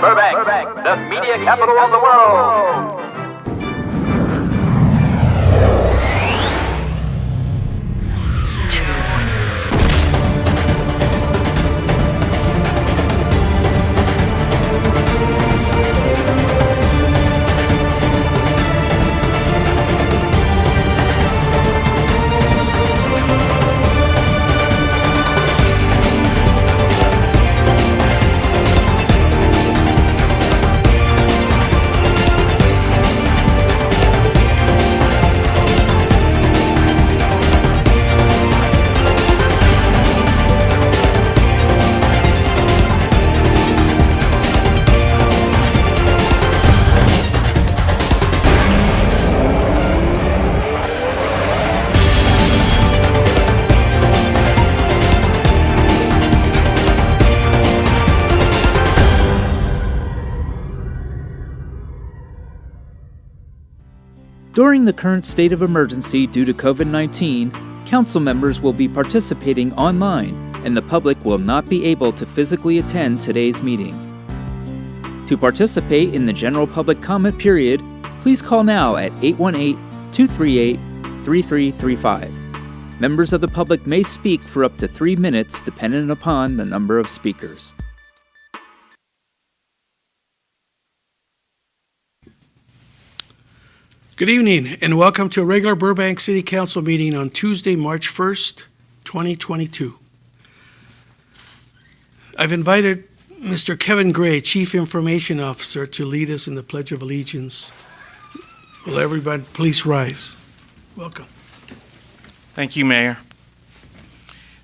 Burbank, the media capital of the world. During the current state of emergency due to COVID-19, council members will be participating online, and the public will not be able to physically attend today's meeting. To participate in the general public comment period, please call now at 818-238-3335. Members of the public may speak for up to 3 minutes dependent upon the number of speakers. Good evening and welcome to a regular Burbank City Council meeting on Tuesday, March 1st, 2022. I've invited Mr. Kevin Gray, Chief Information Officer, to lead us in the Pledge of Allegiance. Will everybody please rise? Welcome. Thank you, Mayor.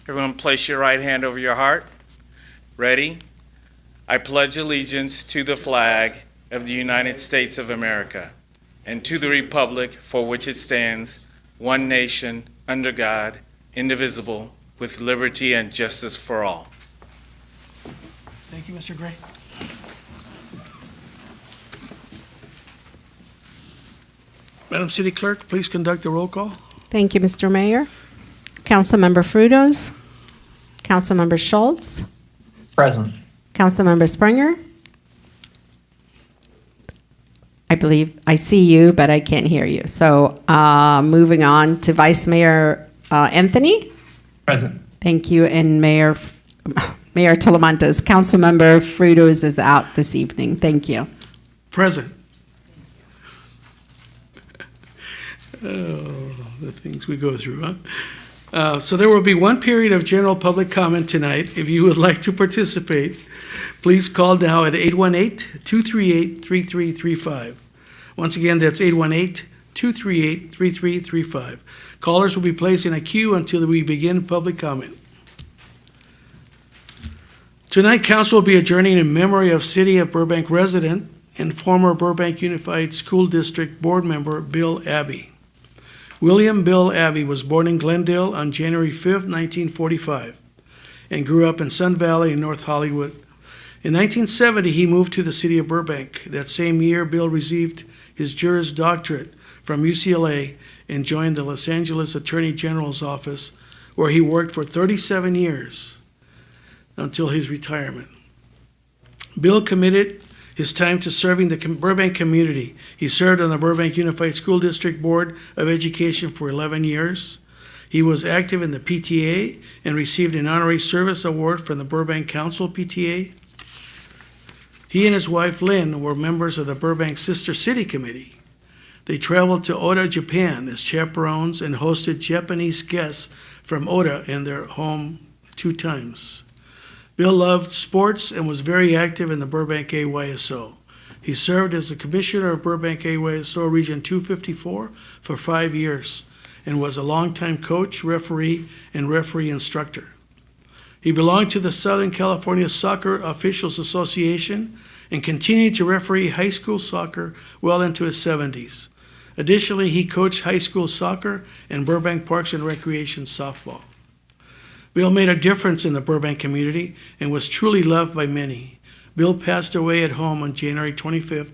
Everyone place your right hand over your heart. Ready? I pledge allegiance to the flag of the United States of America and to the republic for which it stands, one nation, under God, indivisible, with liberty and justice for all. Thank you, Mr. Gray. Madam City Clerk, please conduct the roll call. Thank you, Mr. Mayor. Councilmember Frutos. Councilmember Schultz. Present. Councilmember Springer. I believe I see you, but I can't hear you. So moving on to Vice Mayor Anthony. Present. Thank you. And Mayor Talamantes. Councilmember Frutos is out this evening. Thank you. Present. Oh, the things we go through, huh? So there will be one period of general public comment tonight. If you would like to participate, please call now at 818-238-3335. Once again, that's 818-238-3335. Callers will be placed in a queue until we begin public comment. Tonight, council will be adjourning in memory of City of Burbank resident and former Burbank Unified School District board member Bill Abbey. William Bill Abbey was born in Glendale on January 5th, 1945, and grew up in Sun Valley in North Hollywood. In 1970, he moved to the city of Burbank. That same year, Bill received his Juris Doctorate from UCLA and joined the Los Angeles Attorney General's office, where he worked for 37 years until his retirement. Bill committed his time to serving the Burbank community. He served on the Burbank Unified School District Board of Education for 11 years. He was active in the PTA and received an honorary service award from the Burbank Council PTA. He and his wife, Lynn, were members of the Burbank Sister City Committee. They traveled to Oda, Japan as chaperones and hosted Japanese guests from Oda in their home 2 times. Bill loved sports and was very active in the Burbank AYSO. He served as the commissioner of Burbank AYSO Region 254 for 5 years and was a longtime coach, referee, and referee instructor. He belonged to the Southern California Soccer Officials Association and continued to referee high school soccer well into his 70s. Additionally, he coached high school soccer and Burbank Parks and Recreation softball. Bill made a difference in the Burbank community and was truly loved by many. Bill passed away at home on January 25th,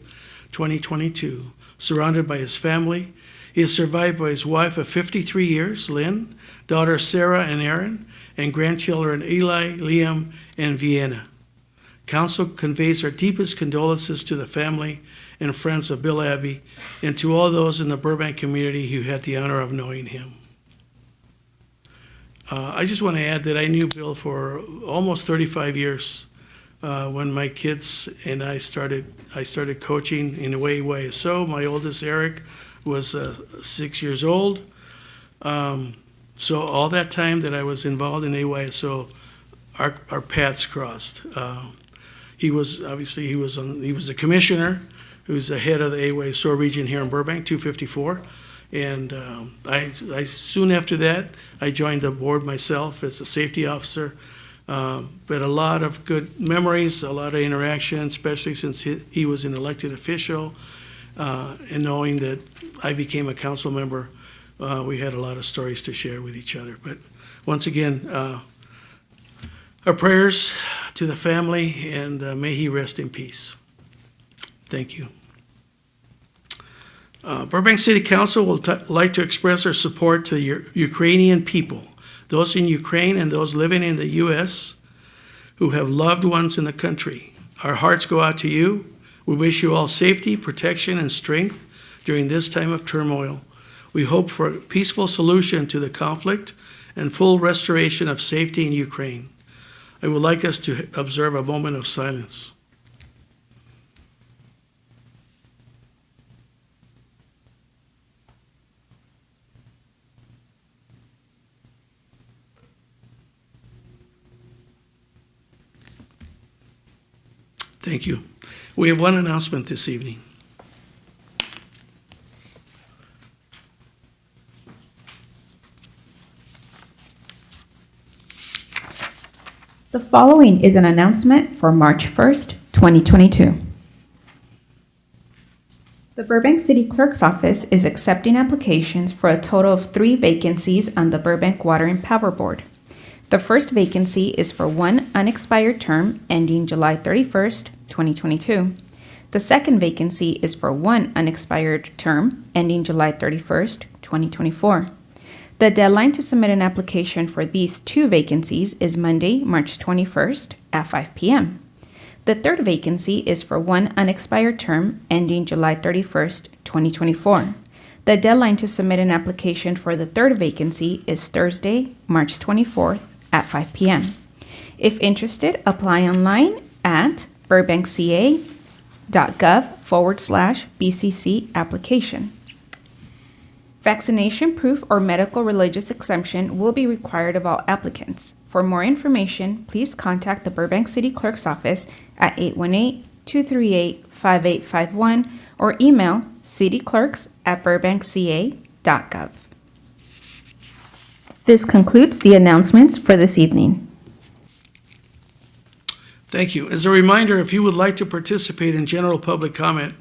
2022, surrounded by his family. He is survived by his wife of 53 years, Lynn, daughters Sarah and Aaron, and grandchildren Eli, Liam, and Vienna. Council conveys our deepest condolences to the family and friends of Bill Abbey and to all those in the Burbank community who had the honor of knowing him. I just want to add that I knew Bill for almost 35 years. When my kids and I started coaching in AYSO. My oldest, Eric, was 6 years old. So all that time that I was involved in AYSO, our paths crossed. He was a commissioner who's the head of the AYSO region here in Burbank, 254. And I soon after that, I joined the board myself as a safety officer. But a lot of good memories, a lot of interaction, especially since he was an elected official. And knowing that I became a council member, we had a lot of stories to share with each other. But once again, our prayers to the family, and may he rest in peace. Thank you. Burbank City Council would like to express our support to the Ukrainian people, those in Ukraine and those living in the U.S. who have loved ones in the country. Our hearts go out to you. We wish you all safety, protection, and strength during this time of turmoil. We hope for a peaceful solution to the conflict and full restoration of safety in Ukraine. I would like us to observe a moment of silence. Thank you. We have one announcement this evening. The following is an announcement for March 1st, 2022. The Burbank City Clerk's Office is accepting applications for a total of 3 vacancies on the Burbank Water and Power Board. The first vacancy is for one unexpired term ending July 31st, 2022. The second vacancy is for one unexpired term ending July 31st, 2024. The deadline to submit an application for these 2 vacancies is Monday, March 21st at 5 p.m. The third vacancy is for one unexpired term ending July 31st, 2024. The deadline to submit an application for the third vacancy is Thursday, March 24th at 5 p.m. If interested, apply online at burbankca.gov/BCC application. Vaccination proof or medical religious exemption will be required of all applicants. For more information, please contact the Burbank City Clerk's Office at 818-238-5851 or email cityclerks@burbankca.gov. This concludes the announcements for this evening. Thank you. As a reminder, if you would like to participate in general public comment,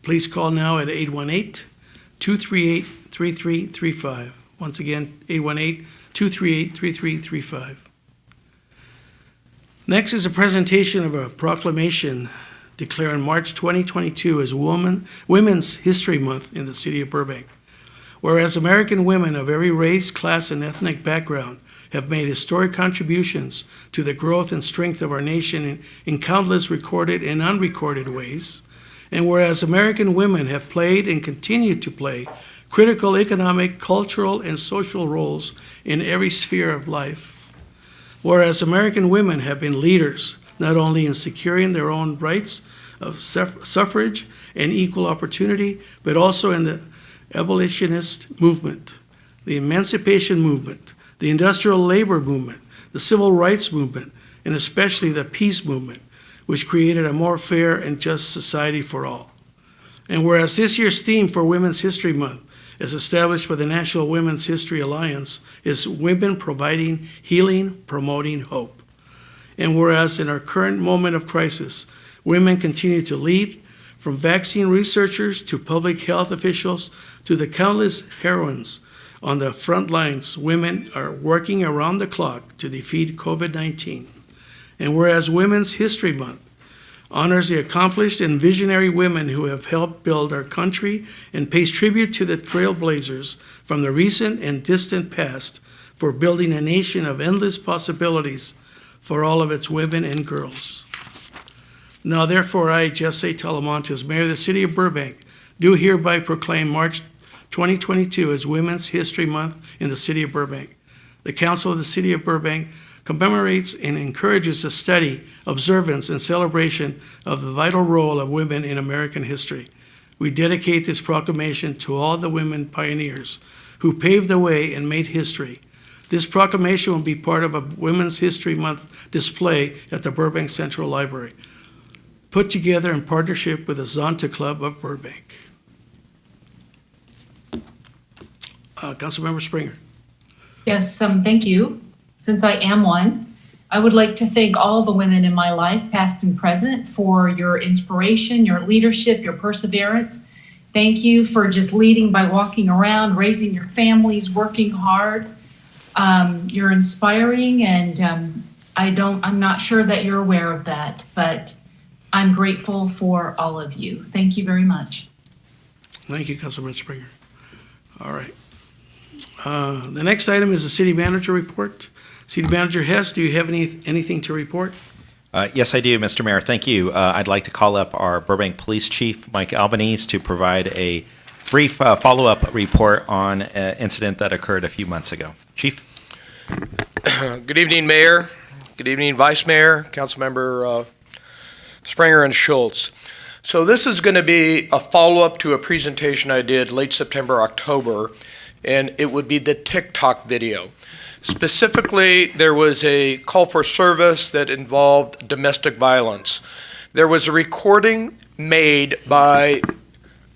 please call now at 818-238-3335. Once again, 818-238-3335. Next is a presentation of a proclamation declaring March 2022 as Women's History Month in the city of Burbank. Whereas American women of every race, class, and ethnic background have made historic contributions to the growth and strength of our nation in countless recorded and unrecorded ways, and whereas American women have played and continue to play critical economic, cultural, and social roles in every sphere of life, whereas American women have been leaders not only in securing their own rights of suffrage and equal opportunity, but also in the abolitionist movement, the emancipation movement, the industrial labor movement, the civil rights movement, and especially the peace movement, which created a more fair and just society for all. And whereas this year's theme for Women's History Month, as established by the National Women's History Alliance, is Women Providing Healing, Promoting Hope. And whereas in our current moment of crisis, women continue to lead, from vaccine researchers to public health officials to the countless heroines on the front lines, women are working around the clock to defeat COVID-19. And whereas Women's History Month honors the accomplished and visionary women who have helped build our country and pays tribute to the trailblazers from the recent and distant past for building a nation of endless possibilities for all of its women and girls. Now therefore, I, Jesse Talamontes, Mayor of the City of Burbank, do hereby proclaim March 2022 as Women's History Month in the City of Burbank. The Council of the City of Burbank commemorates and encourages the study, observance, and celebration of the vital role of women in American history. We dedicate this proclamation to all the women pioneers who paved the way and made history. This proclamation will be part of a Women's History Month display at the Burbank Central Library, put together in partnership with the Zonta Club of Burbank. Councilmember Springer. Yes, thank you. Since I am one, I would like to thank all the women in my life, past and present, for your inspiration, your leadership, your perseverance. Thank you for just leading by walking around, raising your families, working hard. You're inspiring, and I'm not sure that you're aware of that, but I'm grateful for all of you. Thank you very much. Thank you, Councilman Springer. All right. The next item is the city manager report. City Manager Hess, do you have anything to report? Yes, I do, Mr. Mayor. Thank you. I'd like to call up our Burbank Police Chief, Mike Albanese, to provide a brief follow-up report on an incident that occurred a few months ago. Chief? Good evening, Mayor. Good evening, Vice Mayor, Councilmember Springer and Schultz. So this is going to be a follow-up to a presentation I did late September, October, and it would be the TikTok video. Specifically, there was a call for service that involved domestic violence. There was a recording made by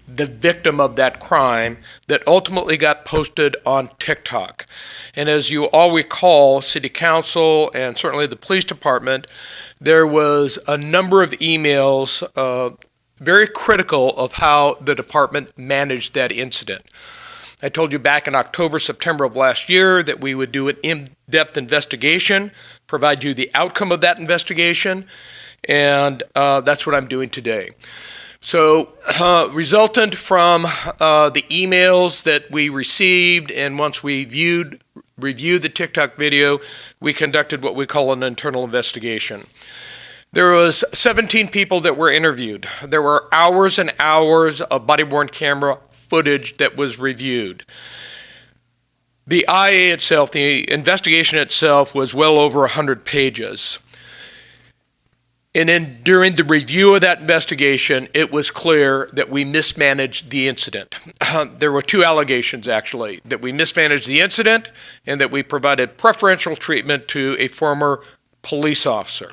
the victim of that crime that ultimately got posted on TikTok. And as you all recall, City Council and certainly the police department, there was a number of emails very critical of how the department managed that incident. I told you back in October, September of last year that we would do an in-depth investigation, provide you the outcome of that investigation, and that's what I'm doing today. So resultant from the emails that we received, and once we reviewed the TikTok video, we conducted what we call an internal investigation. There was 17 people that were interviewed. There were hours and hours of body-worn camera footage that was reviewed. The IA itself, the investigation itself, was well over 100 pages. And then during the review of that investigation, it was clear that we mismanaged the incident. There were two allegations, actually, that we mismanaged the incident and that we provided preferential treatment to a former police officer.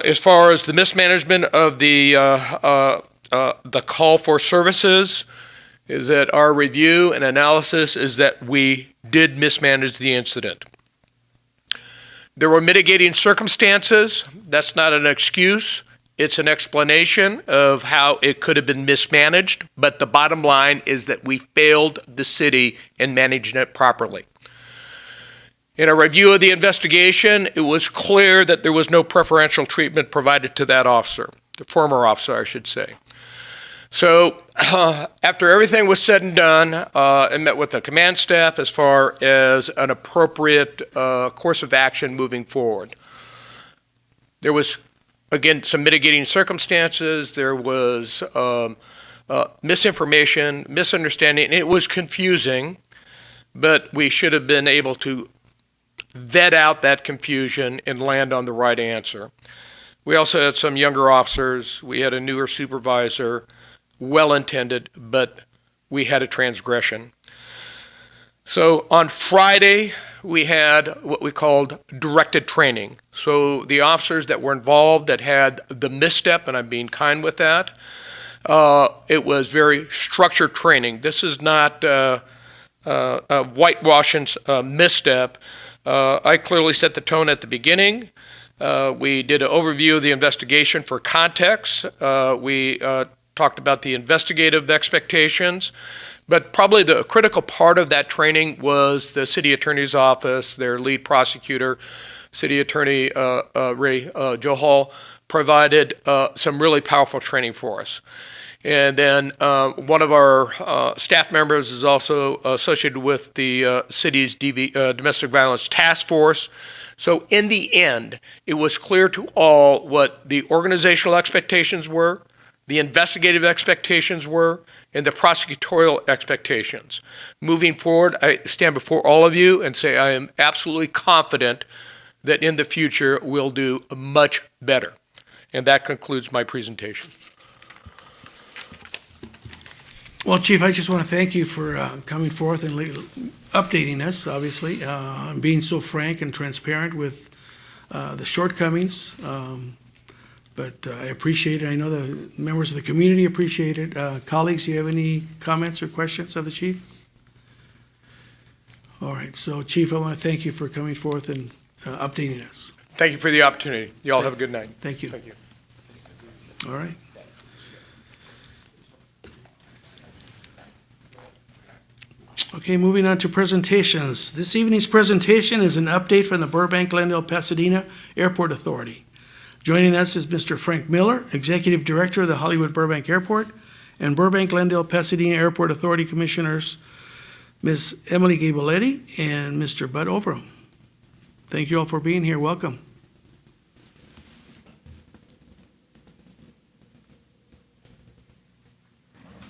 As far as the mismanagement of the call for services, is that our review and analysis is that we did mismanage the incident. There were mitigating circumstances. That's not an excuse. It's an explanation of how it could have been mismanaged, but the bottom line is that we failed the city in managing it properly. In a review of the investigation, it was clear that there was no preferential treatment provided to that officer, the former officer, I should say. So after everything was said and done, I met with the command staff as far as an appropriate course of action moving forward. There was, again, some mitigating circumstances. There was misinformation, misunderstanding. It was confusing, but we should have been able to vet out that confusion and land on the right answer. We also had some younger officers. We had a newer supervisor, well-intended, but we had a transgression. So on Friday, we had what we called directed training. So the officers that were involved that had the misstep, and I'm being kind with that, it was very structured training. This is not a whitewashing misstep. I clearly set the tone at the beginning. We did an overview of the investigation for context. We talked about the investigative expectations, but probably the critical part of that training was the city attorney's office, their lead prosecutor, City Attorney Ray Johal provided some really powerful training for us. And then one of our staff members is also associated with the city's domestic violence task force. So in the end, it was clear to all what the organizational expectations were, the investigative expectations were, and the prosecutorial expectations. Moving forward, I stand before all of you and say I am absolutely confident that in the future we'll do much better. And that concludes my presentation. Well, Chief, I just want to thank you for coming forth and updating us, obviously, and being so frank and transparent with the shortcomings. But I appreciate it. I know the members of the community appreciate it. Colleagues, do you have any comments or questions of the chief? All right. So, Chief, I want to thank you for coming forth and updating us. Thank you for the opportunity. You all have a good night. Thank you. Thank you. All right. Okay, moving on to presentations. This evening's presentation is an update from the Burbank-Glendale-Pasadena Airport Authority. Joining us is Mr. Frank Miller, Executive Director of the Hollywood Burbank Airport, and Burbank-Glendale-Pasadena Airport Authority Commissioners, Ms. Emily Gabaletti and Mr. Bud Overham. Thank you all for being here. Welcome.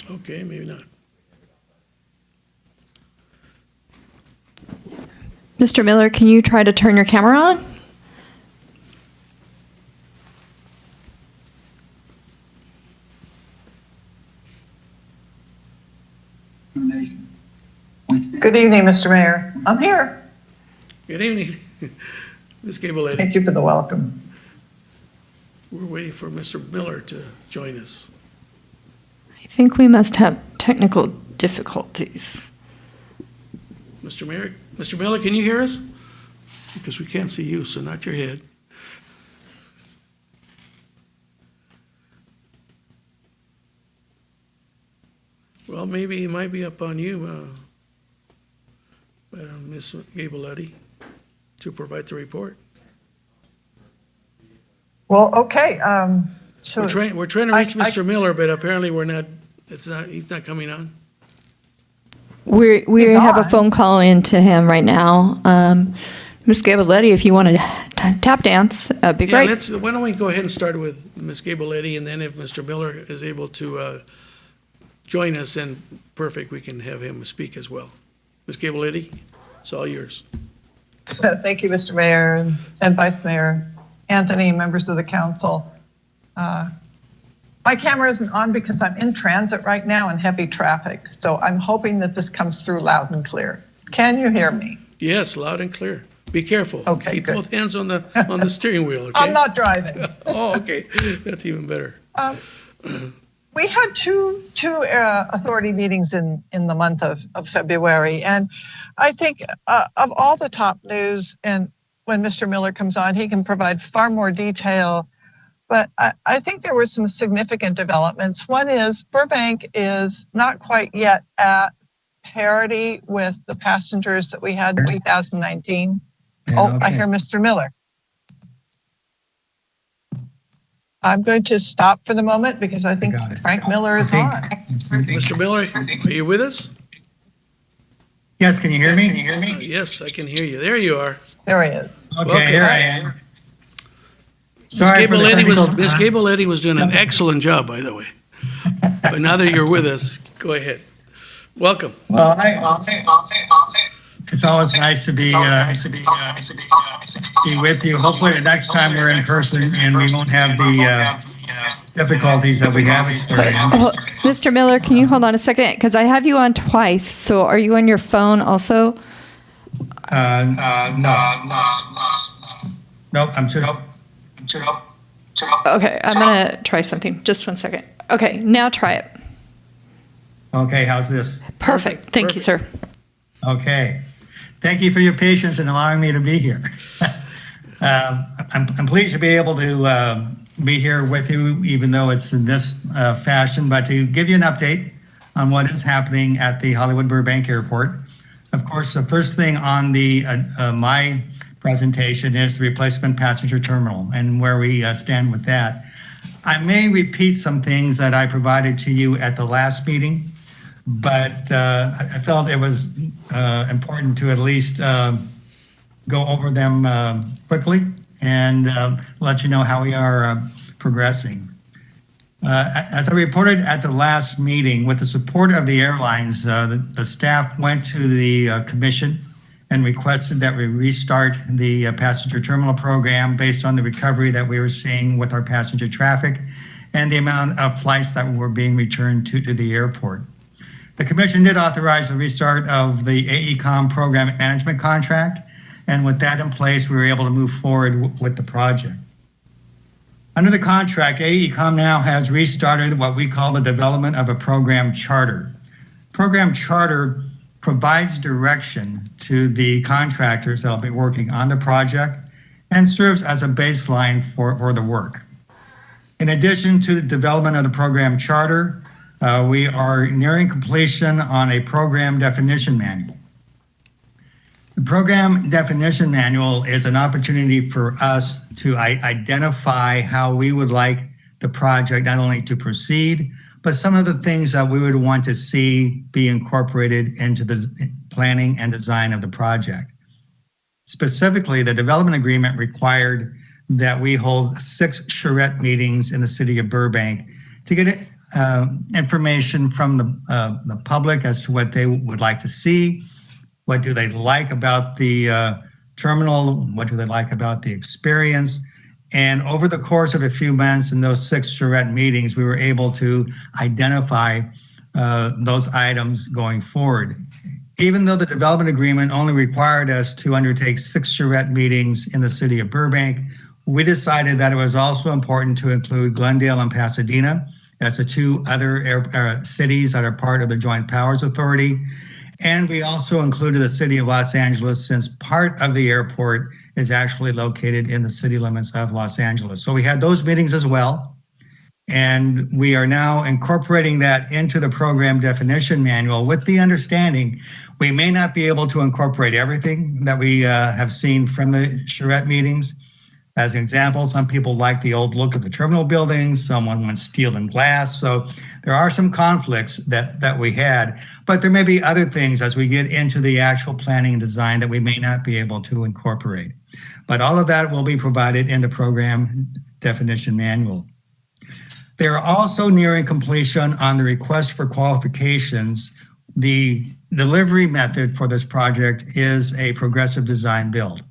Okay, maybe not. Mr. Miller, can you try to turn your camera on? Good evening, Mr. Mayor. I'm here. Good evening, Ms. Gabaletti. Thank you for the welcome. We're waiting for Mr. Miller to join us. I think we must have technical difficulties. Mr. Miller, can you hear us? Because we can't see you, so not your head. Well, maybe it might be up on you, Ms. Gabaletti, to provide the report. Well, okay. So We're trying to reach Mr. Miller, but apparently he's not coming on. We He's have on. a phone call in to him right now. Ms. Gabaletti, if you want to tap dance, that'd be great. Why don't we go ahead and start with Ms. Gabaletti, and then if Mr. Miller is able to join us, then perfect, we can have him speak as well. Ms. Gabaletti, it's all yours. Thank you, Mr. Mayor and Vice Mayor Anthony, members of the council. My camera isn't on because I'm in transit right now in heavy traffic, so I'm hoping that this comes through loud and clear. Can you hear me? Yes, loud and clear. Be careful. Okay, Keep good. both hands on the steering wheel, okay? I'm not driving. Oh, okay. That's even better. We had two authority meetings in the month of February, and I think of all the top news, and when Mr. Miller comes on, he can provide far more detail. But I think there were some significant developments. One is Burbank is not quite yet at parity with the passengers that we had in 2019. I hear Mr. Miller. I'm going to stop for the moment because I think Frank Miller is on. Mr. Miller, are you with us? Yes, can you hear me? Yes, I can hear you. There you are. There he is. Okay, Welcome. here I am. Ms. Sorry for the technical- Gabaletti was doing an excellent job, by the way. But now that you're with us, go ahead. Welcome. Well, it's always nice to be with you. Hopefully the next time we're in person and we won't have the difficulties that we have experienced. Mr. Miller, can you hold on a second? Because I have you on twice. So are you on your phone also? No. Nope, I'm just. Okay, I'm going to try something. Just 1 second. Okay, now try it. Okay, how's this? Perfect. Thank you, sir. Okay. Thank you for your patience in allowing me to be here. I'm pleased to be able to be here with you, even though it's in this fashion, but to give you an update on what is happening at the Hollywood Burbank Airport. Of course, the first thing on the my presentation is the replacement passenger terminal and where we stand with that. I may repeat some things that I provided to you at the last meeting, but I felt it was important to at least go over them quickly and let you know how we are progressing. As I reported at the last meeting, with the support of the airlines, the staff went to the commission and requested that we restart the passenger terminal program based on the recovery that we were seeing with our passenger traffic and the amount of flights that were being returned to the airport. The commission did authorize the restart of the AECOM program management contract, and with that in place, we were able to move forward with the project. Under the contract, AECOM now has restarted what we call the development of a program charter. Program charter provides direction to the contractors that will be working on the project and serves as a baseline for the work. In addition to the development of the program charter, we are nearing completion on a program definition manual. The program definition manual is an opportunity for us to identify how we would like the project not only to proceed, but some of the things that we would want to see be incorporated into the planning and design of the project. Specifically, the development agreement required that we hold 6 charrette meetings in the city of Burbank to get information from the public as to what they would like to see. What do they like about the terminal? What do they like about the experience? And over the course of a few months in those 6 charrette meetings, we were able to identify those items going forward. Even though the development agreement only required us to undertake 6 charrette meetings in the city of Burbank, we decided that it was also important to include Glendale and Pasadena as the 2 other cities that are part of the Joint Powers Authority. And we also included the city of Los Angeles, since part of the airport is actually located in the city limits of Los Angeles. So we had those meetings as well. And we are now incorporating that into the program definition manual with the understanding we may not be able to incorporate everything that we have seen from the charrette meetings. As an example, some people like the old look of the terminal buildings, someone wants steel and glass. So there are some conflicts that we had, but there may be other things as we get into the actual planning and design that we may not be able to incorporate. But all of that will be provided in the program definition manual. They are also nearing completion on the request for qualifications. The delivery method for this project is a progressive design build.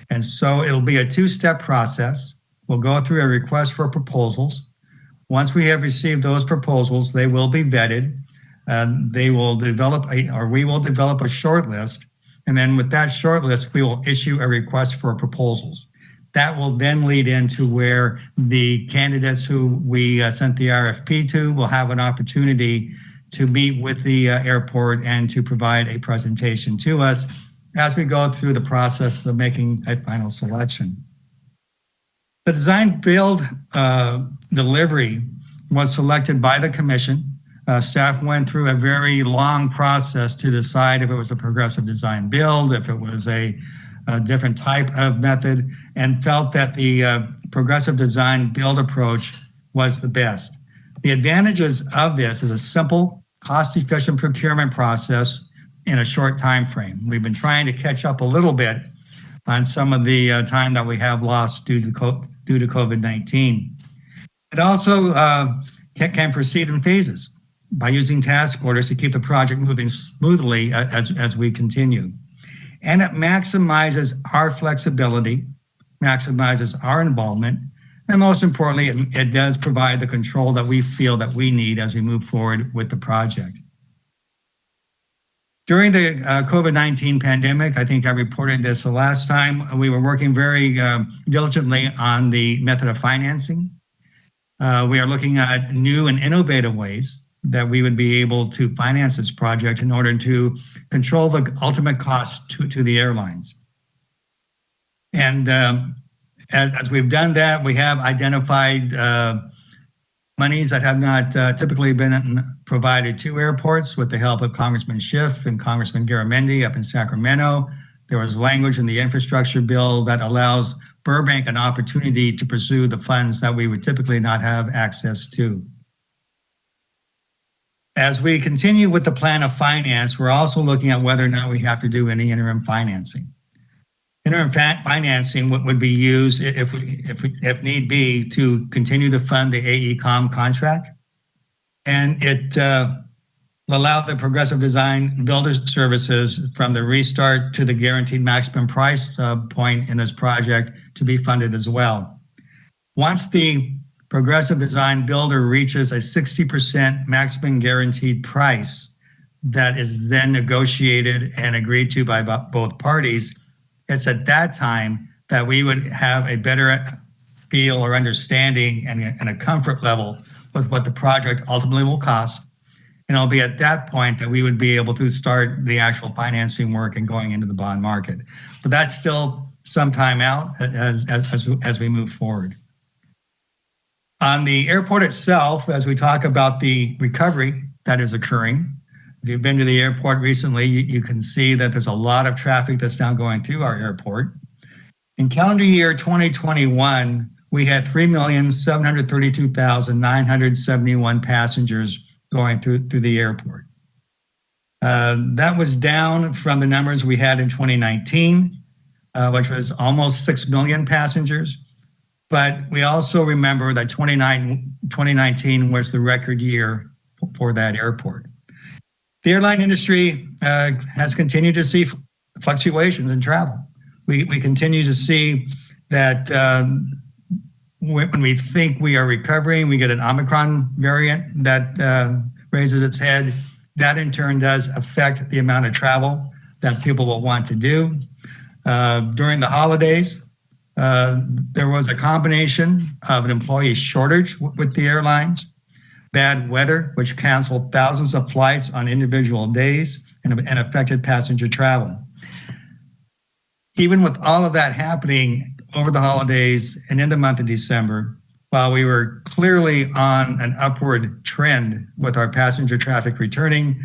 And so it'll be a 2-step process. We'll go through a request for proposals. Once we have received those proposals, they will be vetted. We will develop a short list. And then with that short list, we will issue a request for proposals. That will then lead into where the candidates who we sent the RFP to will have an opportunity to meet with the airport and to provide a presentation to us as we go through the process of making a final selection. The design build delivery was selected by the commission. Staff went through a very long process to decide if it was a progressive design build, if it was a different type of method, and felt that the progressive design build approach was the best. The advantages of this is a simple, cost-efficient procurement process in a short time frame. We've been trying to catch up a little bit on some of the time that we have lost due to COVID-19. It also can proceed in phases by using task orders to keep the project moving smoothly as we continue. And it maximizes our flexibility, maximizes our involvement, and most importantly, it does provide the control that we feel that we need as we move forward with the project. During the COVID-19 pandemic, I think I reported this the last time, we were working very diligently on the method of financing. We are looking at new and innovative ways that we would be able to finance this project in order to control the ultimate cost to the airlines. And as we've done that, we have identified monies that have not typically been provided to airports with the help of Congressman Schiff and Congressman Garamendi up in Sacramento, There was language in the infrastructure bill that allows Burbank an opportunity to pursue the funds that we would typically not have access to. As we continue with the plan of finance, we're also looking at whether or not we have to do any interim financing. Interim financing would be used if need be to continue to fund the AECOM contract. And it will allow the Progressive Design Builder Services from the restart to the guaranteed maximum price point in this project to be funded as well. Once the Progressive Design Builder reaches a 60% maximum guaranteed price that is then negotiated and agreed to by both parties, it's at that time that we would have a better feel or understanding and a comfort level with what the project ultimately will cost. And it'll be at that point that we would be able to start the actual financing work and going into the bond market. But that's still some time out as we move forward. On the airport itself, as we talk about the recovery that is occurring, if you've been to the airport recently, you can see that there's a lot of traffic that's now going through our airport. In calendar year 2021, we had 3,732,971 passengers going through the airport. That was down from the numbers we had in 2019, which was almost 6 million passengers. But we also remember that 2019 was the record year for that airport. The airline industry has continued to see fluctuations in travel. We continue to see that when we think we are recovering, we get an Omicron variant that raises its head. That in turn does affect the amount of travel that people will want to do. During the holidays, there was a combination of an employee shortage with the airlines, bad weather, which canceled thousands of flights on individual days and affected passenger travel. Even with all of that happening over the holidays and in the month of December, while we were clearly on an upward trend with our passenger traffic returning,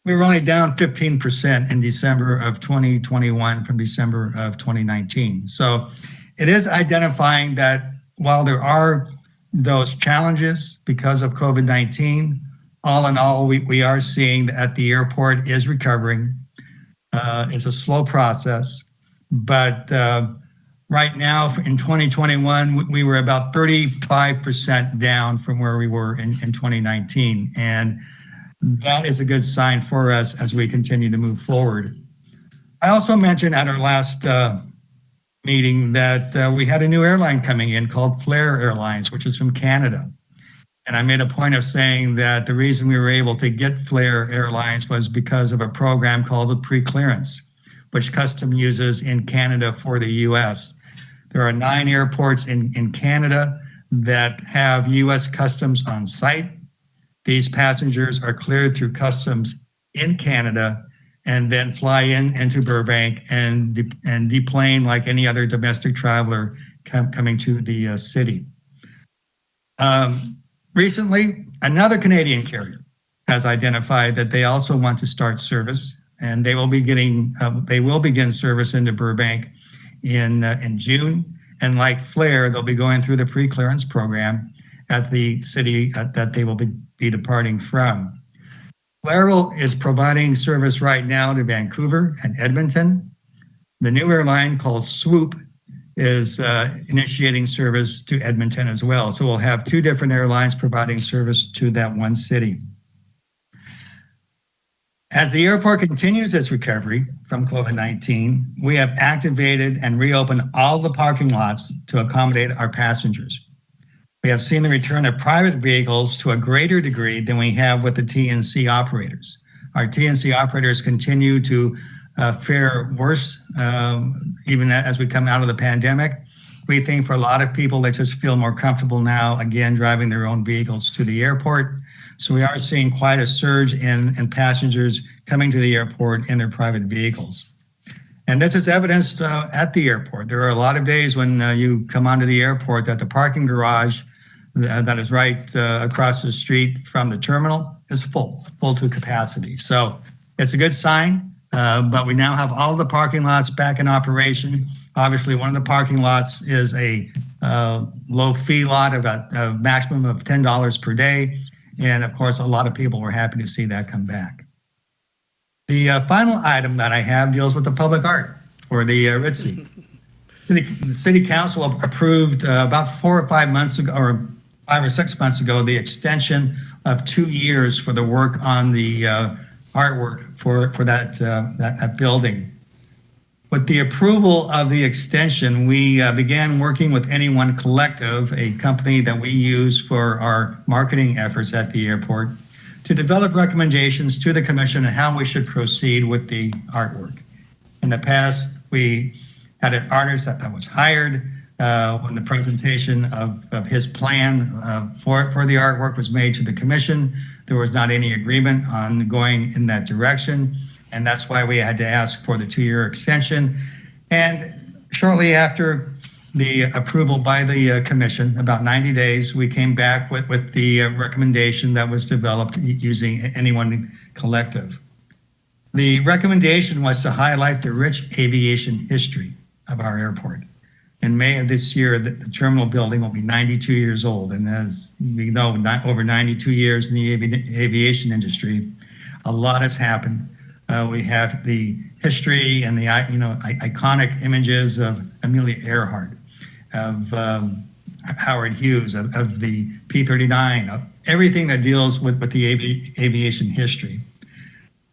we were only down 15% in December of 2021 from December of 2019. So it is identifying that while there are those challenges because of COVID-19, all in all, we are seeing that the airport is recovering. It's a slow process, but right now in 2021, we were about 35% down from where we were in 2019. And that is a good sign for us as we continue to move forward. I also mentioned at our last meeting that we had a new airline coming in called Flair Airlines, which is from Canada. And I made a point of saying that the reason we were able to get Flair Airlines was because of a program called the Pre-Clearance, which Custom uses in Canada for the US. There are 9 airports in Canada that have US Customs on site. These passengers are cleared through Customs in Canada and then fly into Burbank and deplane like any other domestic traveler coming to the city. Recently, another Canadian carrier has identified that they also want to start service, and they will begin service into Burbank in June. And like Flair, they'll be going through the pre-clearance program at the city that they will be departing from. Flair is providing service right now to Vancouver and Edmonton. The new airline called Swoop is initiating service to Edmonton as well. So we'll have 2 different airlines providing service to that one city. As the airport continues its recovery from COVID-19, we have activated and reopened all the parking lots to accommodate our passengers. We have seen the return of private vehicles to a greater degree than we have with the TNC operators. Our TNC operators continue to fare worse even as we come out of the pandemic. We think for a lot of people, they just feel more comfortable now, again, driving their own vehicles to the airport. So we are seeing quite a surge in passengers coming to the airport in their private vehicles. And this is evidenced at the airport. There are a lot of days when you come onto the airport that the parking garage that is right across the street from the terminal is full to capacity. So it's a good sign but we now have all the parking lots back in operation. Obviously, one of the parking lots is a low fee lot of a maximum of $10 per day. And of course, a lot of people were happy to see that come back. The final item that I have deals with the public art for the Ritzy. The City Council approved about 4 or 5 months ago, or 5 or 6 months ago, the extension of 2 years for the work on the artwork for that building. With the approval of the extension, we began working with Anyone Collective, a company that we use for our marketing efforts at the airport, to develop recommendations to the commission on how we should proceed with the artwork. In the past, we had an artist that was hired. When the presentation of his plan for the artwork was made to the commission, there was not any agreement on going in that direction. And that's why we had to ask for the 2-year extension. And shortly after the approval by the commission, about 90 days, we came back with the recommendation that was developed using Anyone Collective. The recommendation was to highlight the rich aviation history of our airport. In May of this year, the terminal building will be 92 years old. And as we know, over 92 years in the aviation industry, a lot has happened. We have the history and the iconic images of Amelia Earhart, of Howard Hughes, of the P-39, of everything that deals with the aviation history.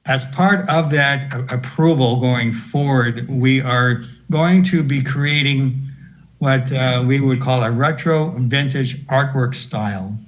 As part of that approval going forward, we are going to be creating what we would call a retro vintage artwork style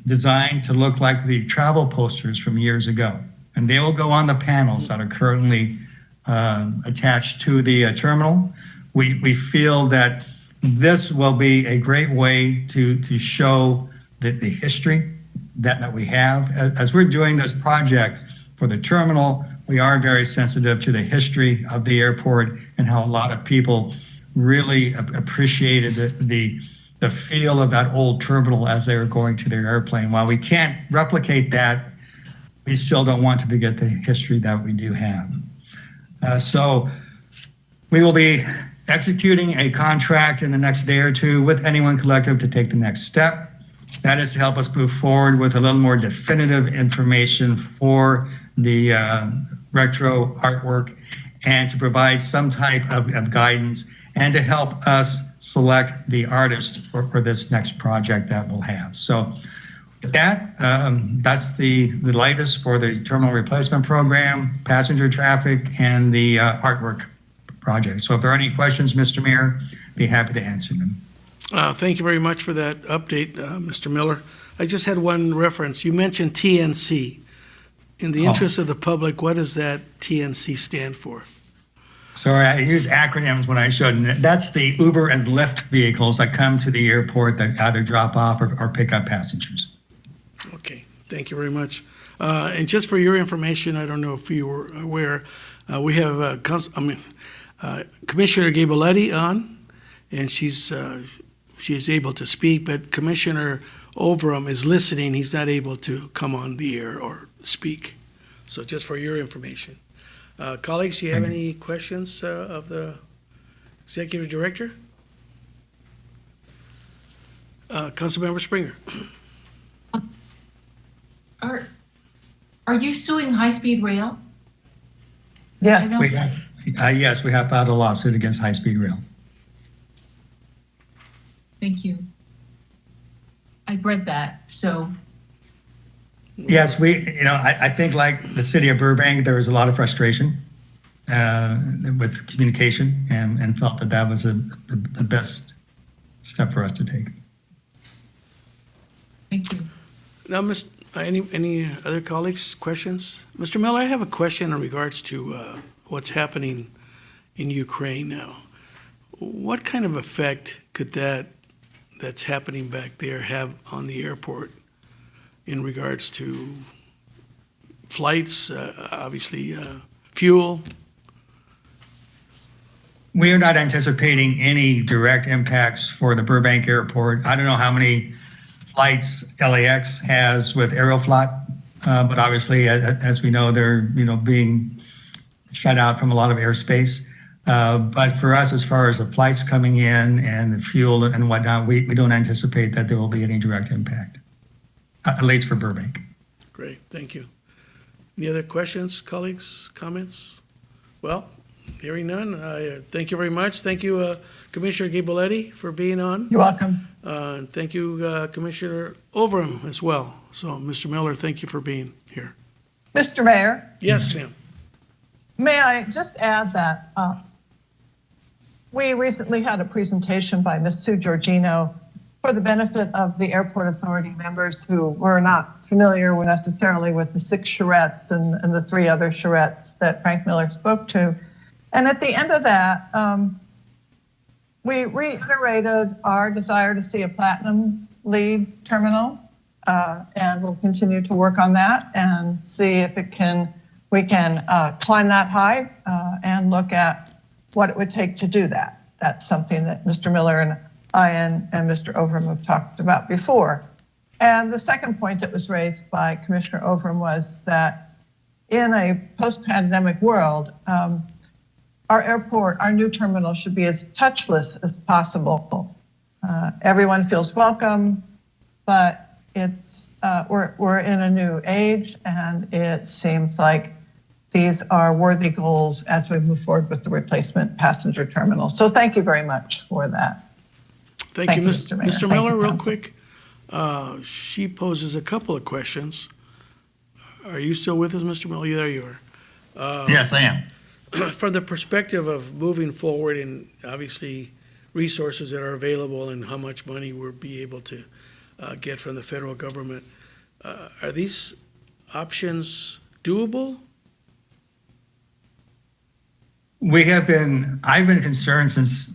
designed to look like the travel posters from years ago. And they will go on the panels that are currently attached to the terminal. We feel that this will be a great way to show the history that we have. As we're doing this project for the terminal, we are very sensitive to the history of the airport and how a lot of people really appreciated the feel of that old terminal as they were going to their airplane. While we can't replicate that, we still don't want to forget the history that we do have. So we will be executing a contract in the next day or two with Anyone Collective to take the next step. That is to help us move forward with a little more definitive information for the retro artwork and to provide some type of guidance and to help us select the artist for this next project that we'll have. So with that, that's the latest for the terminal replacement program, passenger traffic, and the artwork project. So if there are any questions, Mr. Mayor, be happy to answer them. Thank you very much for that update, Mr. Miller. I just had one reference. You mentioned TNC. In the interest of the public, what does that TNC stand for? Sorry, I use acronyms when I shouldn't. That's the Uber and Lyft vehicles that come to the airport that either drop off or pick up passengers. Okay, thank you very much. And just for your information, I don't know if you were aware, we have Commissioner Gabaletti on, and she is able to speak, but Commissioner Overham is listening. He's not able to come on the air or speak. So just for your information. Colleagues, do you have any questions of the Executive Director? Councilmember Springer. Are you suing High Speed Rail? Yeah. We have, yes, we have filed a lawsuit against High Speed Rail. Thank you. I read that, so. Yes, I think like the city of Burbank, there was a lot of frustration with communication and felt that was the best step for us to take. Thank you. Now, any other colleagues, questions? Mr. Miller, I have a question in regards to what's happening in Ukraine now. What kind of effect could that's happening back there have on the airport in regards to flights, obviously fuel? We are not anticipating any direct impacts for the Burbank Airport. I don't know how many flights LAX has with Aeroflot, but obviously, as we know, they're being shut out from a lot of airspace. But for us, as far as the flights coming in and the fuel and whatnot, we don't anticipate that there will be any direct impact, at least for Burbank. Great, thank you. Any other questions, colleagues, comments? Well, hearing none, I thank you very much. Thank you, Commissioner Ghiboletti, for being on. You're welcome. And thank you, Commissioner Overham, as well. So, Mr. Miller, thank you for being here. Mr. Mayor, Yes, ma'am. may I just add that we recently had a presentation by Ms. Sue Georgino for the benefit of the Airport Authority members who were not familiar necessarily with the 6 charrettes and the 3 other charrettes that Frank Miller spoke to. And at the end of that, we reiterated our desire to see a platinum lead terminal, and we'll continue to work on that and see if we can climb that high and look at what it would take to do that. That's something that Mr. Miller and I and Mr. Overham have talked about before. And the second point that was raised by Commissioner Overham was that in a post-pandemic world, our airport, our new terminal should be as touchless as possible. Everyone feels welcome, but we're in a new age, and it seems like these are worthy goals as we move forward with the replacement passenger terminal. So thank you very much for that. Thank you, Mr. Mayor. Mr. Thank Miller, you, real Council. quick. She poses a couple of questions. Are you still with us, Mr. Miller? There you are. Yes, I am. From the perspective of moving forward and obviously resources that are available and how much money we'll be able to get from the federal government, are these options doable? I've been concerned since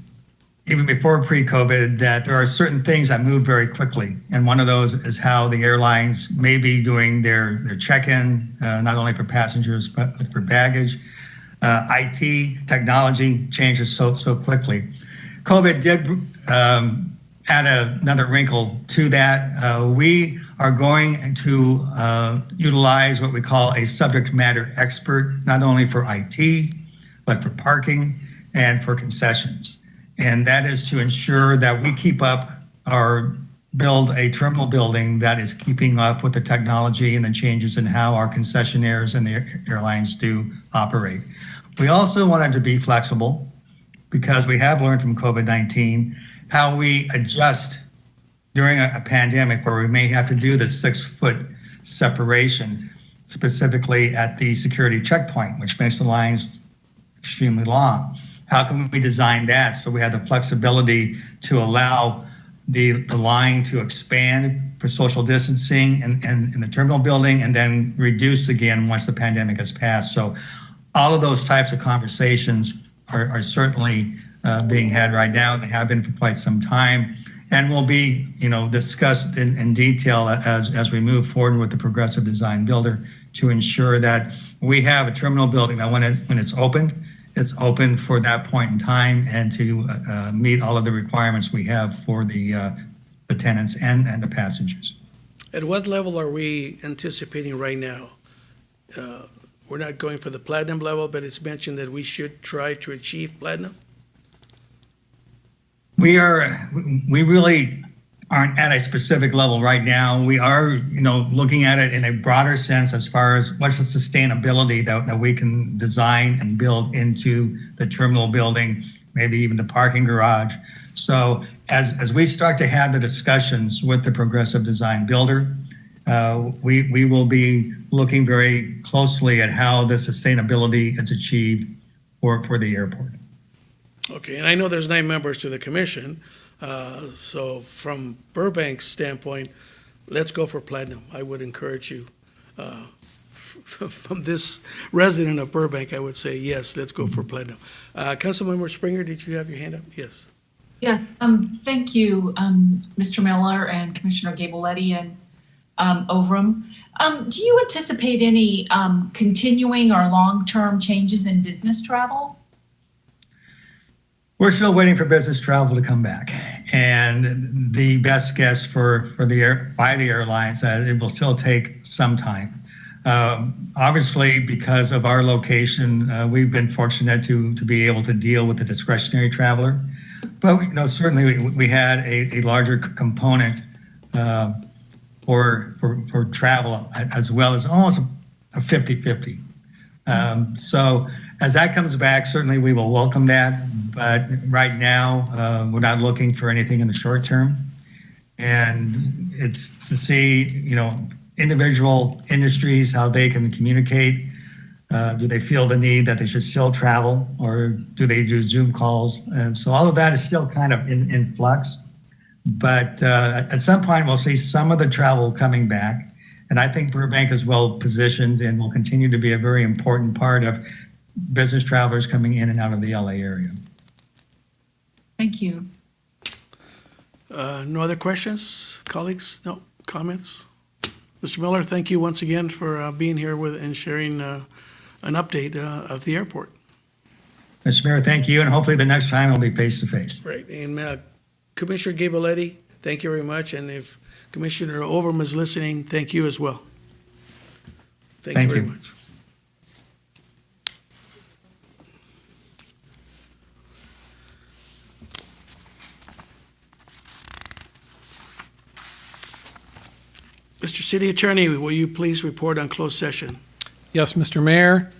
even before pre-COVID that there are certain things that move very quickly. And one of those is how the airlines may be doing their check-in, not only for passengers, but for baggage. IT, technology changes so quickly. COVID did add another wrinkle to that. We are going to utilize what we call a subject matter expert, not only for IT, but for parking and for concessions. And that is to ensure that we keep up or build a terminal building that is keeping up with the technology and the changes in how our concessionaires and the airlines do operate. We also wanted to be flexible because we have learned from COVID-19 how we adjust during a pandemic where we may have to do the 6-foot separation, specifically at the security checkpoint, which makes the lines extremely long. How can we design that so we have the flexibility to allow the line to expand for social distancing in the terminal building and then reduce again once the pandemic has passed? So all of those types of conversations are certainly being had right now. They have been for quite some time and will be, discussed in detail as we move forward with the Progressive Design Builder to ensure that we have a terminal building that when it's opened, it's open for that point in time and to meet all of the requirements we have for the tenants and the passengers. At what level are we anticipating right now? We're not going for the platinum level, but it's mentioned that we should try to achieve platinum. We really aren't at a specific level right now. We are, looking at it in a broader sense as far as what's the sustainability that we can design and build into the terminal building, maybe even the parking garage. So as we start to have the discussions with the Progressive Design Builder, we will be looking very closely at how the sustainability is achieved for the airport. Okay, and I know there's 9 members to the commission. So from Burbank's standpoint, let's go for platinum. I would encourage you. From this resident of Burbank, I would say, yes, let's go for platinum. Councilmember Springer, did you have your hand up? Yes. Yes, thank you, Mr. Miller and Commissioner Ghiboletti and Overham. Do you anticipate any continuing or long-term changes in business travel? We're still waiting for business travel to come back, and the best guess by the airlines that it will still take some time. Obviously, because of our location, we've been fortunate to be able to deal with the discretionary traveler. But certainly we had a larger component for travel, as well as almost a 50-50. So as that comes back, certainly we will welcome that. But right now, we're not looking for anything in the short term. And it's to see, individual industries, how they can communicate. Do they feel the need that they should still travel, or do they do Zoom calls? And so all of that is still kind of in flux. But at some point, we'll see some of the travel coming back. And I think Burbank is well positioned and will continue to be a very important part of business travelers coming in and out of the LA area. Thank you. No other questions, colleagues? No comments? Mr. Miller, thank you once again for being here and sharing an update of the airport. Mr. Mayor, thank you, and hopefully the next time it'll be face-to-face. Right, and Commissioner Gabaletti, thank you very much, and if Commissioner Overman is listening, thank you as well. Thank you very much. Mr. City Attorney, will you please report on closed session? Yes, Mr. Mayor,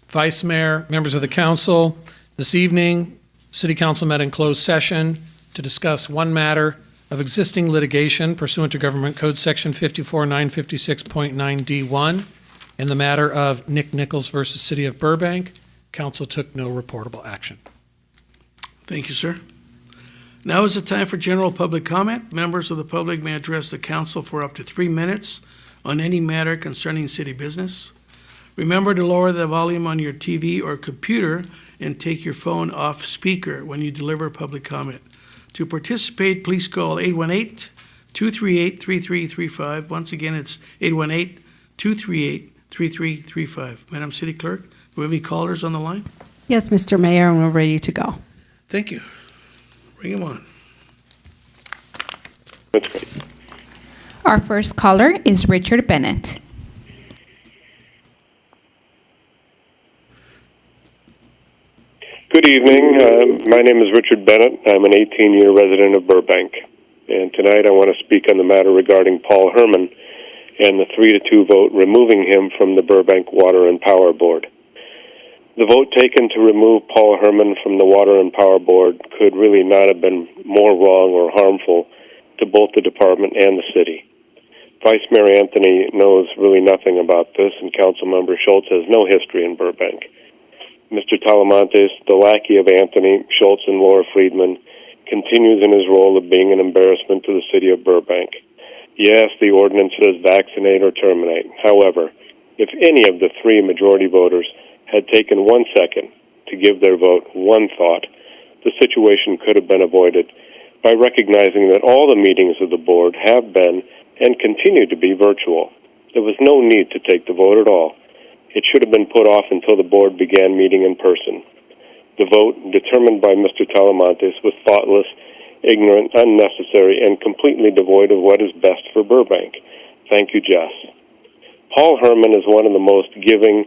Vice Mayor, members of the council. This evening, City Council met in closed session to discuss one matter of existing litigation pursuant to Government Code Section 54956.9D1 in the matter of Nick Nichols versus City of Burbank. Council took no reportable action. Thank you, sir. Now is the time for general public comment. Members of the public may address the council for up to 3 minutes on any matter concerning city business. Remember to lower the volume on your TV or computer and take your phone off speaker when you deliver public comment. To participate, please call 818-238-3335. Once again, it's 818-238-3335. Madam City Clerk, do we have any callers on the line? Yes, Mr. Mayor, and we're ready to go. Thank you. Bring them on. That's great. Our first caller is Richard Bennett. Good evening. My name is Richard Bennett. I'm an 18-year resident of Burbank. And tonight I want to speak on the matter regarding Paul Herman and the 3-2 vote removing him from the Burbank Water and Power Board. The vote taken to remove Paul Herman from the Water and Power Board could really not have been more wrong or harmful to both the department and the city. Vice Mayor Anthony knows really nothing about this, and Councilmember Schultz has no history in Burbank. Mr. Talamantes, the lackey of Anthony, Schultz, and Laura Friedman, continues in his role of being an embarrassment to the city of Burbank. Yes, the ordinance says vaccinate or terminate. However, if any of the 3 majority voters had taken 1 second to give their vote one thought, the situation could have been avoided by recognizing that all the meetings of the board have been and continue to be virtual. There was no need to take the vote at all. It should have been put off until the board began meeting in person. The vote, determined by Mr. Talamantes, was thoughtless, ignorant, unnecessary, and completely devoid of what is best for Burbank. Thank you, Jess. Paul Herman is one of the most giving,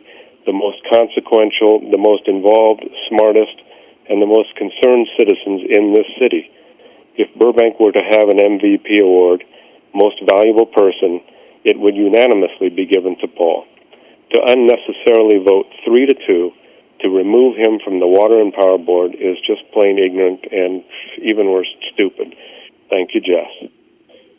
the most consequential, the most involved, smartest, and the most concerned citizens in this city. If Burbank were to have an MVP award, Most Valuable Person, it would unanimously be given to Paul. To unnecessarily vote 3-2 to remove him from the Water and Power Board is just plain ignorant and, even worse, stupid. Thank you, Jess.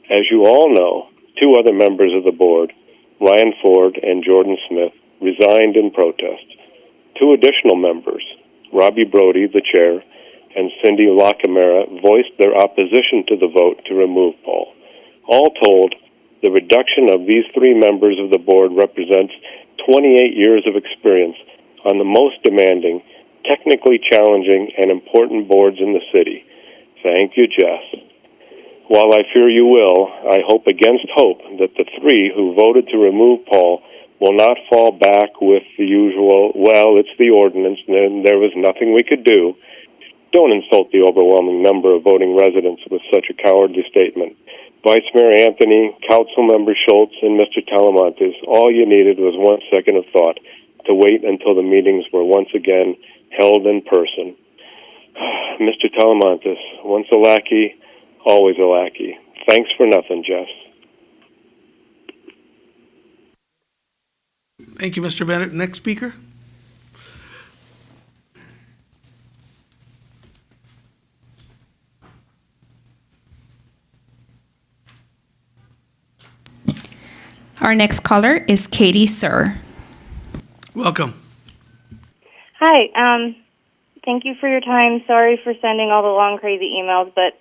As you all know, 2 other members of the board, Ryan Ford and Jordan Smith, resigned in protest. 2 additional members, Robbie Brody, the chair, and Cindy Lacamera, voiced their opposition to the vote to remove Paul. All told, the reduction of these 3 members of the board represents 28 years of experience on the most demanding, technically challenging, and important boards in the city. Thank you, Jess. While I fear you will, I hope against hope that the 3 who voted to remove Paul will not fall back with the usual, well, it's the ordinance, and there was nothing we could do. Don't insult the overwhelming number of voting residents with such a cowardly statement. Vice Mayor Anthony, Council Member Schultz, and Mr. Talamantes, all you needed was 1 second of thought to wait until the meetings were once again held in person. Mr. Talamantes, once a lackey, always a lackey. Thanks for nothing, Jess. Thank you, Mr. Bennett. Next speaker. Our next caller is Katie Sir. Welcome. Hi. Thank you for your time. Sorry for sending all the long, crazy emails, but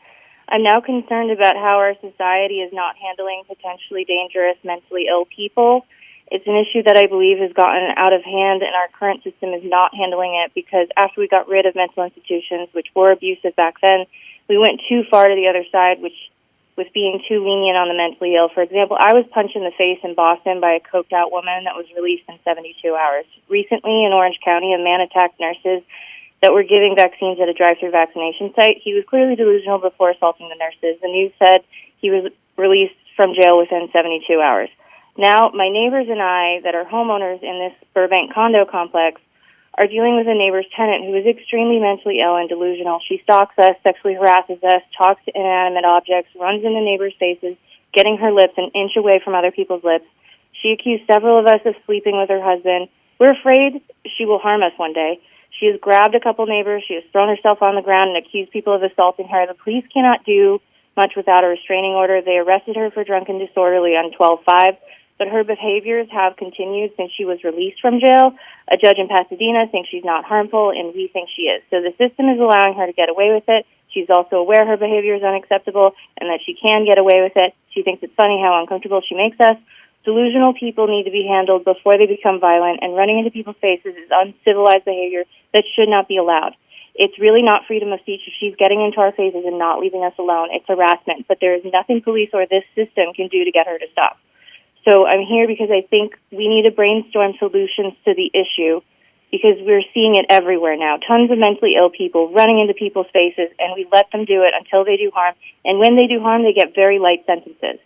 I'm now concerned about how our society is not handling potentially dangerous, mentally ill people. It's an issue that I believe has gotten out of hand, and our current system is not handling it because after we got rid of mental institutions, which were abusive back then, we went too far to the other side, which was being too lenient on the mentally ill. For example, I was punched in the face in Boston by a coked-out woman that was released in 72 hours. Recently, in Orange County, a man attacked nurses that were giving vaccines at a drive-through vaccination site. He was clearly delusional before assaulting the nurses. The news said he was released from jail within 72 hours. Now, my neighbors and I that are homeowners in this Burbank condo complex are dealing with a neighbor's tenant who is extremely mentally ill and delusional. She stalks us, sexually harasses us, talks to inanimate objects, runs into neighbors' faces, getting her lips an inch away from other people's lips. She accused several of us of sleeping with her husband. We're afraid she will harm us one day. She has grabbed a couple neighbors. She has thrown herself on the ground and accused people of assaulting her. The police cannot do much without a restraining order. They arrested her for drunk and disorderly on 12/5, but her behaviors have continued since she was released from jail. A judge in Pasadena thinks she's not harmful, and we think she is. So the system is allowing her to get away with it. She's also aware her behavior is unacceptable and that she can get away with it. She thinks it's funny how uncomfortable she makes us. Delusional people need to be handled before they become violent, and running into people's faces is uncivilized behavior that should not be allowed. It's really not freedom of speech if she's getting into our faces and not leaving us alone. It's harassment, but there is nothing police or this system can do to get her to stop. So I'm here because I think we need to brainstorm solutions to the issue because we're seeing it everywhere now. Tons of mentally ill people running into people's faces, and we let them do it until they do harm. And when they do harm, they get very light sentences.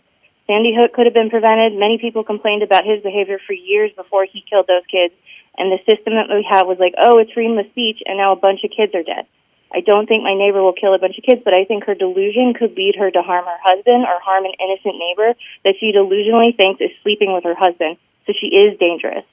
Sandy Hook could have been prevented. Many people complained about his behavior for years before he killed those kids. And the system that we have was like, oh, it's freedom of speech, and now a bunch of kids are dead. I don't think my neighbor will kill a bunch of kids, but I think her delusion could lead her to harm her husband or harm an innocent neighbor that she delusionally thinks is sleeping with her husband. So she is dangerous.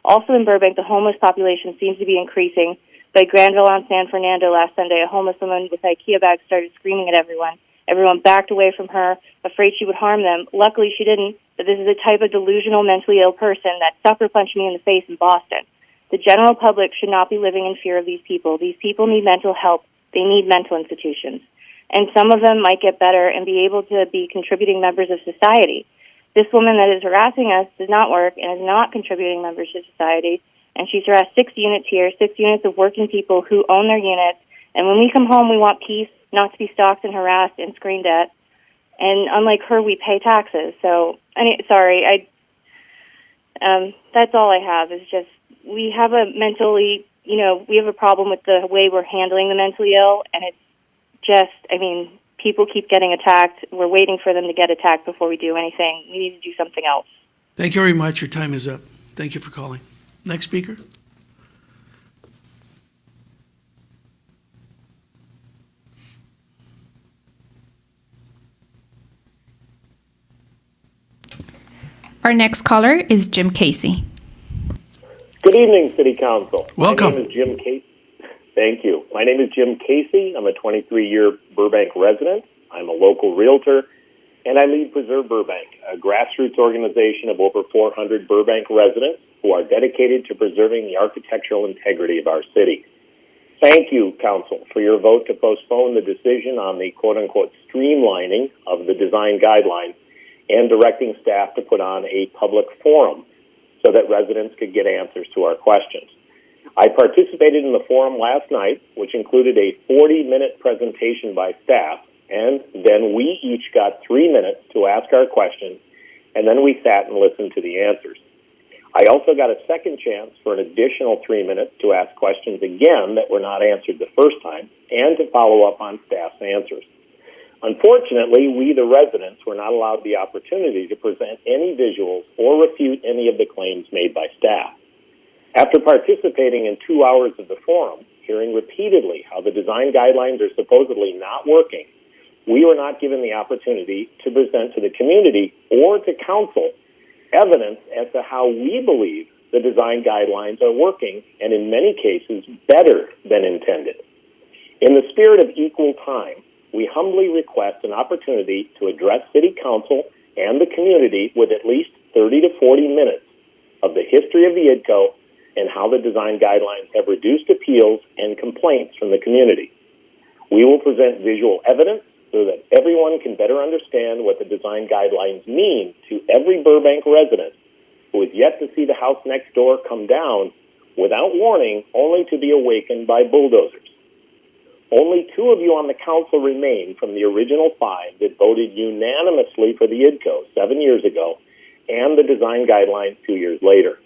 Also in Burbank, the homeless population seems to be increasing. By Granville on San Fernando last Sunday, a homeless woman with IKEA bags started screaming at everyone. Everyone backed away from her, afraid she would harm them. Luckily, she didn't, but this is a type of delusional, mentally ill person that sucker punched me in the face in Boston. The general public should not be living in fear of these people. These people need mental help. They need mental institutions. And some of them might get better and be able to be contributing members of society. This woman that is harassing us does not work and is not contributing members to society. And she's harassed 6 units here, 6 units of working people who own their units. And when we come home, we want peace, not to be stalked and harassed and screamed at. And unlike her, we pay taxes. So, that's all I have is just we have a mentally, we have a problem with the way we're handling the mentally ill. And it's just, people keep getting attacked. We're waiting for them to get attacked before we do anything. We need to do something else. Thank you very much. Your time is up. Thank you for calling. Next speaker. Our next caller is Jim Casey. Good evening, City Council. Welcome. My name is Jim Casey. Thank you. My name is Jim Casey. I'm a 23-year Burbank resident. I'm a local realtor, and I lead Preserve Burbank, a grassroots organization of over 400 Burbank residents who are dedicated to preserving the architectural integrity of our city. Thank you, Council, for your vote to postpone the decision on the quote-unquote streamlining of the design guidelines and directing staff to put on a public forum so that residents could get answers to our questions. I participated in the forum last night, which included a 40-minute presentation by staff, and then we each got 3 minutes to ask our questions, and then we sat and listened to the answers. I also got a second chance for an additional 3 minutes to ask questions again that were not answered the first time, and to follow up on staff's answers. Unfortunately, we, the residents, were not allowed the opportunity to present any visuals or refute any of the claims made by staff. After participating in 2 hours of the forum, hearing repeatedly how the design guidelines are supposedly not working, we were not given the opportunity to present to the community or to council evidence as to how we believe the design guidelines are working, and in many cases, better than intended. In the spirit of equal time, we humbly request an opportunity to address City Council and the community with at least 30 to 40 minutes of the history of the IDCO and how the design guidelines have reduced appeals and complaints from the community. We will present visual evidence so that everyone can better understand what the design guidelines mean to every Burbank resident who is yet to see the house next door come down without warning, only to be awakened by bulldozers. Only 2 of you on the council remain from the original 5 that voted unanimously for the IDCO 7 years ago and the design guidelines 2 years later.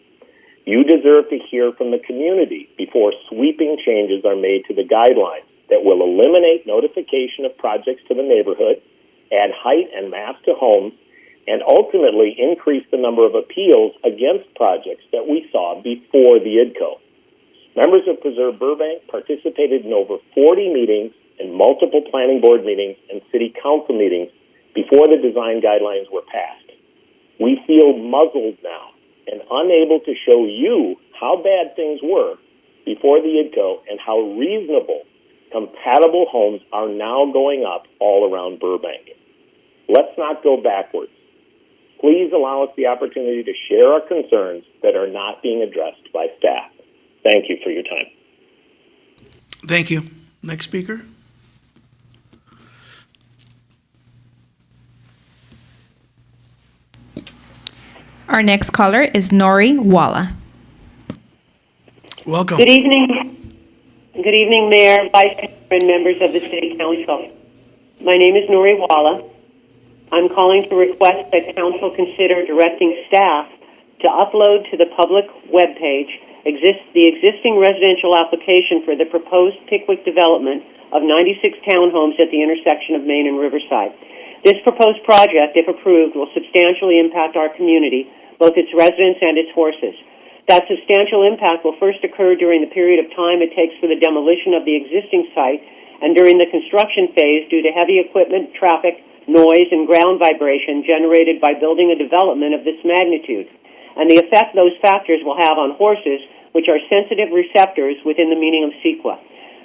You deserve to hear from the community before sweeping changes are made to the guidelines that will eliminate notification of projects to the neighborhood, add height and mass to homes, and ultimately increase the number of appeals against projects that we saw before the IDCO. Members of Preserve Burbank participated in over 40 meetings and multiple planning board meetings and city council meetings before the design guidelines were passed. We feel muzzled now and unable to show you how bad things were before the IDCO and how reasonable, compatible homes are now going up all around Burbank. Let's not go backwards. Please allow us the opportunity to share our concerns that are not being addressed by staff. Thank you for your time. Thank you. Next speaker. Our next caller is Nori Walla. Welcome. Good evening. Good evening, Mayor, Vice Mayor, and members of the City Council. My name is Nori Walla. I'm calling to request that Council consider directing staff to upload to the public webpage the existing residential application for the proposed Pickwick development of 96 townhomes at the intersection of Main and Riverside. This proposed project, if approved, will substantially impact our community, both its residents and its horses. That substantial impact will first occur during the period of time it takes for the demolition of the existing site and during the construction phase due to heavy equipment, traffic, noise, and ground vibration generated by building a development of this magnitude, and the effect those factors will have on horses, which are sensitive receptors within the meaning of CEQA.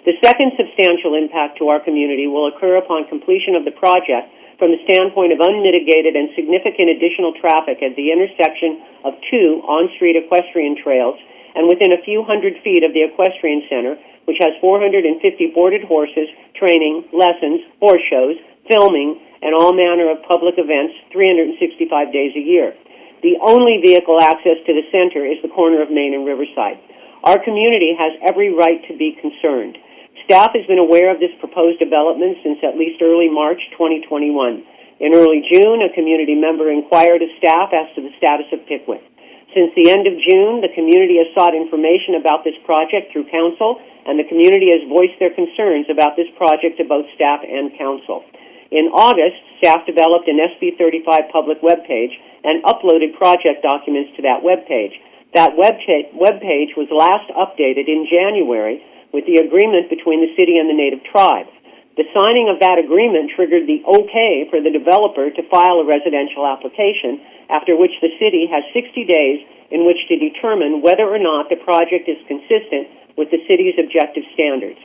The second substantial impact to our community will occur upon completion of the project from the standpoint of unmitigated and significant additional traffic at the intersection of 2 on-street equestrian trails and within a few hundred feet of the equestrian center, which has 450 boarded horses, training, lessons, horse shows, filming, and all manner of public events 365 days a year. The only vehicle access to the center is the corner of Main and Riverside. Our community has every right to be concerned. Staff has been aware of this proposed development since at least early March 2021. In early June, a community member inquired of staff as to the status of Pickwick. Since the end of June, the community has sought information about this project through council, and the community has voiced their concerns about this project to both staff and council. In August, staff developed an SB 35 public webpage and uploaded project documents to that webpage. That webpage was last updated in January with the agreement between the city and the Native tribe. The signing of that agreement triggered the okay for the developer to file a residential application, after which the city has 60 days in which to determine whether or not the project is consistent with the city's objective standards.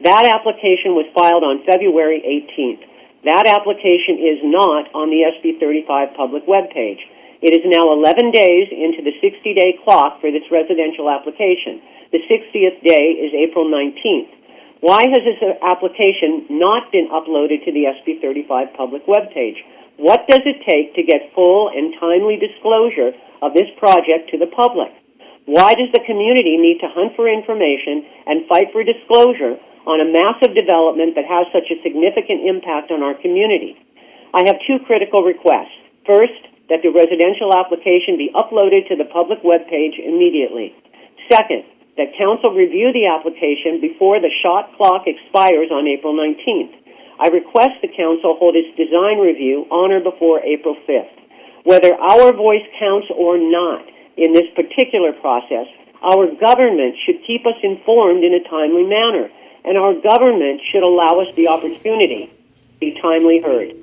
That application was filed on February 18th. That application is not on the SB 35 public webpage. It is now 11 days into the 60-day clock for this residential application. The 60th day is April 19th. Why has this application not been uploaded to the SB 35 public webpage? What does it take to get full and timely disclosure of this project to the public? Why does the community need to hunt for information and fight for disclosure on a massive development that has such a significant impact on our community? I have 2 critical requests. First, that the residential application be uploaded to the public webpage immediately. Second, that council review the application before the shot clock expires on April 19th. I request the council hold its design review on or before April 5th. Whether our voice counts or not in this particular process, our government should keep us informed in a timely manner, and our government should allow us the opportunity to be timely heard.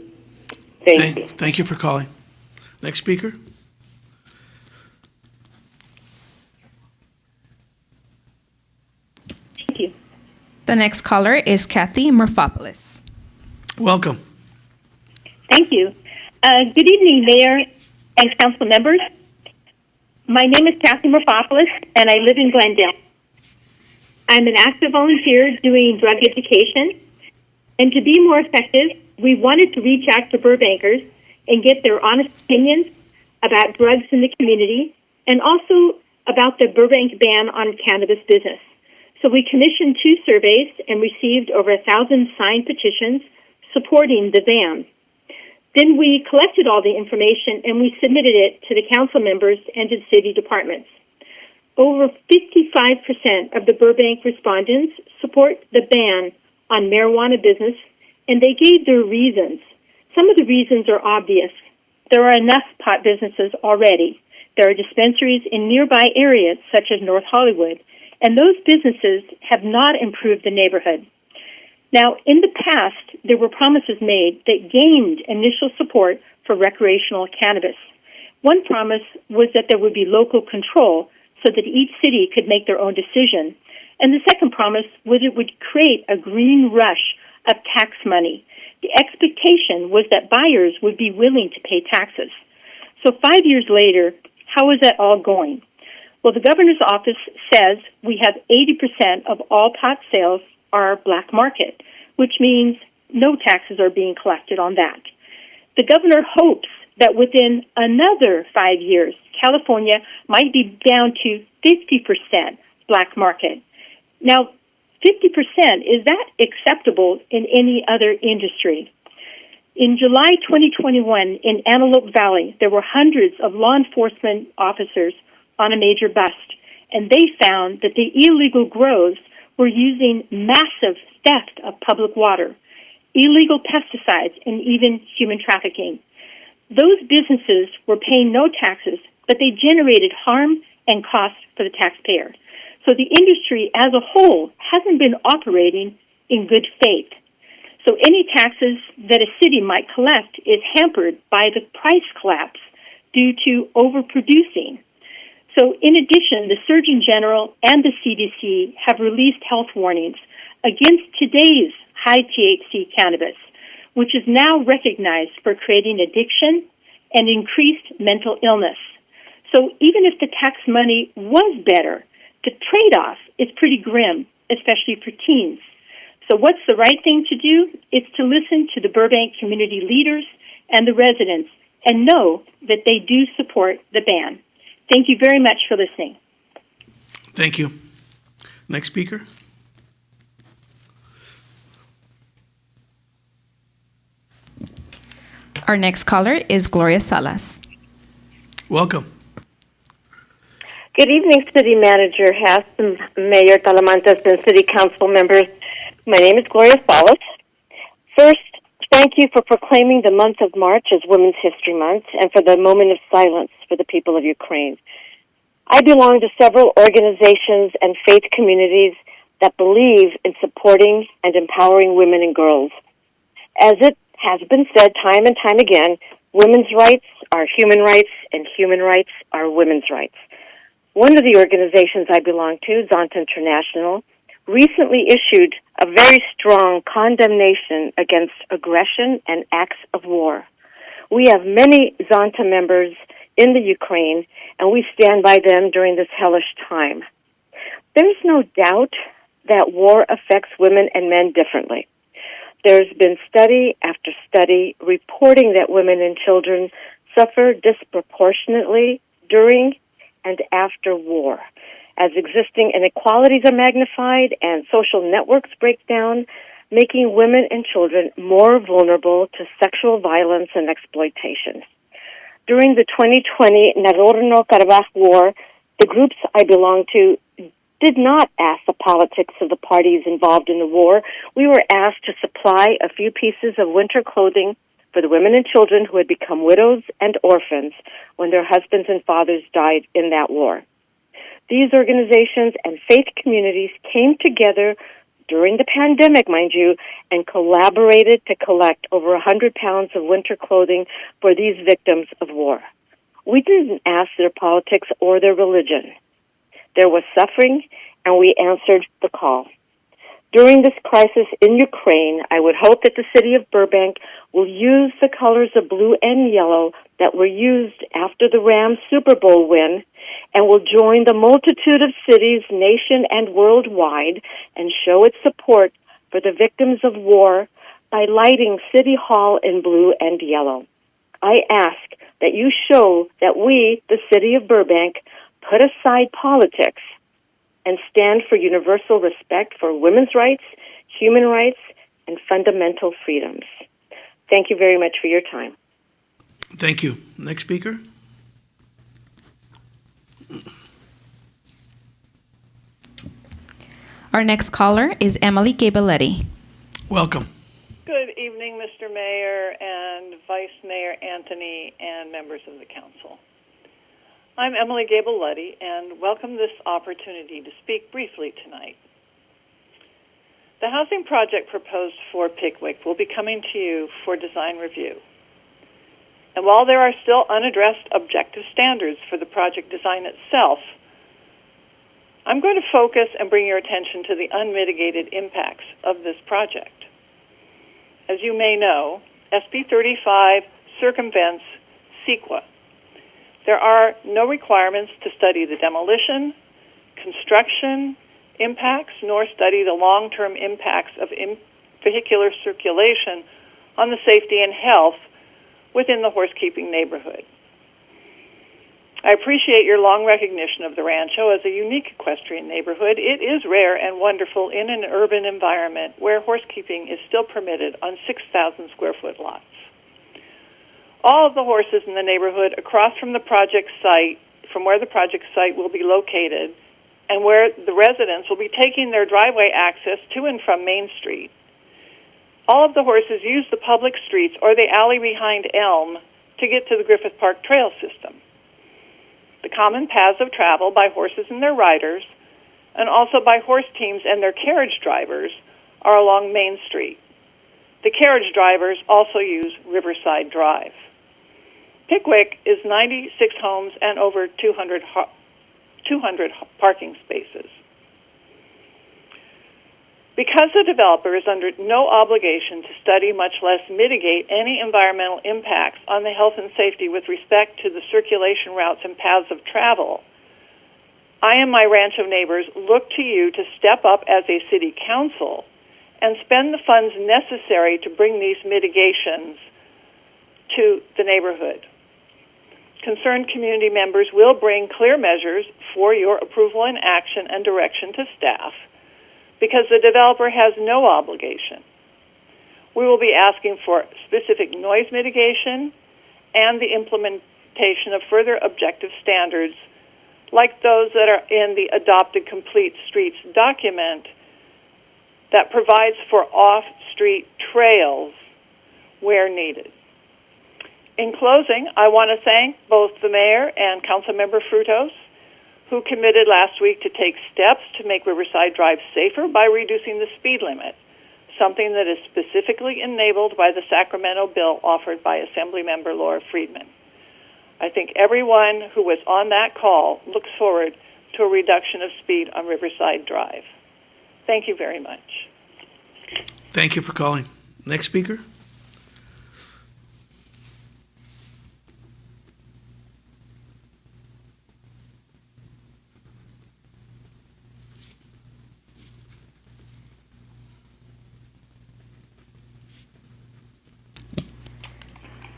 Thank you. Thank you for calling. Next speaker. Thank you. The next caller is Kathy Morphopoulos. Welcome. Thank you. Good evening, Mayor and council members. My name is Kathy Morphopoulos, and I live in Glendale. I'm an active volunteer doing drug education, and to be more effective, we wanted to reach out to Burbankers and get their honest opinions about drugs in the community and also about the Burbank ban on cannabis business. So we commissioned 2 surveys and received over 1,000 signed petitions supporting the ban. Then we collected all the information and we submitted it to the council members and to the city departments. Over 55% of the Burbank respondents support the ban on marijuana business, and they gave their reasons. Some of the reasons are obvious. There are enough pot businesses already. There are dispensaries in nearby areas, such as North Hollywood, and those businesses have not improved the neighborhood. Now, in the past, there were promises made that gained initial support for recreational cannabis. One promise was that there would be local control so that each city could make their own decision. And the second promise was it would create a green rush of tax money. The expectation was that buyers would be willing to pay taxes. So 5 years later, how is that all going? Well, the governor's office says we have 80% of all pot sales are black market, which means no taxes are being collected on that. The governor hopes that within another 5 years, California might be down to 50% black market. Now, 50%, is that acceptable in any other industry? In July 2021, in Antelope Valley, there were hundreds of law enforcement officers on a major bust, and they found that the illegal grows were using massive theft of public water, illegal pesticides, and even human trafficking. Those businesses were paying no taxes, but they generated harm and cost for the taxpayer. So the industry as a whole hasn't been operating in good faith. So any taxes that a city might collect is hampered by the price collapse due to overproducing. So in addition, the Surgeon General and the CDC have released health warnings against today's high THC cannabis, which is now recognized for creating addiction and increased mental illness. So even if the tax money was better, the trade-off is pretty grim, especially for teens. So what's the right thing to do? It's to listen to the Burbank community leaders and the residents and know that they do support the ban. Thank you very much for listening. Thank you. Next speaker. Our next caller is Gloria Salas. Welcome. Good evening, City Manager Hess, Mayor Talamantes, and City Council members. My name is Gloria Salas. First, thank you for proclaiming the month of March as Women's History Month and for the moment of silence for the people of Ukraine. I belong to several organizations and faith communities that believe in supporting and empowering women and girls. As it has been said time and time again, women's rights are human rights and human rights are women's rights. One of the organizations I belong to, Zonta International, recently issued a very strong condemnation against aggression and acts of war. We have many Zonta members in the Ukraine, and we stand by them during this hellish time. There's no doubt that war affects women and men differently. There's been study after study reporting that women and children suffer disproportionately during and after war, as existing inequalities are magnified and social networks break down, making women and children more vulnerable to sexual violence and exploitation. During the 2020 Nagorno-Karabakh War, the groups I belong to did not ask the politics of the parties involved in the war. We were asked to supply a few pieces of winter clothing for the women and children who had become widows and orphans when their husbands and fathers died in that war. These organizations and faith communities came together during the pandemic, mind you, and collaborated to collect over 100 pounds of winter clothing for these victims of war. We didn't ask their politics or their religion. There was suffering, and we answered the call. During this crisis in Ukraine, I would hope that the city of Burbank will use the colors of blue and yellow that were used after the Rams Super Bowl win and will join the multitude of cities, nation, and worldwide and show its support for the victims of war by lighting City Hall in blue and yellow. I ask that you show that we, the city of Burbank, put aside politics and stand for universal respect for women's rights, human rights, and fundamental freedoms. Thank you very much for your time. Thank you. Next speaker. Our next caller is Emily Gabaletti. Welcome. Good evening, Mr. Mayor and Vice Mayor Anthony and members of the council. I'm Emily Gabaletti and welcome this opportunity to speak briefly tonight. The housing project proposed for Pickwick will be coming to you for design review. And while there are still unaddressed objective standards for the project design itself, I'm going to focus and bring your attention to the unmitigated impacts of this project. As you may know, SB 35 circumvents CEQA. There are no requirements to study the demolition, construction impacts, nor study the long-term impacts of vehicular circulation on the safety and health within the horsekeeping neighborhood. I appreciate your long recognition of the Rancho as a unique equestrian neighborhood. It is rare and wonderful in an urban environment where horsekeeping is still permitted on 6,000 square foot lots. All of the horses in the neighborhood across from the project site, from where the project site will be located, and where the residents will be taking their driveway access to and from Main Street. All of the horses use the public streets or the alley behind Elm to get to the Griffith Park Trail system. The common paths of travel by horses and their riders, and also by horse teams and their carriage drivers, are along Main Street. The carriage drivers also use Riverside Drive. Pickwick is 96 homes and over 200 parking spaces. Because the developer is under no obligation to study, much less mitigate, any environmental impacts on the health and safety with respect to the circulation routes and paths of travel, I and my Rancho neighbors look to you to step up as a city council and spend the funds necessary to bring these mitigations to the neighborhood. Concerned community members will bring clear measures for your approval and action and direction to staff, because the developer has no obligation. We will be asking for specific noise mitigation and the implementation of further objective standards like those that are in the Adopted Complete Streets document that provides for off-street trails where needed. In closing, I want to thank both the mayor and Councilmember Frutos, who committed last week to take steps to make Riverside Drive safer by reducing the speed limit, something that is specifically enabled by the Sacramento bill offered by Assemblymember Laura Friedman. I think everyone who was on that call looks forward to a reduction of speed on Riverside Drive. Thank you very much. Thank you for calling. Next speaker.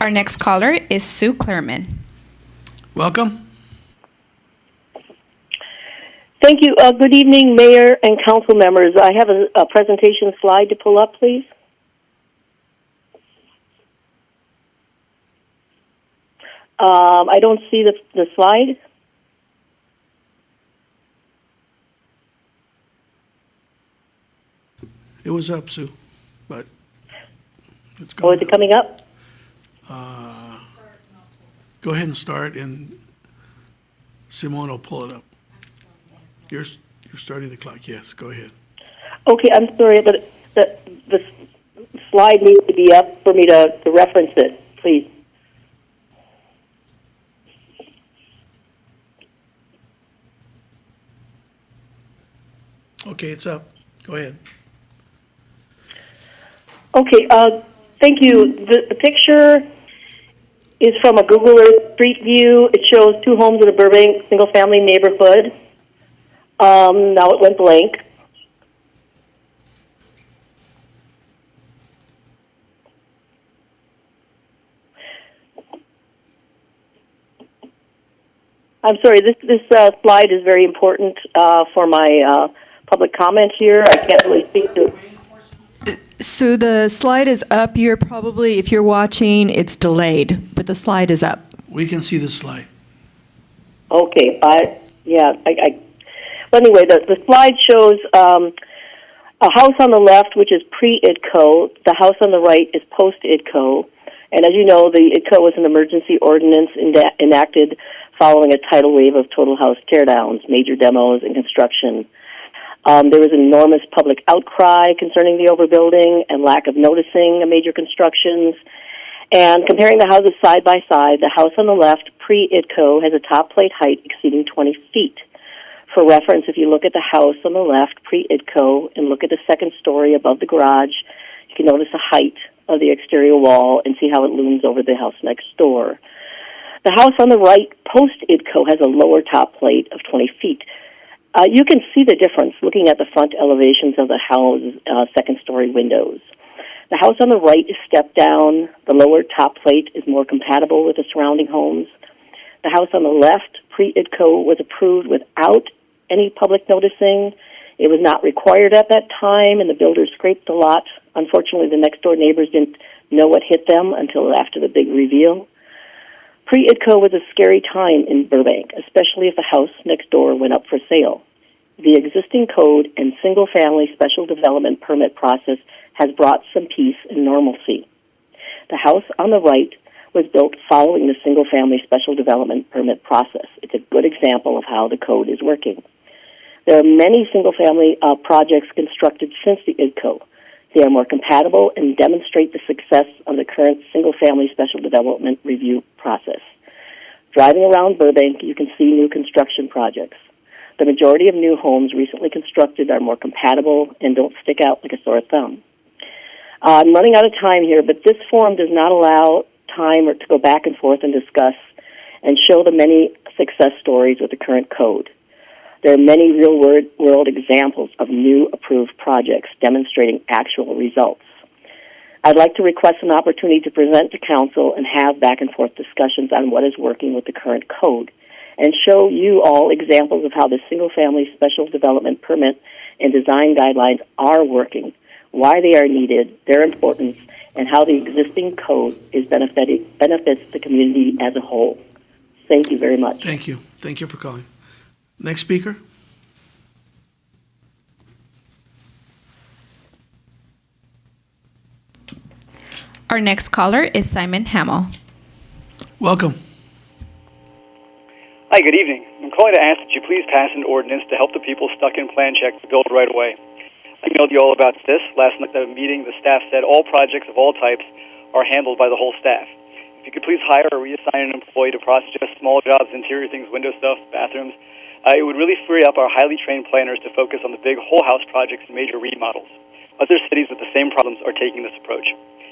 Our next caller is Sue Clerman. Welcome. Thank you. Good evening, Mayor and council members. I have a presentation slide to pull up, please. I don't see the slide. was up, Sue, but it's Oh, gone. is it coming up? Go ahead and start, and Simone will pull it up. You're starting the clock, yes, go ahead. Okay, I'm sorry, but the slide needs to be up for me to reference it, please. Okay, it's up. Go ahead. Okay, thank you. The picture is from a Google Earth Street View. It shows two homes in a Burbank single-family neighborhood. Now it went blank. I'm sorry, this slide is very important for my public comment here. I can't really speak to it. So the slide is up. You're probably, if you're watching, it's delayed, but the slide is up. We can see the slide. Okay, well, anyway, the slide shows a house on the left, which is pre-IDCO. The house on the right is post-IDCO. And as you know, the IDCO was an emergency ordinance enacted following a tidal wave of total house teardowns, major demos, and construction. There was enormous public outcry concerning the overbuilding and lack of noticing major constructions. And comparing the houses side by side, the house on the left, pre-IDCO, has a top plate height exceeding 20 feet. For reference, if you look at the house on the left, pre-IDCO, and look at the second story above the garage, you can notice the height of the exterior wall and see how it looms over the house next door. The house on the right, post-IDCO, has a lower top plate of 20 feet. You can see the difference looking at the front elevations of the house's second-story windows. The house on the right is stepped down. The lower top plate is more compatible with the surrounding homes. The house on the left, pre-IDCO, was approved without any public noticing. It was not required at that time, and the builders scraped the lot. Unfortunately, the next-door neighbors didn't know what hit them until after the big reveal. Pre-IDCO was a scary time in Burbank, especially if the house next door went up for sale. The existing code and single-family special development permit process has brought some peace and normalcy. The house on the right was built following the single-family special development permit process. It's a good example of how the code is working. There are many single-family projects constructed since the IDCO. They are more compatible and demonstrate the success of the current single-family special development review process. Driving around Burbank, you can see new construction projects. The majority of new homes recently constructed are more compatible and don't stick out like a sore thumb. I'm running out of time here, but this forum does not allow time to go back and forth and discuss and show the many success stories with the current code. There are many real-world examples of new approved projects demonstrating actual results. I'd like to request an opportunity to present to Council and have back-and-forth discussions on what is working with the current code and show you all examples of how the single-family special development permit and design guidelines are working, why they are needed, their importance, and how the existing code is benefits the community as a whole. Thank you very much. Thank you. Thank you for calling. Next speaker. Our next caller is Simon Hamill. Welcome. Hi, good evening. I'm calling to ask that you please pass an ordinance to help the people stuck in plan check to build right away. I emailed you all about this. Last night at a meeting, the staff said all projects of all types are handled by the whole staff. If you could please hire or reassign an employee to process just small jobs, interior things, window stuff, bathrooms, it would really free up our highly trained planners to focus on the big whole house projects and major remodels. Other cities with the same problems are taking this approach.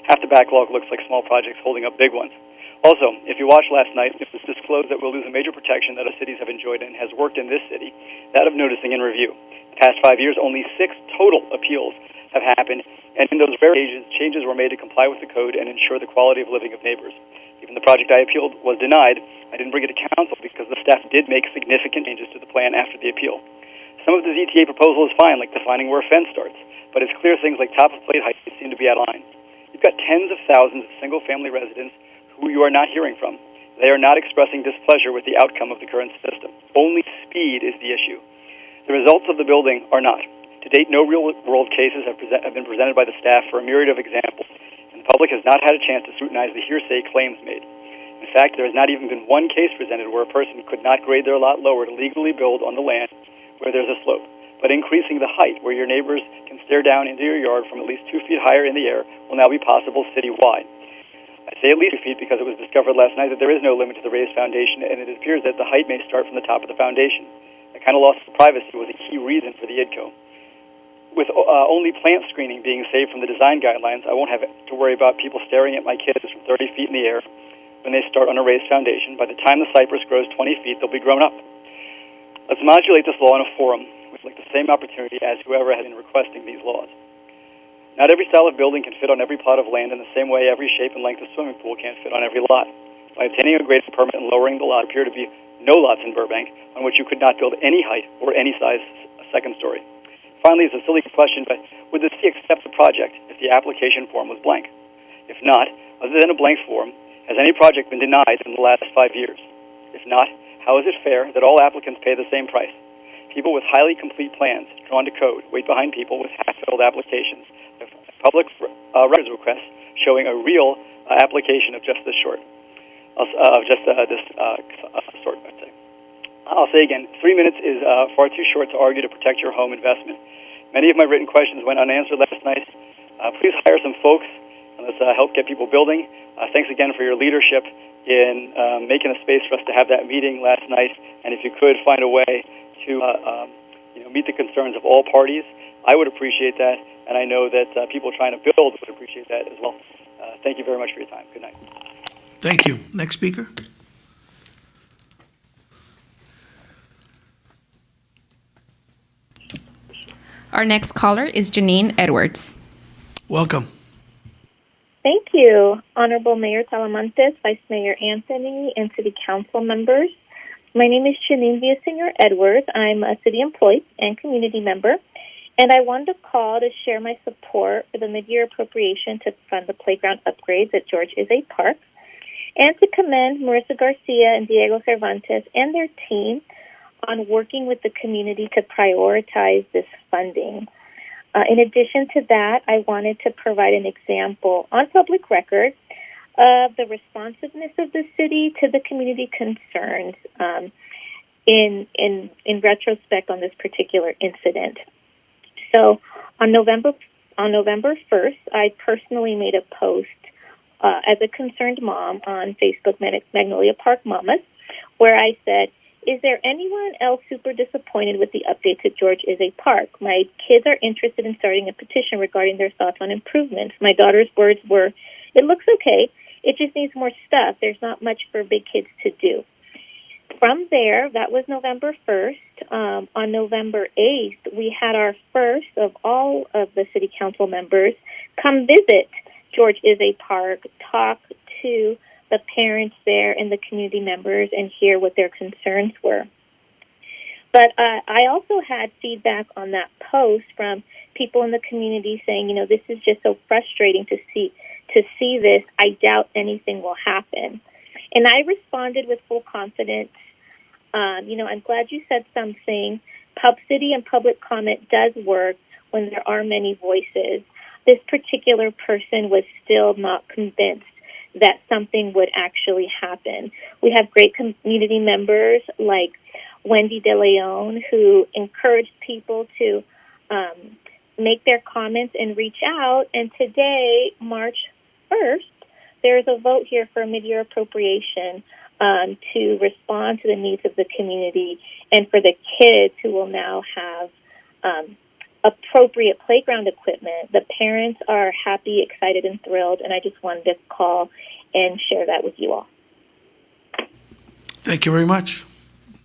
Half the backlog looks like small projects holding up big ones. Also, if you watched last night, it was disclosed that we'll lose a major protection that our cities have enjoyed and has worked in this city, that of noticing and review. The past 5 years, only 6 total appeals have happened, and in those rare cases, changes were made to comply with the code and ensure the quality of living of neighbors. Even the project I appealed was denied. I didn't bring it to council because the staff did make significant changes to the plan after the appeal. Some of the ZTA proposal is fine, like defining where a fence starts, but it's clear things like top of plate height seem to be out of line. You've got tens of thousands of single-family residents who you are not hearing from. They are not expressing displeasure with the outcome of the current system. Only speed is the issue. The results of the building are not. To date, no real-world cases have been presented by the staff for a myriad of examples, and the public has not had a chance to scrutinize the hearsay claims made. In fact, there has not even been one case presented where a person could not grade their lot lower to legally build on the land where there's a slope, but increasing the height where your neighbors can stare down into your yard from at least 2 feet higher in the air will now be possible citywide. I say at least 2 feet because it was discovered last night that there is no limit to the raised foundation, and it appears that the height may start from the top of the foundation. The kind of loss of privacy was a key reason for the IDCO. With only plant screening being saved from the design guidelines, I won't have to worry about people staring at my kids from 30 feet in the air when they start on a raised foundation. By the time the cypress grows 20 feet, they'll be grown up. Let's modulate this law in a forum with the same opportunity as whoever has been requesting these laws. Not every style of building can fit on every plot of land in the same way every shape and length of swimming pool can't fit on every lot. By obtaining a grading permit and lowering the lot, appear to be no lots in Burbank on which you could not build any height or any size second story. Finally, it's a silly question, but would the city accept the project if the application form was blank? If not, other than a blank form, has any project been denied in the last 5 years? If not, how is it fair that all applicants pay the same price? People with highly complete plans, drawn to code, wait behind people with half-filled applications. Public records requests showing a real application of just this sort. I'll say again, 3 minutes is far too short to argue to protect your home investment. Many of my written questions went unanswered last night. Please hire some folks and let's help get people building. Thanks again for your leadership in making a space for us to have that meeting last night. And if you could find a way to meet the concerns of all parties, I would appreciate that. And I know that people trying to build would appreciate that as well. Thank you very much for your time. Good night. Thank you. Next speaker. Our next caller is Janine Edwards. Welcome. Thank you, Honorable Mayor Talamantes, Vice Mayor Anthony, and City Council members. My name is Janine Villaseñor Edwards. I'm a city employee and community member, and I wanted to call to share my support for the mid-year appropriation to fund the playground upgrades at George Izay Park, and to commend Marissa Garcia and Diego Cervantes and their team on working with the community to prioritize this funding. In addition to that, I wanted to provide an example on public record of the responsiveness of the city to the community concerns in retrospect on this particular incident. So on November 1st, I personally made a post as a concerned mom on Facebook, Magnolia Park Mamas, where I said, "Is there anyone else super disappointed with the updates at George Izay Park? My kids are interested in starting a petition regarding their thoughts on improvements." My daughter's words were, "It looks okay. It just needs more stuff. There's not much for big kids to do." From there, that was November 1st. On November 8th, we had our first of all of the city council members come visit George Izay Park, talk to the parents there and the community members and hear what their concerns were. But I also had feedback on that post from people in the community saying, this is just so frustrating to see this. I doubt anything will happen. And I responded with full confidence. I'm glad you said something. Pub City and public comment does work when there are many voices. This particular person was still not convinced that something would actually happen. We have great community members like Wendy De Leon, who encouraged people to make their comments and reach out. And today, March 1st, there's a vote here for a mid-year appropriation to respond to the needs of the community and for the kids who will now have appropriate playground equipment. The parents are happy, excited, and thrilled, and I just wanted to call and share that with you all. Thank you very much.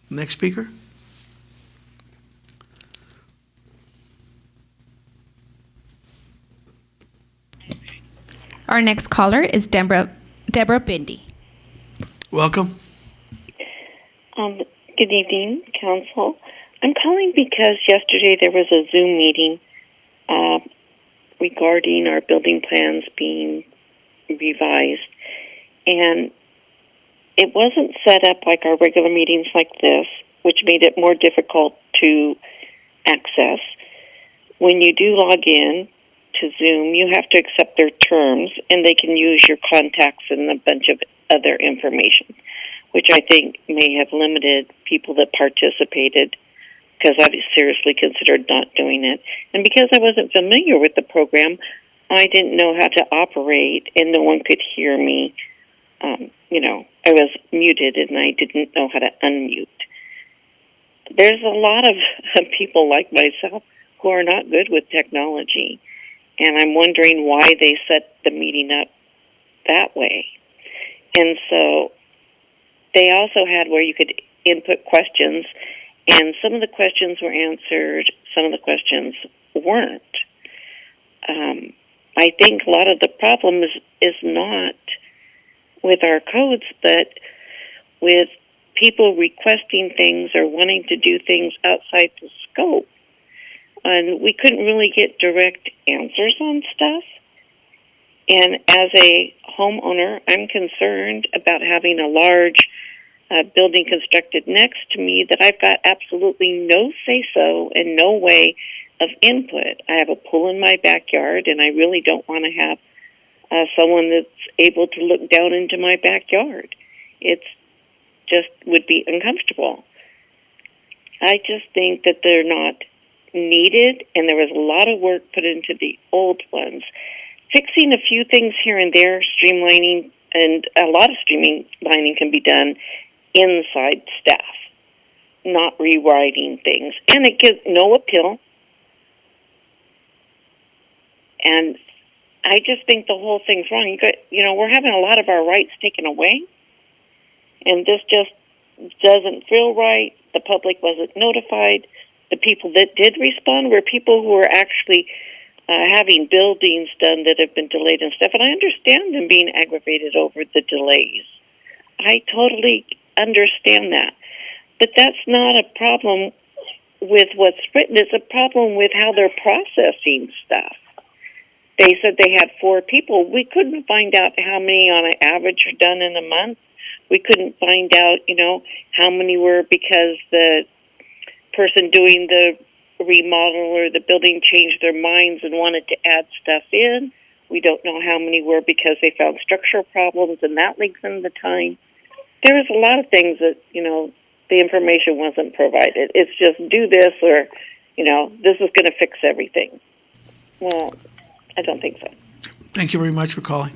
Next speaker. Our next caller is Deborah Bindi. Welcome. Good evening, Council. I'm calling because yesterday there was a Zoom meeting regarding our building plans being revised, and it wasn't set up like our regular meetings like this, which made it more difficult to access. when you do log in to Zoom, you have to accept their terms, and they can use your contacts and a bunch of other information, which I think may have limited people that participated, because I seriously considered not doing it. And because I wasn't familiar with the program, I didn't know how to operate, and no one could hear me. I was muted, and I didn't know how to unmute. There's a lot of people like myself who are not good with technology, and I'm wondering why they set the meeting up that way. And so they also had where you could input questions, and some of the questions were answered, some of the questions weren't. I think a lot of the problem is not with our codes, but with people requesting things or wanting to do things outside the scope. And we couldn't really get direct answers on stuff. And as a homeowner, I'm concerned about having a large building constructed next to me that I've got absolutely no say-so and no way of input. I have a pool in my backyard, and I really don't want to have someone that's able to look down into my backyard. It's just would be uncomfortable. I just think that they're not needed, and there was a lot of work put into the old ones. Fixing a few things here and there, streamlining, and a lot of streamlining can be done inside staff, not rewriting things. And it gives no appeal. And I just think the whole thing's wrong. We're having a lot of our rights taken away, and this just doesn't feel right. The public wasn't notified. The people that did respond were people who were actually having buildings done that have been delayed and stuff, and I understand them being aggravated over the delays. I totally understand that. But that's not a problem with what's written. It's a problem with how they're processing stuff. They said they had 4 people. We couldn't find out how many on an average are done in a month. We couldn't find out, how many were because the person doing the remodel or the building changed their minds and wanted to add stuff in. We don't know how many were because they found structural problems and that lengthened the time. There was a lot of things that, the information wasn't provided. It's just do this or, this is going to fix everything. Well, I don't think so. Thank you very much for calling.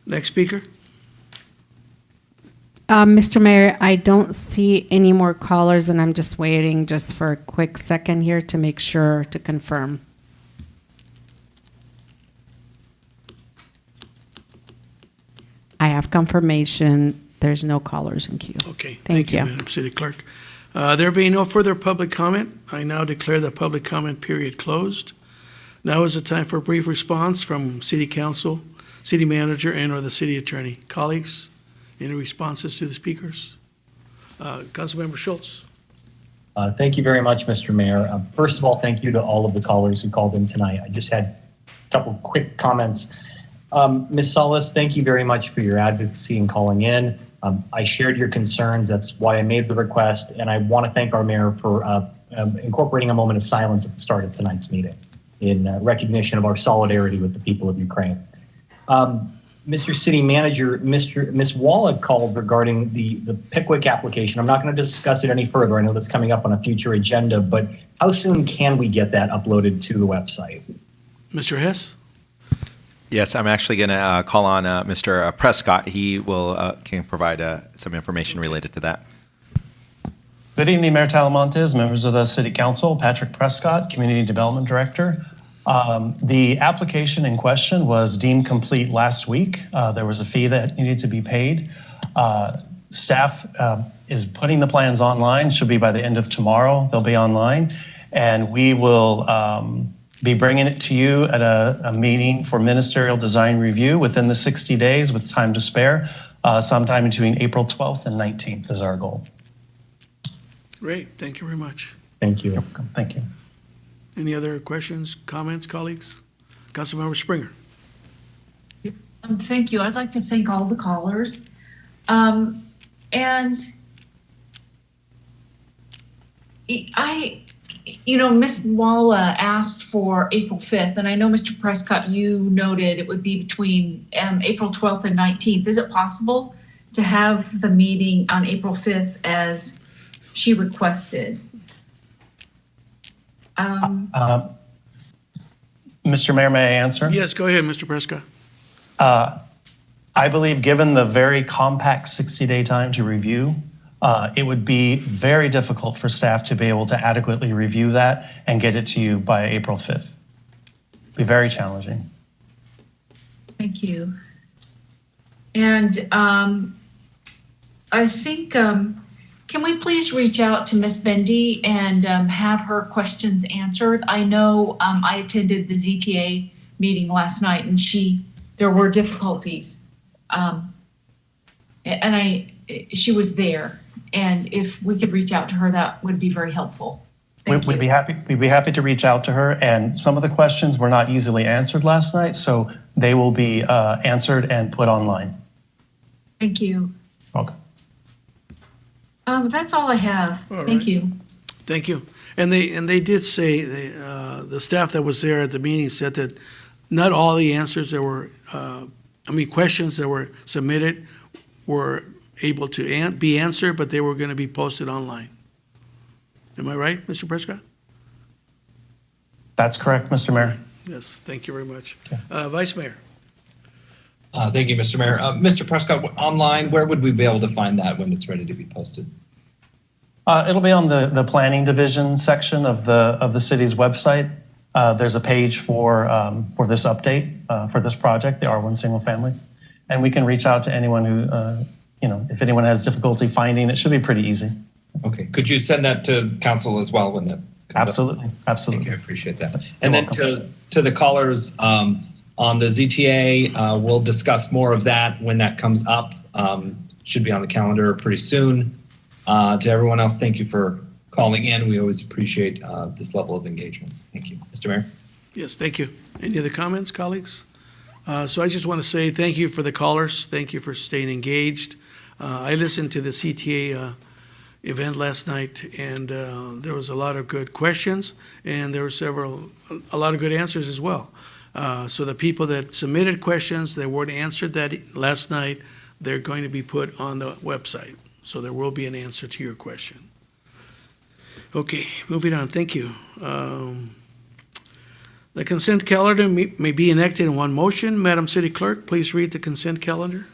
Next speaker. Mr. Mayor, I don't see any more callers, and I'm just waiting just for a quick second here to make sure to confirm. I have confirmation. There's no callers in queue. Okay. Thank you. Madam City Clerk. There being no further public comment, I now declare the public comment period closed. Now is the time for a brief response from City Council, City Manager, and/or the City Attorney. Colleagues, any responses to the speakers? Councilmember Schultz. Thank you very much, Mr. Mayor. First of all, thank you to all of the callers who called in tonight. I just had a couple quick comments. Ms. Salas, thank you very much for your advocacy and calling in. I shared your concerns. That's why I made the request. And I want to thank our mayor for incorporating a moment of silence at the start of tonight's meeting in recognition of our solidarity with the people of Ukraine. Mr. City Manager, Ms. Wallach called regarding the Pickwick application. I'm not going to discuss it any further. I know that's coming up on a future agenda, but how soon can we get that uploaded to the website? Mr. Hess? Yes, I'm actually going to call on Mr. Prescott. He will can provide some information related to that. Good evening, Mayor Talamontes, members of the City Council. Patrick Prescott, Community Development Director. The application in question was deemed complete last week. There was a fee that needed to be paid. Staff is putting the plans online. Should be by the end of tomorrow. They'll be online, and we will be bringing it to you at a meeting for ministerial design review within the 60 days with time to spare. Sometime between April 12th and 19th is our goal. Great. Thank you very much. Thank you. Thank you. Any other questions, comments, colleagues? Councilmember Springer. Thank you. I'd like to thank all the callers. And Ms. Walla asked for April 5th, and I know, Mr. Prescott, you noted it would be between April 12th and 19th. Is it possible to have the meeting on April 5th as she requested? Mr. Mayor, may I answer? Yes, go ahead, Mr. Prescott. I believe given the very compact 60-day time to review, it would be very difficult for staff to be able to adequately review that and get it to you by April 5th. It'd be very challenging. Thank you. And I think, can we please reach out to Ms. Bendy and have her questions answered? I know I attended the ZTA meeting last night and there were difficulties. She was there. And if we could reach out to her, that would be very helpful. We'd be happy to reach out to her. And some of the questions were not easily answered last night, so they will be answered and put online. Thank you. Okay. That's all I have. Thank you. Thank you. And they did say, the staff that was there at the meeting said that not all the answers that were, questions that were submitted were able to be answered, but they were going to be posted online. Am I right, Mr. Prescott? That's correct, Mr. Mayor. Yes, thank you very much. Vice Mayor. Thank you, Mr. Mayor. Mr. Prescott, online, where would we be able to find that when it's ready to be posted? It'll be on the planning division section of the city's website. There's a page for this update for this project, the R1 single family, and we can reach out to anyone who, if anyone has difficulty finding it, should be pretty easy. Okay. Could you send that to council as well when that comes Absolutely. up? Absolutely. Thank you. I appreciate that. And then to the callers on the ZTA, we'll discuss more of that when that comes up. Should be on the calendar pretty soon. To everyone else, thank you for calling in. We always appreciate this level of engagement. Thank you. Mr. Mayor? Yes, thank you. Any other comments, colleagues? So I just want to say thank you for the callers. Thank you for staying engaged. I listened to the CTA event last night, and there was a lot of good questions, and there were a lot of good answers as well. So the people that submitted questions that weren't answered that last night, they're going to be put on the website. So there will be an answer to your question. Okay, moving on. Thank you. The consent calendar may be enacted in one motion. Madam City Clerk, please read the consent calendar.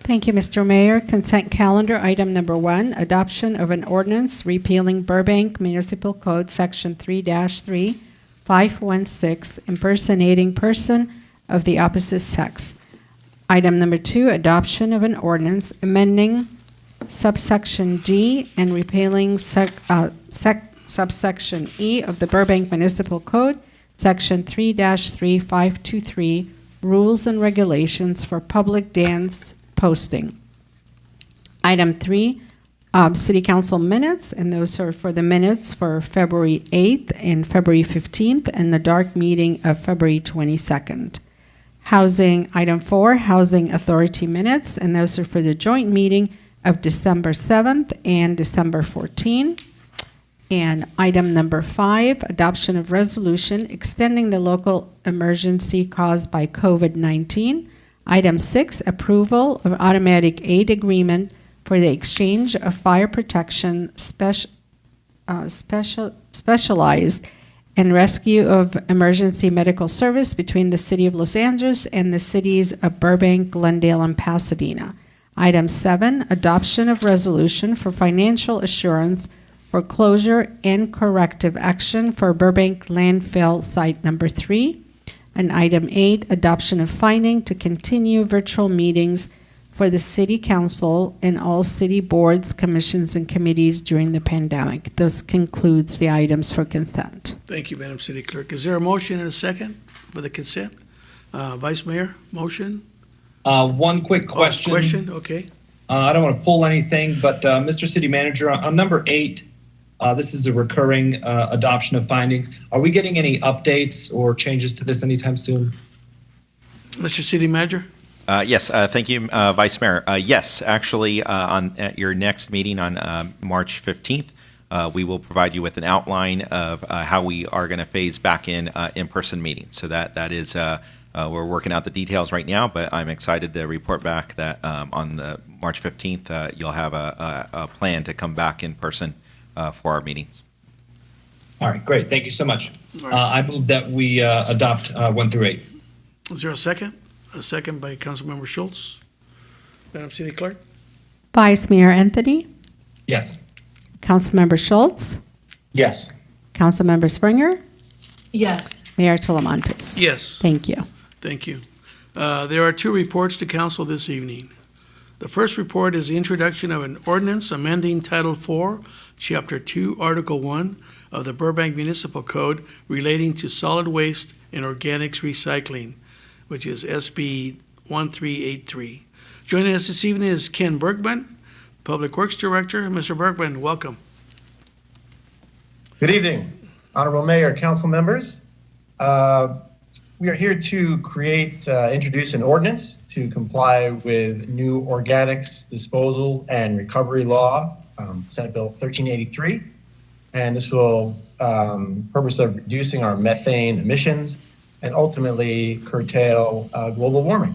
Thank you, Mr. Mayor. Consent calendar, item number 1, adoption of an ordinance repealing Burbank Municipal Code, Section 3-3, 516, impersonating person of the opposite sex. Item number 2, adoption of an ordinance amending subsection D and repealing subsection E of the Burbank Municipal Code, Section 3-3, 523, rules and regulations for public dance posting. Item 3, City Council minutes, and those are for the minutes for February 8th and February 15th, and the dark meeting of February 22nd. Housing, item 4, Housing Authority minutes, and those are for the joint meeting of December 7th and December 14th. And item number 5, adoption of resolution extending the local emergency caused by COVID-19. Item 6, approval of automatic aid agreement for the exchange of fire protection specialized and rescue of emergency medical service between the City of Los Angeles and the cities of Burbank, Glendale, and Pasadena. Item 7, adoption of resolution for financial assurance for closure and corrective action for Burbank landfill site number 3. And item 8, adoption of finding to continue virtual meetings for the City Council and all city boards, commissions, and committees during the pandemic. This concludes the items for consent. Thank you, Madam City Clerk. Is there a motion and a second for the consent? Vice Mayor, motion? One quick question. Question, okay. I don't want to pull anything, but Mr. City Manager, on number 8, this is a recurring adoption of findings. Are we getting any updates or changes to this anytime soon? Mr. City Manager? Yes, thank you, Vice Mayor. Yes, actually, at your next meeting on March 15th, we will provide you with an outline of how we are going to phase back in-person meetings. So that is, we're working out the details right now, but I'm excited to report back that on the March 15th, you'll have a plan to come back in person for our meetings. All right, great. Thank you so much. All right. I move that we adopt 1 through 8. Is there a second? A second by Councilmember Schultz. Madam City Clerk? Vice Mayor Anthony, Yes. Councilmember Schultz, Yes. Councilmember Springer, Yes. Mayor Talamantes. Yes. Thank you. Thank you. There are 2 reports to council this evening. The first report is the introduction of an ordinance amending Title 4, Chapter 2, Article 1 of the Burbank Municipal Code relating to solid waste and organics recycling, which is SB 1383. Joining us this evening is Ken Bergman, Public Works Director. Mr. Bergman, welcome. Good evening, Honorable Mayor, council members. We are here to introduce an ordinance to comply with new organics disposal and recovery law, Senate Bill 1383. And this will purpose of reducing our methane emissions and ultimately curtail global warming.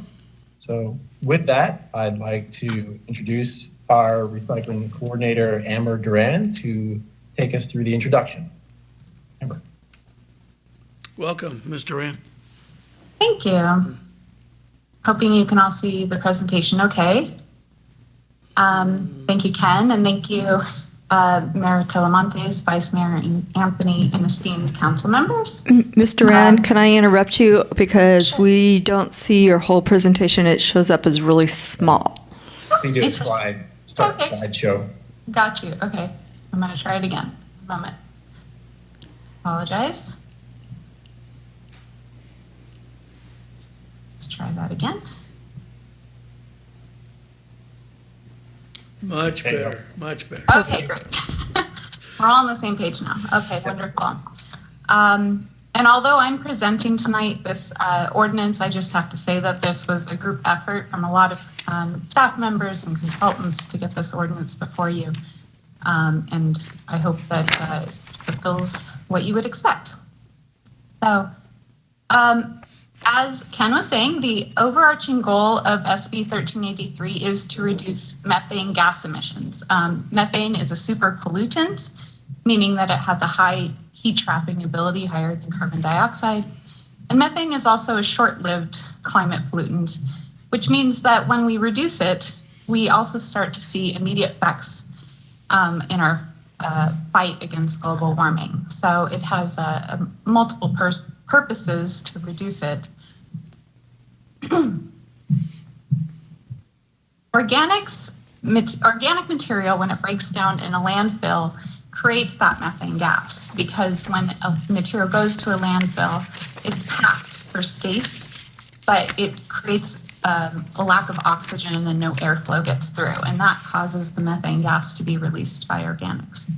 So with that, I'd like to introduce our recycling coordinator, Amber Duran, to take us through the introduction. Amber. Welcome, Ms. Duran. Thank you. Hoping you can all see the presentation okay. Thank you, Ken, and thank you, Mayor Talamantes, Vice Mayor Anthony, and esteemed council members. Mr. Rand, can I interrupt you? Because we don't see your whole presentation. It shows up as really small. We do a slideshow. Got you. Okay. I'm going to try it again. A moment. Apologize. Let's try that again. Much better, much better. Okay, great. We're all on the same page now. Okay, wonderful. And although I'm presenting tonight this ordinance, I just have to say that this was a group effort from a lot of staff members and consultants to get this ordinance before you. And I hope that it fulfills what you would expect. So, as Ken was saying, the overarching goal of SB 1383 is to reduce methane gas emissions. Methane is a super pollutant, meaning that it has a high heat trapping ability, higher than carbon dioxide. And methane is also a short-lived climate pollutant, which means that when we reduce it, we also start to see immediate effects in our fight against global warming. So it has multiple purposes to reduce it. Organic material, when it breaks down in a landfill, creates that methane gas, because when a material goes to a landfill, it's packed for space, but it creates a lack of oxygen and no airflow gets through, and that causes the methane gas to be released by organics.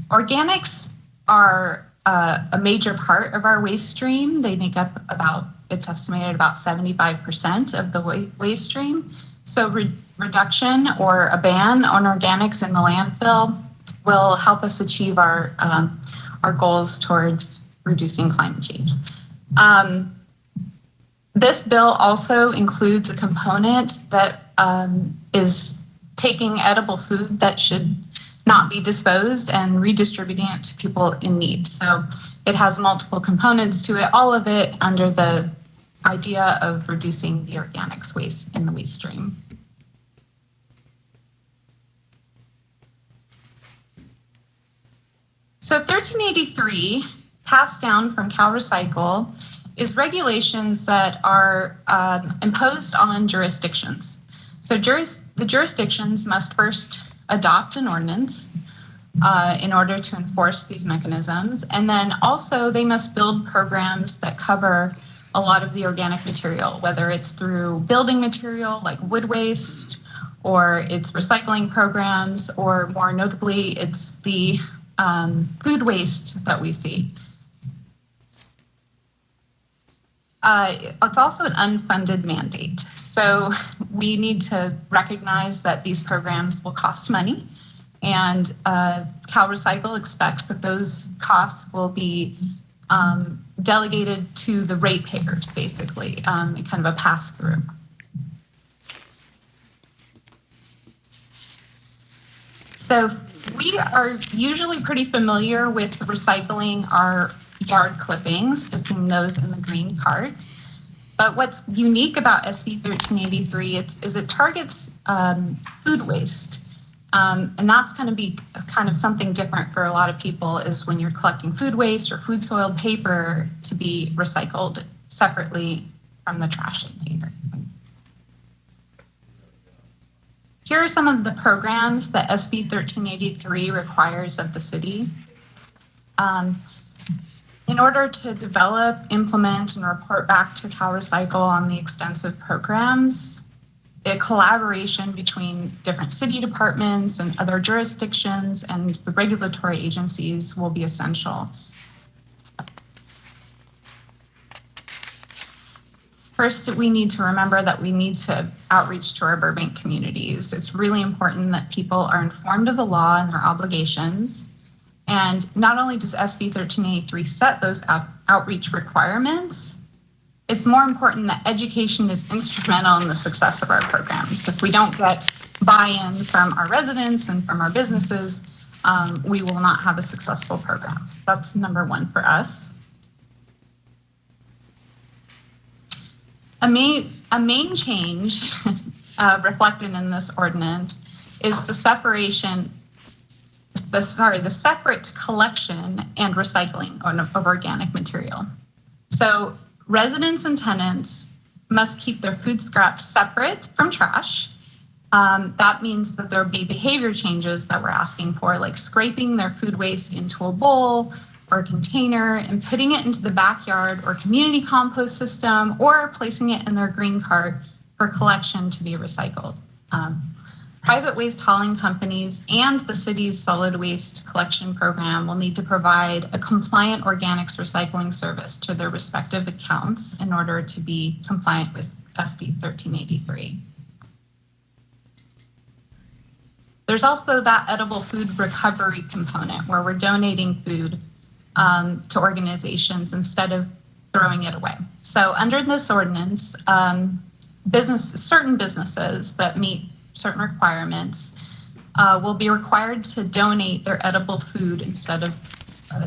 Organics are a major part of our waste stream. They make up it's estimated about 75% of the waste stream. So reduction or a ban on organics in the landfill will help us achieve our goals towards reducing climate change. This bill also includes a component that is taking edible food that should not be disposed and redistributing it to people in need. So it has multiple components to it, all of it under the idea of reducing the organics waste in the waste stream. So 1383, passed down from CalRecycle, is regulations that are imposed on jurisdictions. So the jurisdictions must first adopt an ordinance in order to enforce these mechanisms. And then also they must build programs that cover a lot of the organic material, whether it's through building material like wood waste, or it's recycling programs, or more notably, it's the food waste that we see. It's also an unfunded mandate. So we need to recognize that these programs will cost money. And Cal Recycle expects that those costs will be delegated to the ratepayers, basically, kind of a pass-through. So we are usually pretty familiar with recycling our yard clippings, putting those in the green carts. But what's unique about SB 1383 is it targets food waste. And that's going to be kind of something different for a lot of people, is when you're collecting food waste or food soiled paper to be recycled separately from the trash container. Here are some of the programs that SB 1383 requires of the city. In order to develop, implement, and report back to Cal Recycle on the extensive programs, a collaboration between different city departments and other jurisdictions and the regulatory agencies will be essential. First, we need to remember that we need to outreach to our Burbank communities. It's really important that people are informed of the law and their obligations. And not only does SB 1383 set those outreach requirements, it's more important that education is instrumental in the success of our programs. If we don't get buy-in from our residents and from our businesses, we will not have a successful program. So that's number one for us. A main change reflected in this ordinance is the separate collection and recycling of organic material. So residents and tenants must keep their food scraps separate from trash. That means that there'll be behavior changes that we're asking for, like scraping their food waste into a bowl or a container and putting it into the backyard or community compost system, or placing it in their green cart for collection to be recycled. Private waste hauling companies and the city's solid waste collection program will need to provide a compliant organics recycling service to their respective accounts in order to be compliant with SB 1383. There's also that edible food recovery component where we're donating food to organizations instead of throwing it away. So under this ordinance, certain businesses that meet certain requirements will be required to donate their edible food instead of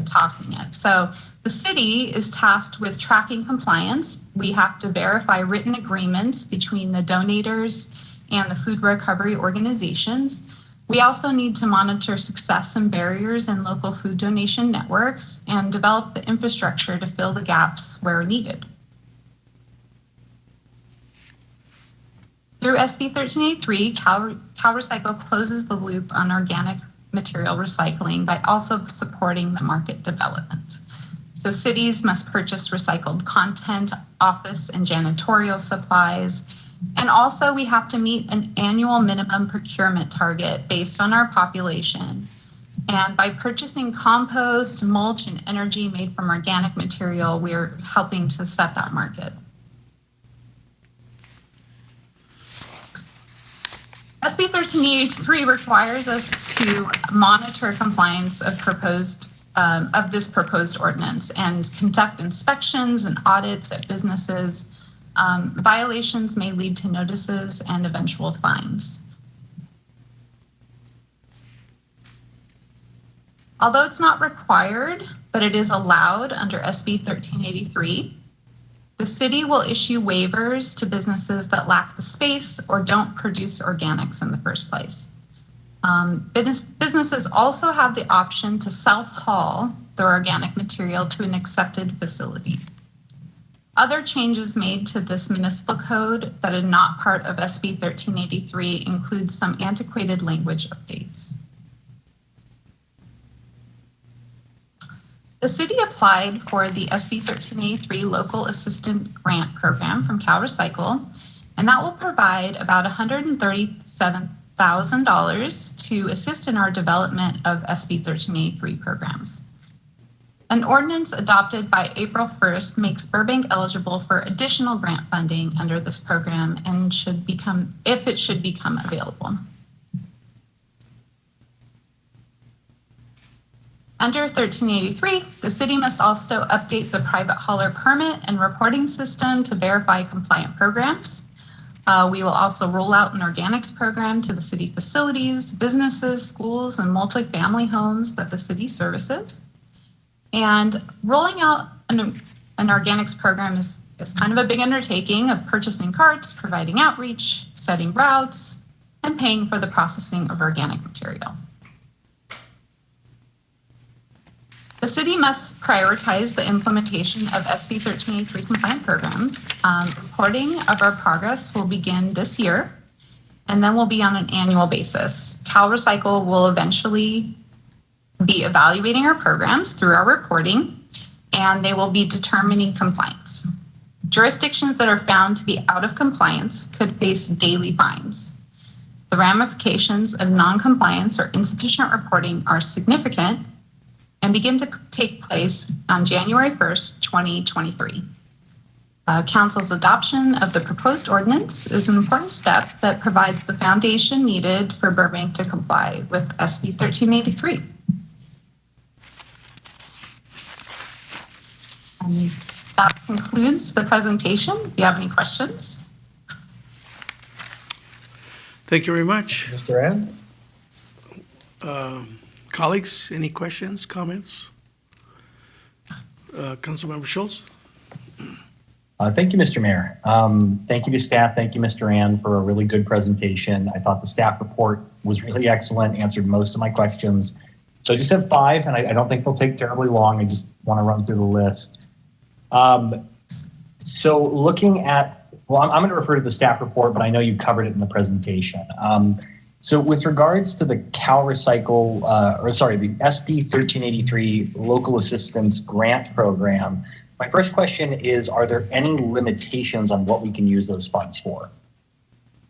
tossing it. So the city is tasked with tracking compliance. We have to verify written agreements between the donators and the food recovery organizations. We also need to monitor success and barriers in local food donation networks and develop the infrastructure to fill the gaps where needed. Through SB 1383, Cal Recycle closes the loop on organic material recycling by also supporting the market development. So cities must purchase recycled content, office and janitorial supplies, and also we have to meet an annual minimum procurement target based on our population. And by purchasing compost, mulch, and energy made from organic material, we're helping to set that market. SB 1383 requires us to monitor compliance of this proposed ordinance and conduct inspections and audits at businesses. Violations may lead to notices and eventual fines. Although it's not required, but it is allowed under SB 1383, the city will issue waivers to businesses that lack the space or don't produce organics in the first place. Businesses also have the option to self-haul their organic material to an accepted facility. Other changes made to this municipal code that are not part of SB 1383 include some antiquated language updates. The city applied for the SB 1383 Local Assistant Grant Program from Cal Recycle, and that will provide about $137,000 to assist in our development of SB 1383 programs. An ordinance adopted by April 1st makes Burbank eligible for additional grant funding under this program and should become available. Under 1383, the city must also update the private hauler permit and reporting system to verify compliant programs. We will also roll out an organics program to the city facilities, businesses, schools, and multifamily homes that the city services. And rolling out an organics program is kind of a big undertaking of purchasing carts, providing outreach, setting routes, and paying for the processing of organic material. The city must prioritize the implementation of SB 1383 compliant programs. Reporting of our progress will begin this year, and then will be on an annual basis. CalRecycle will eventually be evaluating our programs through our reporting, and they will be determining compliance. Jurisdictions that are found to be out of compliance could face daily fines. The ramifications of non-compliance or insufficient reporting are significant and begin to take place on January 1st, 2023. Council's adoption of the proposed ordinance is an important step that provides the foundation needed for Burbank to comply with SB 1383. That concludes the presentation. If you have any questions. Thank you very much. Mr. Ann? Colleagues, any questions, comments? Councilmember Schultz? Thank you, Mr. Mayor. Thank you to staff. Thank you, Mr. Ann, for a really good presentation. I thought the staff report was really excellent, answered most of my questions. So I just have 5, and I don't think they'll take terribly long. I just want to run through the list. So looking at, well, I'm going to refer to the staff report, but I know you covered it in the presentation. So with regards to the CalRecycle, the SB 1383 Local Assistance Grant Program, my first question is, are there any limitations on what we can use those funds for?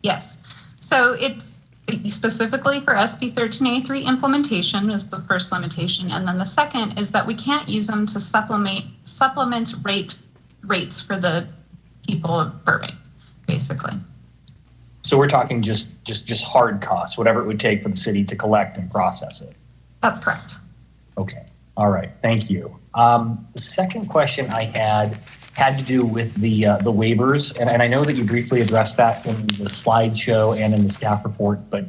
Yes. So it's specifically for SB 1383 implementation is the first limitation. And then the second is that we can't use them to supplement rates for the people of Burbank, basically. So we're talking just hard costs, whatever it would take for the city to collect and process it. That's correct. Okay. All right. Thank you. The second question I had to do with the waivers, and I know that you briefly addressed that in the slideshow and in the staff report, but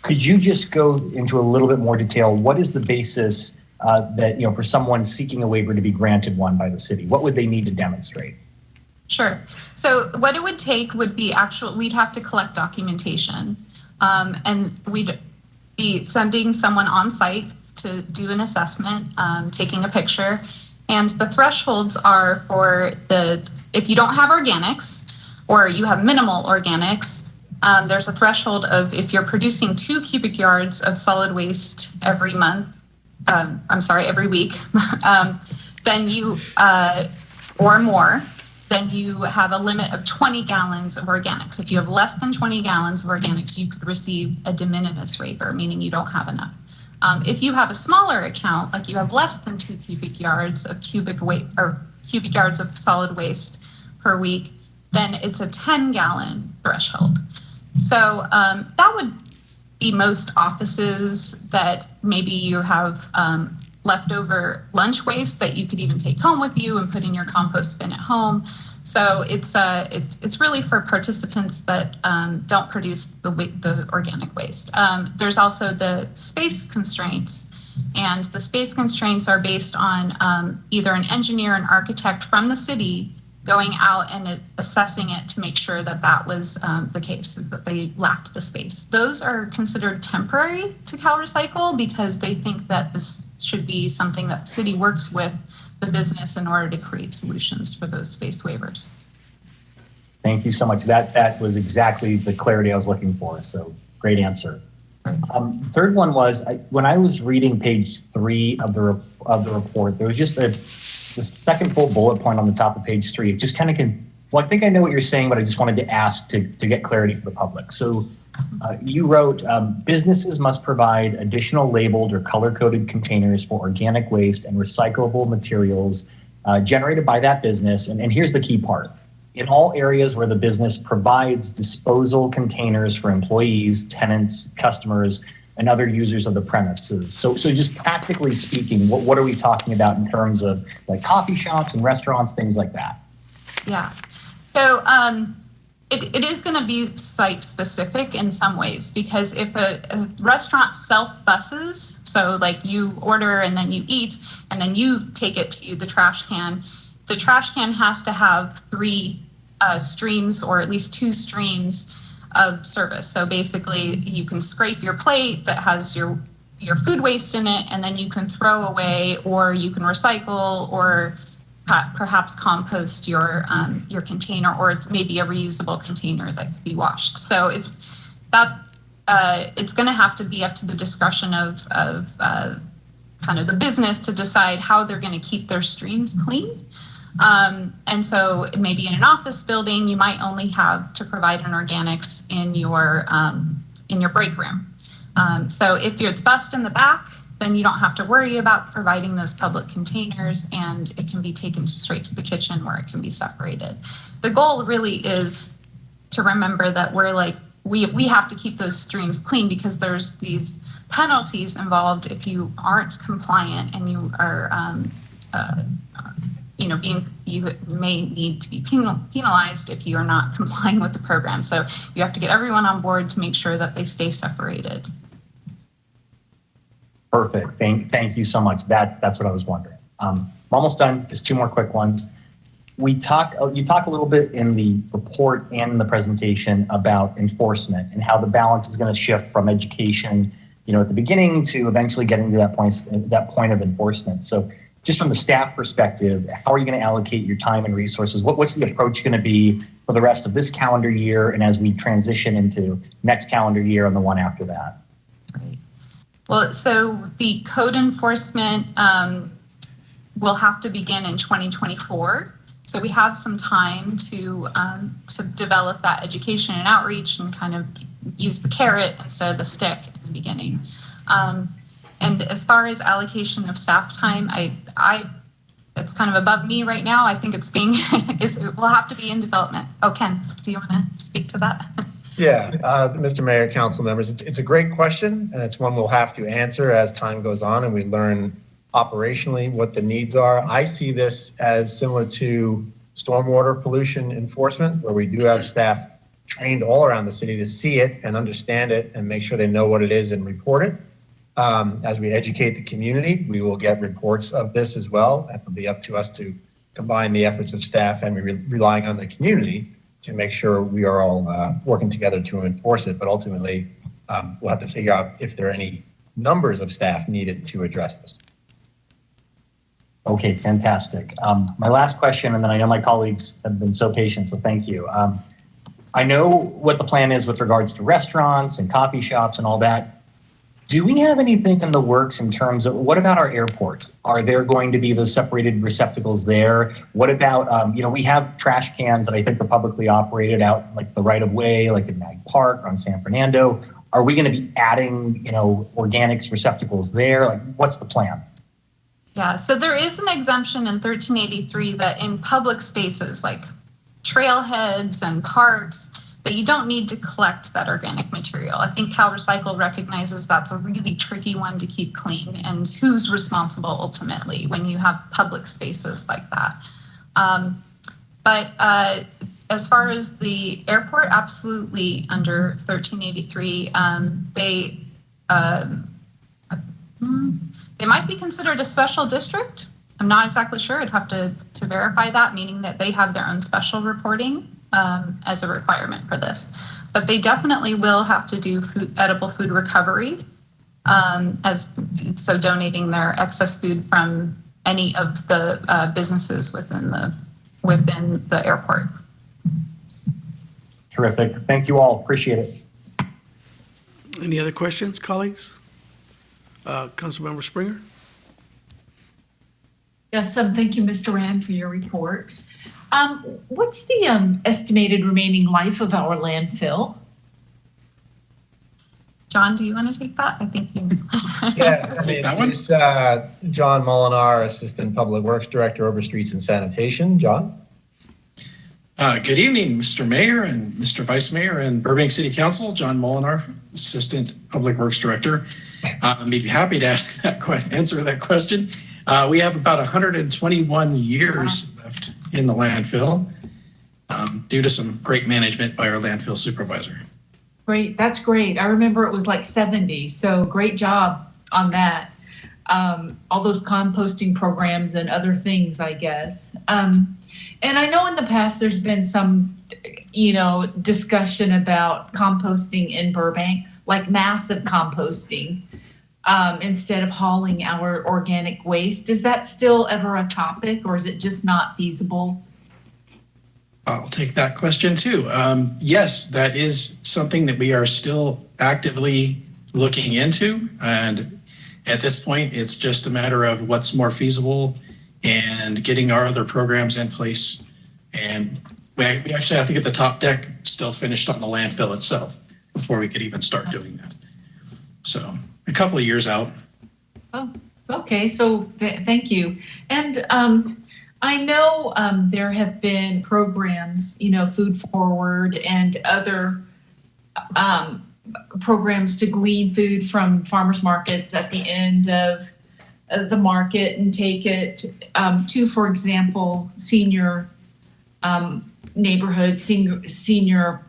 could you just go into a little bit more detail? What is the basis that, for someone seeking a waiver to be granted one by the city? What would they need to demonstrate? Sure. So what it would take would be we'd have to collect documentation, and we'd be sending someone on site to do an assessment, taking a picture. And the thresholds are for if you don't have organics or you have minimal organics, there's a threshold of if you're producing 2 cubic yards of solid waste every week, then you, or more, then you have a limit of 20 gallons of organics. If you have less than 20 gallons of organics, you could receive a de minimis waiver, meaning you don't have enough. If you have a smaller account, like you have less than 2 cubic yards of cubic yards of solid waste per week, then it's a 10-gallon threshold. So that would be most offices that maybe you have leftover lunch waste that you could even take home with you and put in your compost bin at home. So it's really for participants that don't produce the organic waste. There's also the space constraints, and the space constraints are based on either an engineer, an architect from the city going out and assessing it to make sure that that was the case, that they lacked the space. Those are considered temporary to CalRecycle because they think that this should be something that the city works with the business in order to create solutions for those space waivers. Thank you so much. That was exactly the clarity I was looking for. So great answer. Third one was when I was reading page 3 of the report, there was just the second full bullet point on the top of page 3. It just kind of I think I know what you're saying, but I just wanted to ask to get clarity for the public. So you wrote, businesses must provide additional labeled or color-coded containers for organic waste and recyclable materials generated by that business. And here's the key part. In all areas where the business provides disposal containers for employees, tenants, customers, and other users of the premises. So just practically speaking, what are we talking about in terms of like coffee shops and restaurants, things like that? Yeah. So it is going to be site specific in some ways, because if a restaurant self-busses, so like you order and then you eat and then you take it to the trash can has to have 3 streams, or at least 2 streams of service. So basically you can scrape your plate that has your food waste in it, and then you can throw away, or you can recycle, or perhaps compost your container, or it's maybe a reusable container that could be washed. So it's going to have to be up to the discretion of kind of the business to decide how they're going to keep their streams clean. And so maybe in an office building, you might only have to provide an organics in your break room. So if it's bust in the back, then you don't have to worry about providing those public containers, and it can be taken straight to the kitchen where it can be separated. The goal really is to remember that we have to keep those streams clean, because there's these penalties involved if you aren't compliant and you are you may need to be penalized if you are not complying with the program. So you have to get everyone on board to make sure that they stay separated. Perfect. Thank you so much. That's what I was wondering. I'm almost done. Just 2 more quick ones. You talk a little bit in the report and in the presentation about enforcement and how the balance is going to shift from education, at the beginning, to eventually getting to that point of enforcement. So just from the staff perspective, how are you going to allocate your time and resources? What's the approach going to be for the rest of this calendar year, and as we transition into next calendar year and the one after that? Right. Well, so the code enforcement will have to begin in 2024. So we have some time to develop that education and outreach, and kind of use the carrot instead of the stick in the beginning. And as far as allocation of staff time, it's kind of above me right now. I think it will have to be in development. Oh, Ken, do you want to speak to that? Yeah, Mr. Mayor, council members, it's a great question, and it's one we'll have to answer as time goes on and we learn operationally what the needs are. I see this as similar to stormwater pollution enforcement, where we do have staff trained all around the city to see it and understand it and make sure they know what it is and report it. As we educate the community, we will get reports of this as well. It will be up to us to combine the efforts of staff and relying on the community to make sure we are all working together to enforce it. But ultimately, we'll have to figure out if there are any numbers of staff needed to address this. Okay, fantastic. My last question, and then I know my colleagues have been so patient, so thank you. I know what the plan is with regards to restaurants and coffee shops and all that. Do we have anything in the works in terms of, what about our airport? Are there going to be those separated receptacles there? What about, we have trash cans that I think are publicly operated out like the right of way, like in Mag Park on San Fernando. Are we going to be adding, organics receptacles there? Like, what's the plan? Yeah, so there is an exemption in 1383 that in public spaces like trailheads and parks, that you don't need to collect that organic material. I think CalRecycle recognizes that's a really tricky one to keep clean, and who's responsible ultimately when you have public spaces like that. But as far as the airport, absolutely under 1383, they might be considered a special district. I'm not exactly sure. I'd have to verify that, meaning that they have their own special reporting as a requirement for this. But they definitely will have to do edible food recovery, so donating their excess food from any of the businesses within the airport. Terrific. Thank you all. Appreciate it. Any other questions, colleagues? Councilmember Springer? Yes, thank you, Mr. Rand, for your report. What's the estimated remaining life of our landfill? John, do you want to take that? I think you. Yeah, it's John Molinar, Assistant Public Works Director over Streets and Sanitation. John? Good evening, Mr. Mayor and Mr. Vice Mayor and Burbank City Council. John Molinar, Assistant Public Works Director. I'd be happy to answer that question. We have about 121 years left in the landfill due to some great management by our landfill supervisor. Great, that's great. I remember it was like 70, so great job on that. All those composting programs and other things, I guess. And I know in the past there's been some, discussion about composting in Burbank, like massive composting, instead of hauling our organic waste. Is that still ever a topic, or is it just not feasible? I'll take that question too. Yes, that is something that we are still actively looking into. And at this point, it's just a matter of what's more feasible and getting our other programs in place. And we actually, I think at the top deck, still finished on the landfill itself before we could even start doing that. So a couple of years out. Oh, okay. So thank you. And I know there have been programs, Food Forward and other programs to glean food from farmers markets at the end of the market and take it to, for example, senior neighborhoods, senior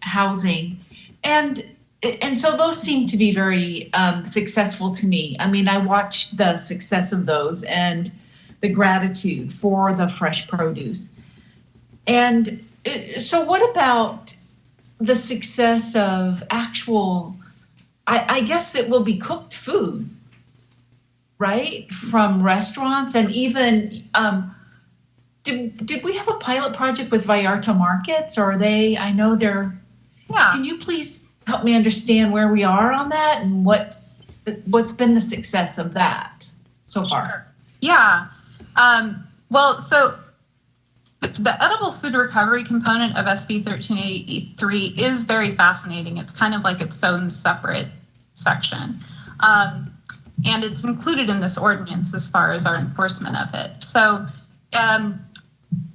housing. And so those seem to be very successful to me. I mean, I watched the success of those and the gratitude for the fresh produce. And so what about the success of actual, I guess it will be cooked food, right? From restaurants and even, did we have a pilot project with Vallarta Markets, or are they, I know they're, can you please help me understand where we are on that and what's been the success of that so far? Sure. Yeah. Well, so the edible food recovery component of SB 1383 is very fascinating. It's kind of like its own separate section. And it's included in this ordinance as far as our enforcement of it. So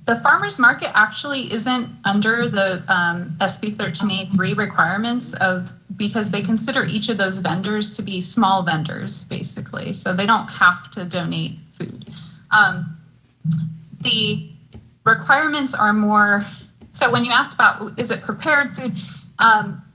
the farmers market actually isn't under the SB 1383 requirements because they consider each of those vendors to be small vendors, basically. So they don't have to donate food. The requirements are more, so when you asked about, is it prepared food?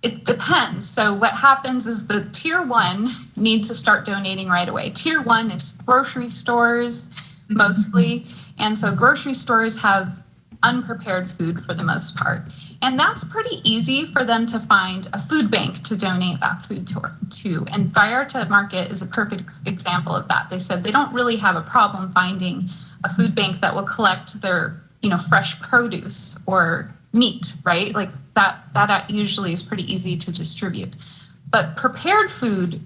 It depends. So what happens is the tier 1 needs to start donating right away. Tier 1 is grocery stores mostly. And so grocery stores have unprepared food for the most part. And that's pretty easy for them to find a food bank to donate that food to. And Vallarta Market is a perfect example of that. They said they don't really have a problem finding a food bank that will collect their, fresh produce or meat, right? Like that usually is pretty easy to distribute. But prepared food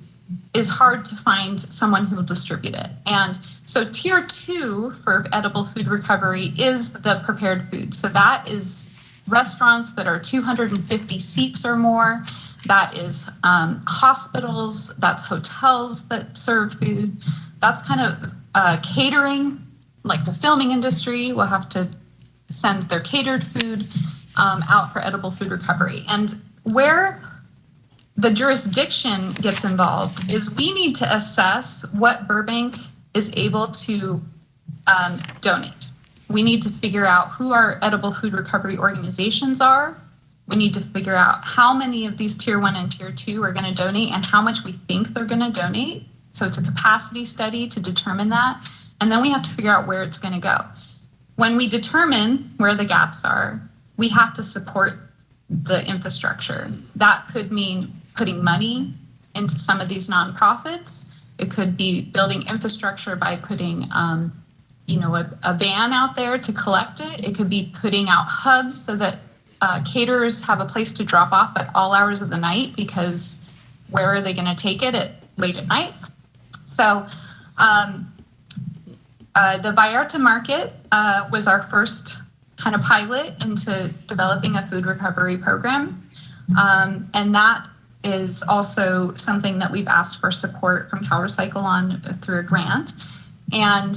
is hard to find someone who will distribute it. And so tier 2 for edible food recovery is the prepared food. So that is restaurants that are 250 seats or more. That is hospitals, that's hotels that serve food. That's kind of catering, like the filming industry will have to send their catered food out for edible food recovery. And where the jurisdiction gets involved is we need to assess what Burbank is able to donate. We need to figure out who our edible food recovery organizations are. We need to figure out how many of these tier 1 and tier 2 are going to donate and how much we think they're going to donate. So it's a capacity study to determine that. And then we have to figure out where it's going to go. When we determine where the gaps are, we have to support the infrastructure. That could mean putting money into some of these nonprofits. It could be building infrastructure by putting, a van out there to collect it. It could be putting out hubs so that caterers have a place to drop off at all hours of the night, because where are they going to take it late at night? So the Vallarta Market was our first kind of pilot into developing a food recovery program. And that is also something that we've asked for support from CalRecycle on through a grant. And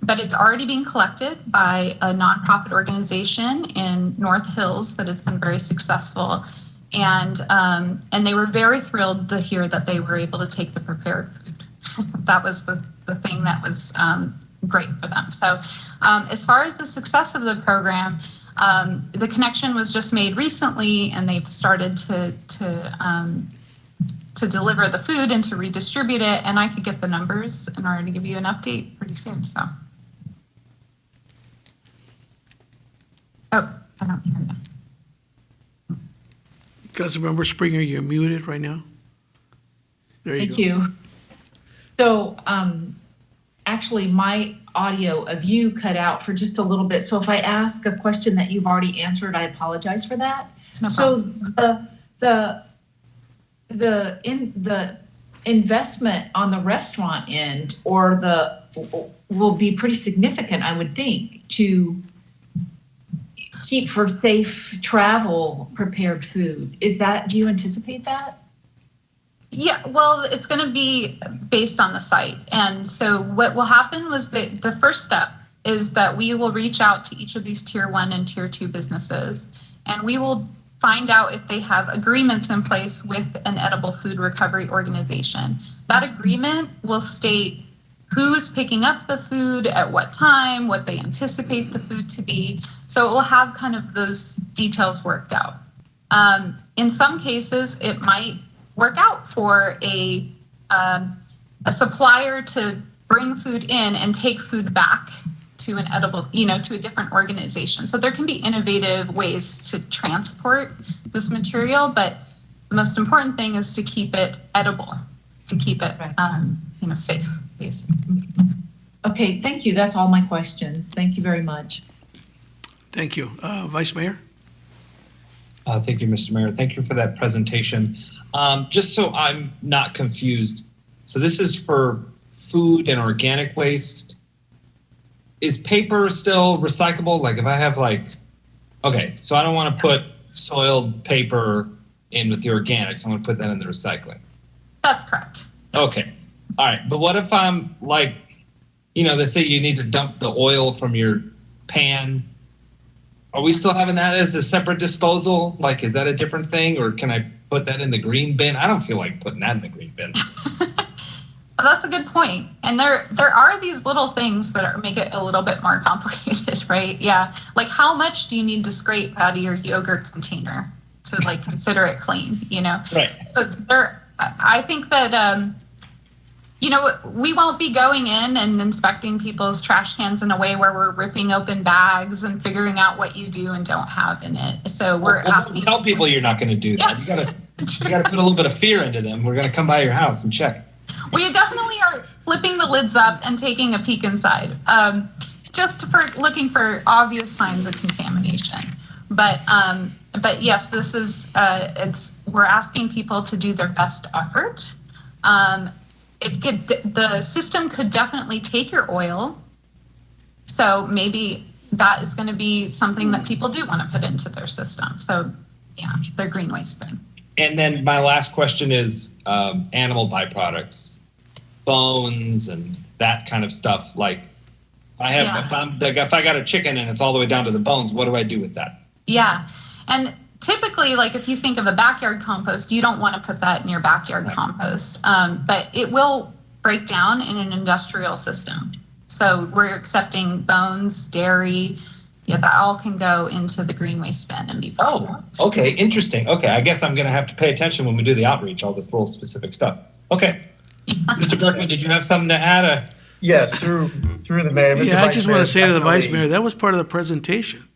but it's already being collected by a nonprofit organization in North Hills that has been very successful. And they were very thrilled to hear that they were able to take the prepared food. That was the thing that was great for them. So as far as the success of the program, the connection was just made recently, and they've started to deliver the food and to redistribute it. And I could get the numbers in order to give you an update pretty soon. So, I don't hear you. Councilmember Springer, you're muted right now. There you go. Thank you. So, actually, my audio of you cut out for just a little bit. So if I ask a question that you've already answered, I apologize for that. No So problem. the investment on the restaurant end will be pretty significant, I would think, to keep for safe travel prepared food. Do you anticipate that? Yeah, well, it's going to be based on the site. And so what will happen was that the first step is that we will reach out to each of these tier 1 and tier 2 businesses, and we will find out if they have agreements in place with an edible food recovery organization. That agreement will state who's picking up the food, at what time, what they anticipate the food to be. So it will have kind of those details worked out. In some cases, it might work out for a supplier to bring food in and take food back to an edible, to a different organization. So there can be innovative ways to transport this material, but the most important thing is to keep it edible, to keep it, safe, basically. Okay, thank you. That's all my questions. Thank you very much. Thank you. Vice Mayor? Thank you, Mr. Mayor. Thank you for that presentation. Just so I'm not confused, so this is for food and organic waste. Is paper still recyclable? Like if I have okay, so I don't want to put soiled paper in with the organics. I want to put that in the recycling. That's correct. Okay. All right. But what if I'm they say you need to dump the oil from your pan. Are we still having that as a separate disposal? Is that a different thing, or can I put that in the green bin? I don't feel like putting that in the green bin. That's a good point. And there are these little things that make it a little bit more complicated, right? Yeah. Like how much do you need to scrape out of your yogurt container to consider it clean, Right. So I think that, we won't be going in and inspecting people's trash cans in a way where we're ripping open bags and figuring out what you do and don't have in it. So we're asking. Tell people you're not going to do that. Yeah. You got to put a little bit of fear into them. We're going to come by your house and check. We definitely are flipping the lids up and taking a peek inside, just for looking for obvious signs of contamination. But yes, this is we're asking people to do their best effort. The system could definitely take your oil, so maybe that is going to be something that people do want to put into their system. So yeah, their green waste bin. And then my last question is animal byproducts, bones and that kind of stuff. If I got a chicken and it's all the way down to the bones, what do I do with that? Yeah, and typically, if you think of a backyard compost, you don't want to put that in your backyard compost, but it will break down in an industrial system. So we're accepting bones, dairy. Yeah, that all can go into the green waste bin and be processed. Oh, okay, interesting. Okay, I guess I'm going to have to pay attention when we do the outreach, all this little specific stuff. Okay. Mr. Berkman, did you have something to add? Yes, through the mayor. Mr. Yeah, I Vice just Mayor, want to say to the Vice definitely- Mayor, that was part of the presentation.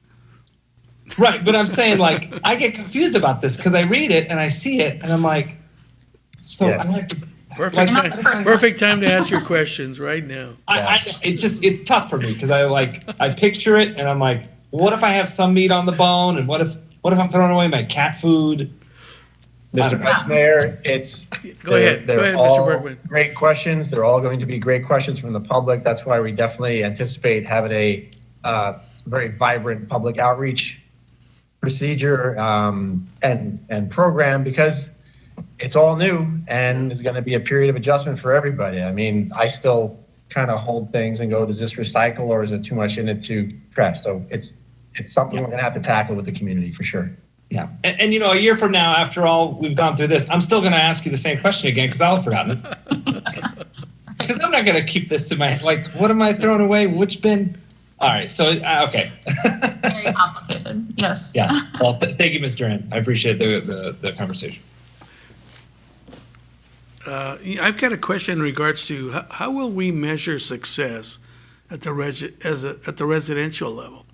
Right, but I'm saying I get confused about this because I read it and I see it and I'm like, so Yes. I like to, Perfect time to ask your questions right now. it's tough for me because I picture it and I'm like, what if I have some meat on the bone and what if I'm throwing away my cat food? Mr. Vice Mayor, Go ahead, they're Mr. all Berkman. great questions. They're all going to be great questions from the public. That's why we definitely anticipate having a very vibrant public outreach procedure and program, because it's all new and it's going to be a period of adjustment for everybody. I mean, I still kind of hold things and go, does this recycle or is it too much in it to trash? So it's something we're going to have to tackle with the community for sure. Yeah. And you know, a year from now, after all we've gone through this, I'm still going to ask you the same question again because I'll have forgotten it. Because I'm not going to keep this to my, like, what am I throwing away? Which bin? All right. So, okay. Very complicated. Yes. Yeah. Well, thank you, Mr. N. I appreciate the conversation. I've got a question in regards to how will we measure success at the residential level?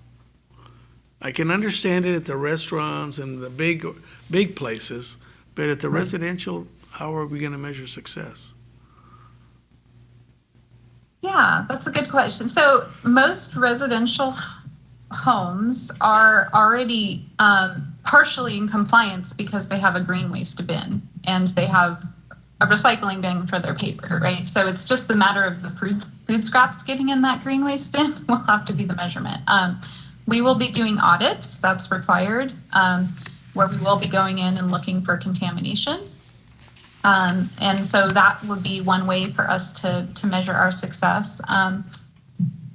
I can understand it at the restaurants and the big places, but at the residential, how are we going to measure success? Yeah, that's a good question. So most residential homes are already partially in compliance because they have a green waste bin and they have a recycling bin for their paper, right? So it's just the matter of the food scraps getting in that green waste bin will have to be the measurement. We will be doing audits, that's required, where we will be going in and looking for contamination. And so that would be one way for us to measure our success.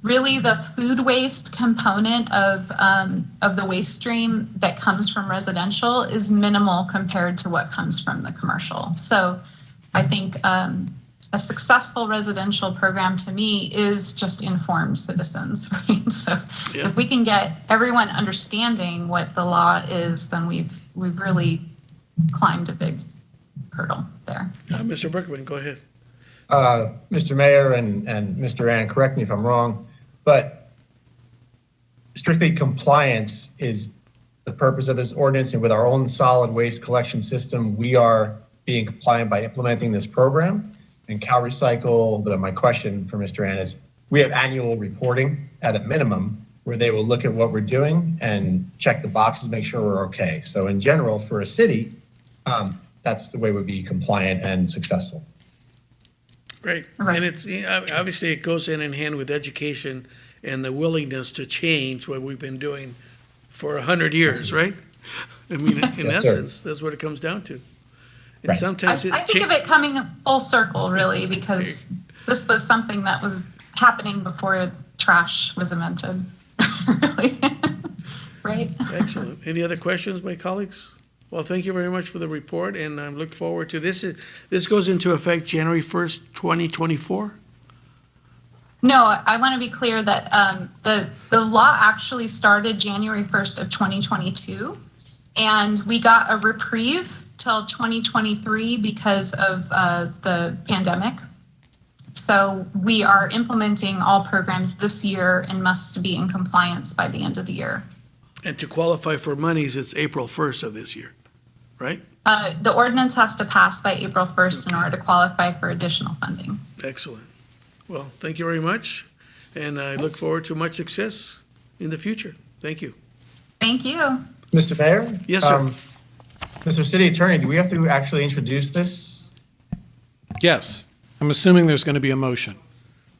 Really, the food waste component of the waste stream that comes from residential is minimal compared to what comes from the commercial. So I think a successful residential program to me is just informed citizens, right? So if we can get everyone understanding what the law is, then we've really climbed a big hurdle there. Mr. Berkman, go ahead. Mr. Mayor and Mr. Ann, correct me if I'm wrong, but strictly compliance is the purpose of this ordinance, and with our own solid waste collection system, we are being compliant by implementing this program. And CalRecycle, my question for Mr. Ann is, we have annual reporting at a minimum where they will look at what we're doing and check the boxes, make sure we're okay. So in general, for a city, that's the way we'd be compliant and successful. Great. And it's obviously it goes hand in hand with education and the willingness to change what we've been doing for 100 years, right? I mean, in essence, that's what it comes down to. And sometimes I think of it coming full circle, really, because this was something that was happening before trash was invented, really. Right? Excellent. Any other questions, my colleagues? Well, thank you very much for the report, and I look forward to this. This goes into effect January 1st, 2024? No, I want to be clear that the law actually started January 1st of 2022, and we got a reprieve till 2023 because of the pandemic. So we are implementing all programs this year and must be in compliance by the end of the year. And to qualify for monies, it's April 1st of this year, right? The ordinance has to pass by April 1st in order to qualify for additional funding. Excellent. Well, thank you very much, and I look forward to much success in the future. Thank you. Thank you. Mr. Mayor? Yes, sir. Mr. City Attorney, do we have to actually introduce this? Yes. I'm assuming there's going to be a motion.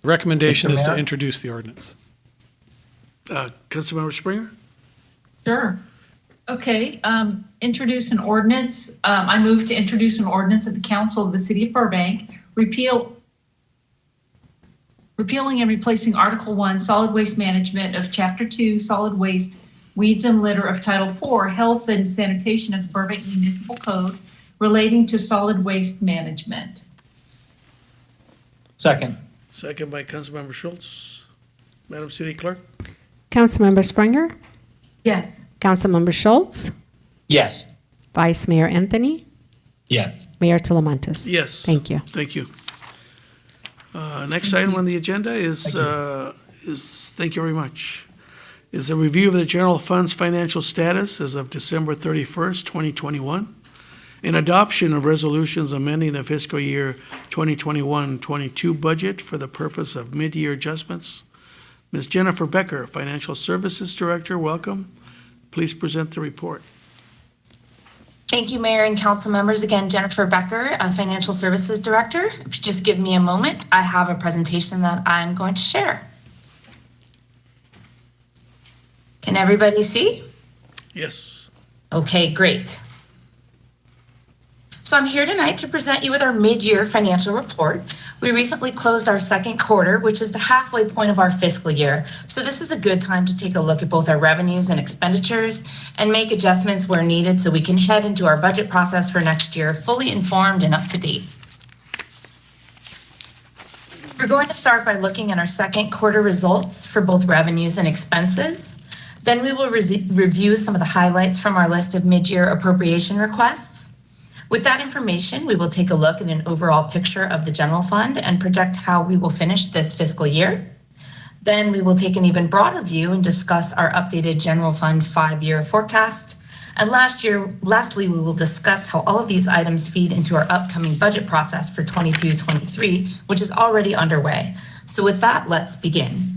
The recommendation is to Mayor? introduce the ordinance. Councilmember Springer? Sure. Okay, introduce an ordinance. I move to introduce an ordinance of the Council of the City of Burbank, repealing and replacing Article 1, Solid Waste Management of Chapter 2, Solid Waste, Weeds and Litter of Title 4, Health and Sanitation of the Burbank Municipal Code relating to solid waste management. Second. Second by Councilmember Schultz. Madam City Clerk? Councilmember Springer? Yes. Councilmember Schultz? Yes. Vice Mayor Anthony? Yes. Mayor Talamantes? Yes. Thank you. Thank you. Next item on the agenda is thank you very much, is a review of the general fund's financial status as of December 31st, 2021, and adoption of resolutions amending the fiscal year 2021-22 budget for the purpose of mid-year adjustments. Ms. Jennifer Becker, Financial Services Director, welcome. Please present the report. Thank you, Mayor and Council members. Again, Jennifer Becker, a Financial Services Director. If you just give me a moment, I have a presentation that I'm going to share. Can everybody see? Yes. Okay, great. So I'm here tonight to present you with our mid-year financial report, We recently closed our second quarter, which is the halfway point of our fiscal year. So this is a good time to take a look at both our revenues and expenditures and make adjustments where needed so we can head into our budget process for next year fully informed and up to date. We're going to start by looking at our second quarter results for both revenues and expenses. Then we will review some of the highlights from our list of mid-year appropriation requests. With that information, we will take a look at an overall picture of the general fund and project how we will finish this fiscal year. Then we will take an even broader view and discuss our updated general fund 5-year forecast. And lastly, we will discuss how all of these items feed into our upcoming budget process for 22-23, which is already underway. So with that, let's begin.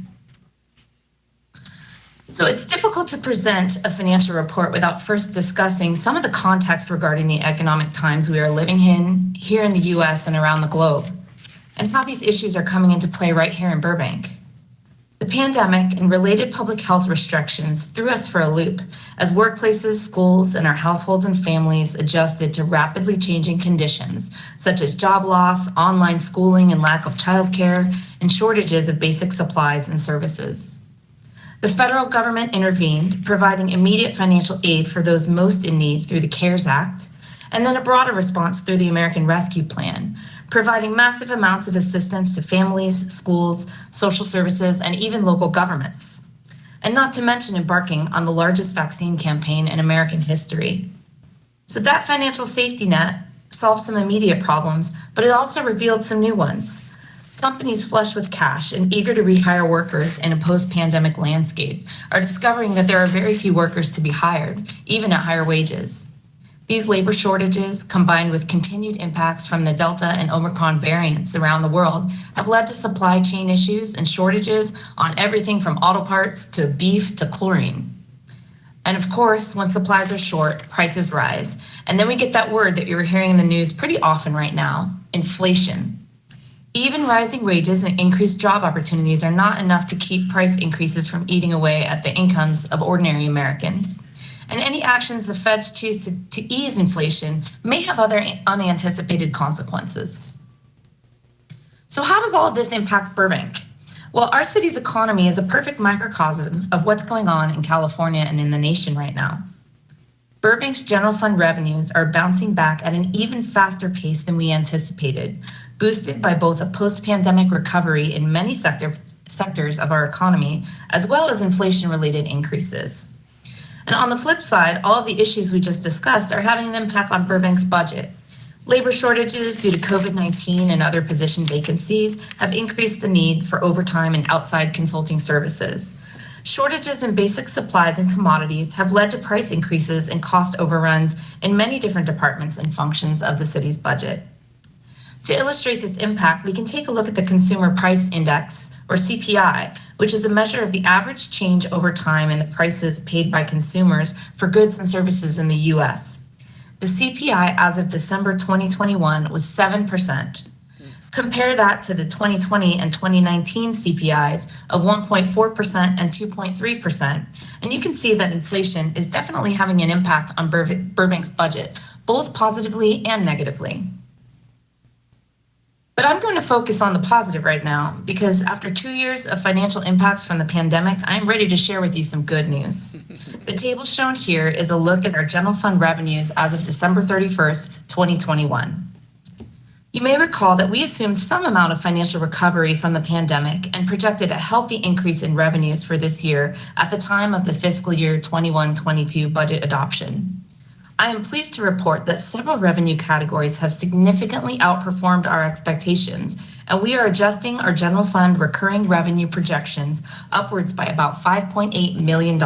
So it's difficult to present a financial report without first discussing some of the context regarding the economic times we are living in here in the US and around the globe, and how these issues are coming into play right here in Burbank. The pandemic and related public health restrictions threw us for a loop as workplaces, schools, and our households and families adjusted to rapidly changing conditions, such as job loss, online schooling and lack of childcare, and shortages of basic supplies and services. The federal government intervened, providing immediate financial aid for those most in need through the CARES Act, and then a broader response through the American Rescue Plan, providing massive amounts of assistance to families, schools, social services, and even local governments. And not to mention embarking on the largest vaccine campaign in American history. So that financial safety net solved some immediate problems, but it also revealed some new ones. Companies flush with cash and eager to rehire workers in a post-pandemic landscape are discovering that there are very few workers to be hired, even at higher wages. These labor shortages, combined with continued impacts from the Delta and Omicron variants around the world, have led to supply chain issues and shortages on everything from auto parts to beef to chlorine. And of course, when supplies are short, prices rise. And then we get that word that you're hearing in the news pretty often right now, inflation. Even rising wages and increased job opportunities are not enough to keep price increases from eating away at the incomes of ordinary Americans. And any actions the feds choose to ease inflation may have other unanticipated consequences. So how does all of this impact Burbank? Well, our city's economy is a perfect microcosm of what's going on in California and in the nation right now. Burbank's general fund revenues are bouncing back at an even faster pace than we anticipated, boosted by both a post-pandemic recovery in many sectors of our economy, as well as inflation-related increases. And on the flip side, all of the issues we just discussed are having an impact on Burbank's budget. Labor shortages due to COVID-19 and other position vacancies have increased the need for overtime and outside consulting services. Shortages in basic supplies and commodities have led to price increases and cost overruns in many different departments and functions of the city's budget. To illustrate this impact, we can take a look at the Consumer Price Index, or CPI, which is a measure of the average change over time in the prices paid by consumers for goods and services in the US. The CPI as of December 2021 was 7%. Compare that to the 2020 and 2019 CPIs of 1.4% and 2.3%, and you can see that inflation is definitely having an impact on Burbank's budget, both positively and negatively. But I'm going to focus on the positive right now because after 2 years of financial impacts from the pandemic, I'm ready to share with you some good news. The table shown here is a look at our general fund revenues as of December 31st, 2021. You may recall that we assumed some amount of financial recovery from the pandemic and projected a healthy increase in revenues for this year at the time of the fiscal year 21-22 budget adoption. I am pleased to report that several revenue categories have significantly outperformed our expectations, and we are adjusting our general fund recurring revenue projections upwards by about $5.8 million.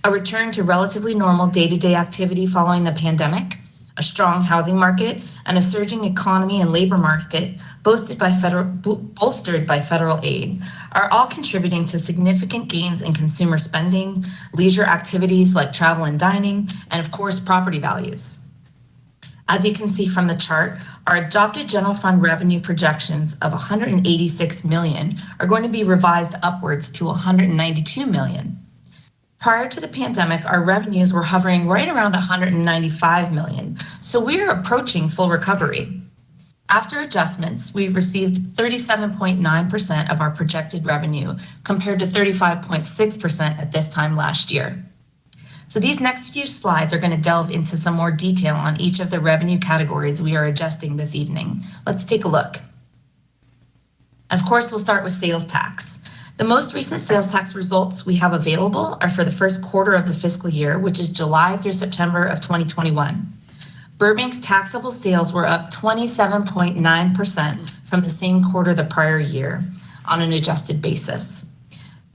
A return to relatively normal day-to-day activity following the pandemic, a strong housing market, and a surging economy and labor market bolstered by federal aid are all contributing to significant gains in consumer spending, leisure activities like travel and dining, and of course, property values. As you can see from the chart, our adopted general fund revenue projections of $186 million are going to be revised upwards to $192 million. Prior to the pandemic, our revenues were hovering right around $195 million, so we're approaching full recovery. After adjustments, we've received 37.9% of our projected revenue compared to 35.6% at this time last year. So these next few slides are going to delve into some more detail on each of the revenue categories we are adjusting this evening. Let's take a look. And of course, we'll start with sales tax. The most recent sales tax results we have available are for the first quarter of the fiscal year, which is July through September of 2021. Burbank's taxable sales were up 27.9% from the same quarter the prior year on an adjusted basis.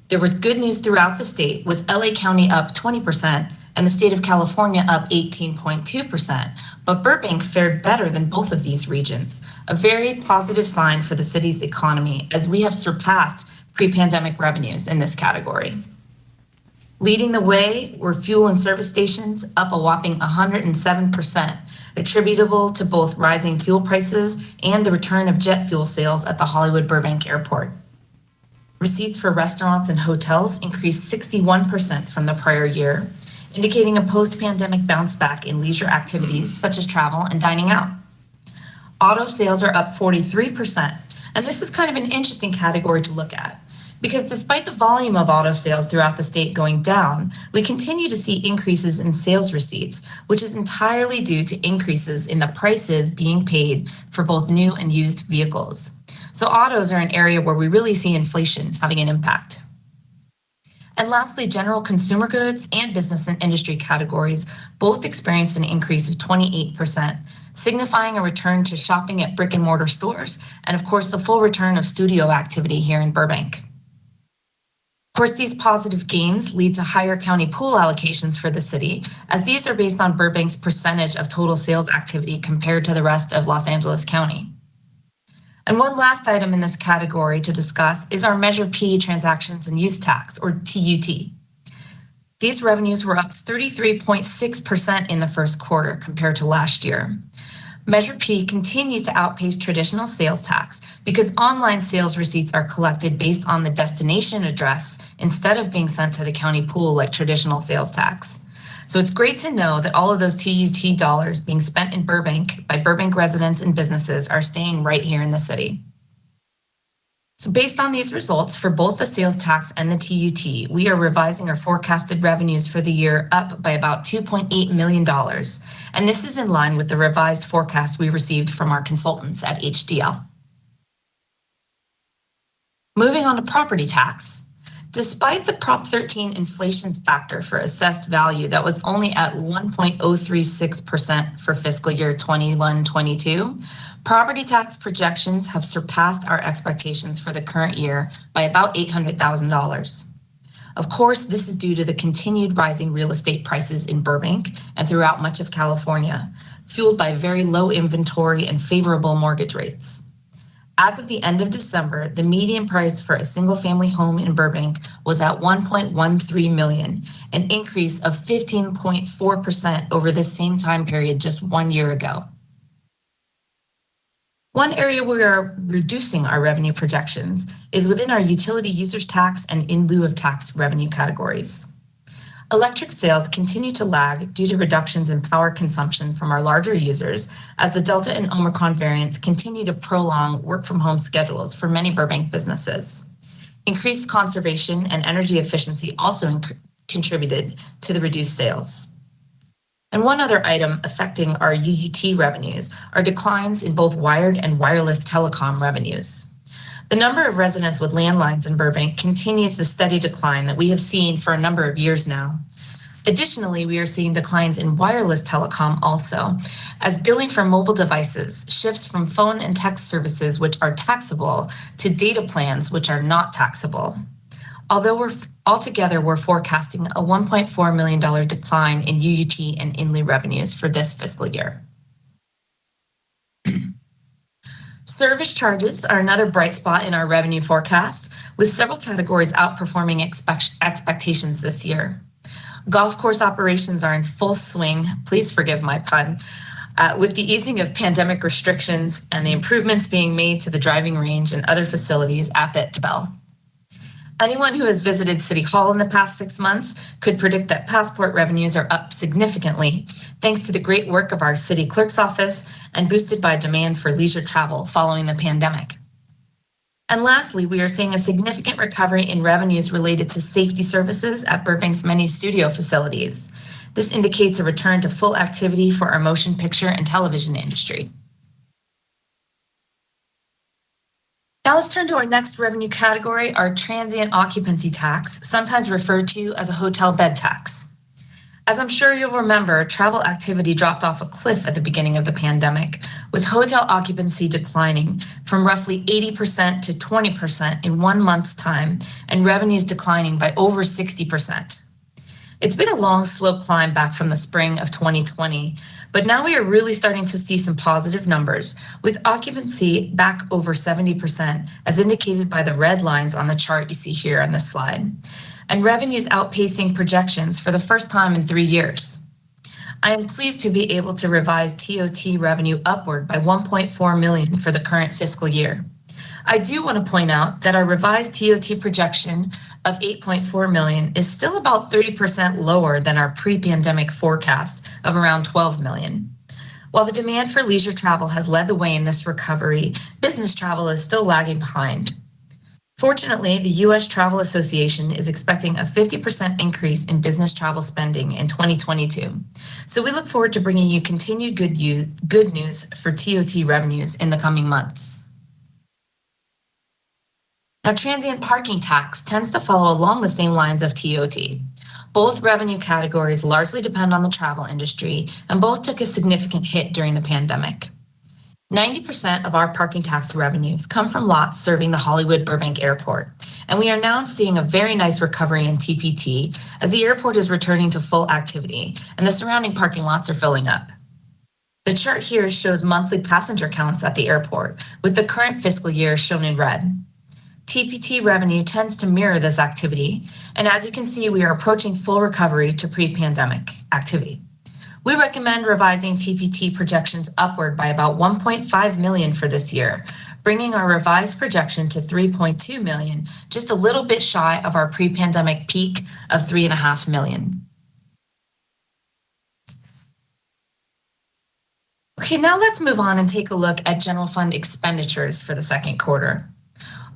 There was good news throughout the state, with LA County up 20% and the state of California up 18.2%, but Burbank fared better than both of these regions, a very positive sign for the city's economy as we have surpassed pre-pandemic revenues in this category. Leading the way were fuel and service stations, up a whopping 107%, attributable to both rising fuel prices and the return of jet fuel sales at the Hollywood Burbank Airport. Receipts for restaurants and hotels increased 61% from the prior year, indicating a post-pandemic bounce back in leisure activities such as travel and dining out. Auto sales are up 43%, and this is kind of an interesting category to look at, because despite the volume of auto sales throughout the state going down, we continue to see increases in sales receipts, which is entirely due to increases in the prices being paid for both new and used vehicles. So autos are an area where we really see inflation having an impact. And lastly, general consumer goods and business and industry categories both experienced an increase of 28%, signifying a return to shopping at brick and mortar stores, and of course, the full return of studio activity here in Burbank. Of course, these positive gains lead to higher county pool allocations for the city, as these are based on Burbank's percentage of total sales activity compared to the rest of Los Angeles County. And one last item in this category to discuss is our Measure P transactions and use tax, or TUT. These revenues were up 33.6% in the first quarter compared to last year. Measure P continues to outpace traditional sales tax because online sales receipts are collected based on the destination address instead of being sent to the county pool like traditional sales tax. So it's great to know that all of those TUT dollars being spent in Burbank by Burbank residents and businesses are staying right here in the city. So based on these results for both the sales tax and the TUT, we are revising our forecasted revenues for the year up by about $2.8 million. And this is in line with the revised forecast we received from our consultants at HDL. Moving on to property tax. Despite the Prop 13 inflation factor for assessed value that was only at 1.036% for fiscal year 21-22, property tax projections have surpassed our expectations for the current year by about $800,000. Of course, this is due to the continued rising real estate prices in Burbank and throughout much of California, fueled by very low inventory and favorable mortgage rates. As of the end of December, the median price for a single-family home in Burbank was at $1.13 million, an increase of 15.4% over this same time period just 1 year ago. One area where we are reducing our revenue projections is within our utility users tax and in lieu of tax revenue categories. Electric sales continue to lag due to reductions in power consumption from our larger users as the Delta and Omicron variants continue to prolong work-from-home schedules for many Burbank businesses. Increased conservation and energy efficiency also contributed to the reduced sales. And one other item affecting our UUT revenues are declines in both wired and wireless telecom revenues. The number of residents with landlines in Burbank continues the steady decline that we have seen for a number of years now. Additionally, we are seeing declines in wireless telecom also, as billing for mobile devices shifts from phone and text services, which are taxable, to data plans, which are not taxable. Although we're forecasting a $1.4 million decline in UUT and INLI revenues for this fiscal year. Service charges are another bright spot in our revenue forecast, with several categories outperforming expectations this year. Golf course operations are in full swing, please forgive my pun, with the easing of pandemic restrictions and the improvements being made to the driving range and other facilities at Bell. Anyone who has visited City Hall in the past 6 months could predict that passport revenues are up significantly thanks to the great work of our city clerk's office and boosted by demand for leisure travel following the pandemic. And lastly, we are seeing a significant recovery in revenues related to safety services at Burbank's many studio facilities. This indicates a return to full activity for our motion picture and television industry. Now let's turn to our next revenue category, our transient occupancy tax, sometimes referred to as a hotel bed tax. As I'm sure you'll remember, travel activity dropped off a cliff at the beginning of the pandemic, with hotel occupancy declining from roughly 80% to 20% in 1 month's time, and revenues declining by over 60%. It's been a long, slow climb back from the spring of 2020, but now we are really starting to see some positive numbers, with occupancy back over 70%, as indicated by the red lines on the chart you see here on this slide, and revenues outpacing projections for the first time in 3 years. I am pleased to be able to revise TOT revenue upward by $1.4 million for the current fiscal year. I do want to point out that our revised TOT projection of $8.4 million is still about 30% lower than our pre-pandemic forecast of around $12 million. While the demand for leisure travel has led the way in this recovery, business travel is still lagging behind. Fortunately, the U.S. Travel Association is expecting a 50% increase in business travel spending in 2022. So we look forward to bringing you continued good news for TOT revenues in the coming months. Now, transient parking tax tends to follow along the same lines of TOT. Both revenue categories largely depend on the travel industry, and both took a significant hit during the pandemic. 90% of our parking tax revenues come from lots serving the Hollywood Burbank Airport, and we are now seeing a very nice recovery in TPT as the airport is returning to full activity and the surrounding parking lots are filling up. The chart here shows monthly passenger counts at the airport, with the current fiscal year shown in red. TPT revenue tends to mirror this activity, and as you can see, we are approaching full recovery to pre-pandemic activity. We recommend revising TPT projections upward by about $1.5 million for this year, bringing our revised projection to $3.2 million, just a little bit shy of our pre-pandemic peak of $3.5 million. Okay, now let's move on and take a look at general fund expenditures for the second quarter.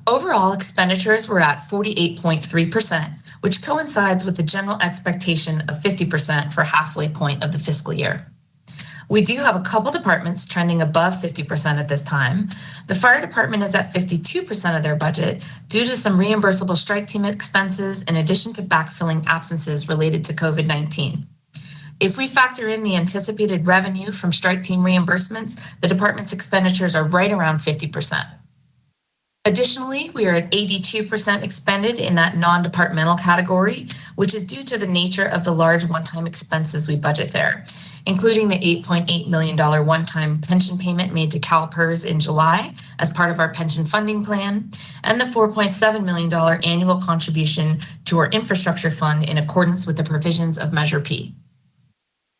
Overall, expenditures were at 48.3%, which coincides with the general expectation of 50% for halfway point of the fiscal year. We do have a couple departments trending above 50% at this time. The fire department is at 52% of their budget due to some reimbursable strike team expenses in addition to backfilling absences related to COVID-19. If we factor in the anticipated revenue from strike team reimbursements, the department's expenditures are right around 50%. Additionally, we are at 82% expended in that non-departmental category, which is due to the nature of the large one-time expenses we budget there, including the $8.8 million one-time pension payment made to CalPERS in July as part of our pension funding plan, and the $4.7 million annual contribution to our infrastructure fund in accordance with the provisions of Measure P.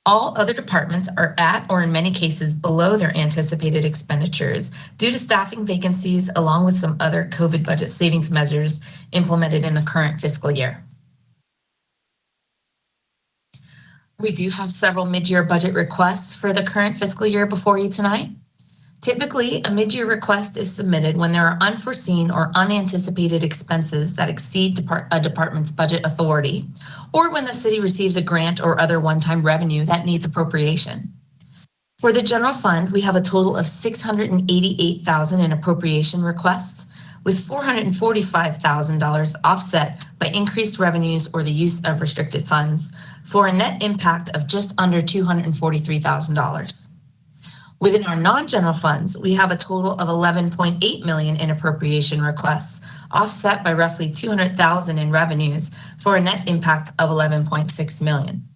All other departments are at, or in many cases, below their anticipated expenditures due to staffing vacancies, along with some other COVID budget savings measures implemented in the current fiscal year. We do have several mid-year budget requests for the current fiscal year before you tonight. Typically, a mid-year request is submitted when there are unforeseen or unanticipated expenses that exceed a department's budget authority, or when the city receives a grant or other one-time revenue that needs appropriation. For the general fund, we have a total of $688,000 in appropriation requests, with $445,000 offset by increased revenues or the use of restricted funds, for a net impact of just under $243,000. Within our non-general funds, we have a total of $11.8 million in appropriation requests, offset by roughly $200,000 in revenues, for a net impact of $11.6 million.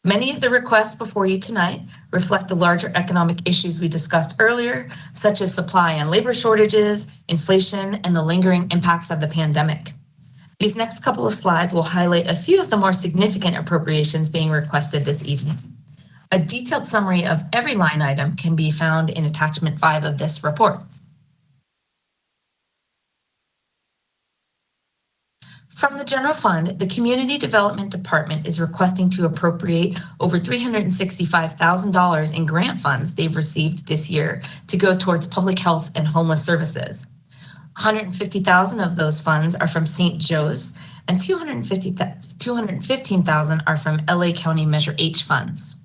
Many of the requests before you tonight reflect the larger economic issues we discussed earlier, such as supply and labor shortages, inflation, and the lingering impacts of the pandemic. These next couple of slides will highlight a few of the more significant appropriations being requested this evening. A detailed summary of every line item can be found in attachment 5 of this report. From the general fund, the Community Development Department is requesting to appropriate over $365,000 in grant funds they've received this year to go towards public health and homeless services. $150,000 of those funds are from St. Joe's, and $215,000 are from LA County Measure H funds.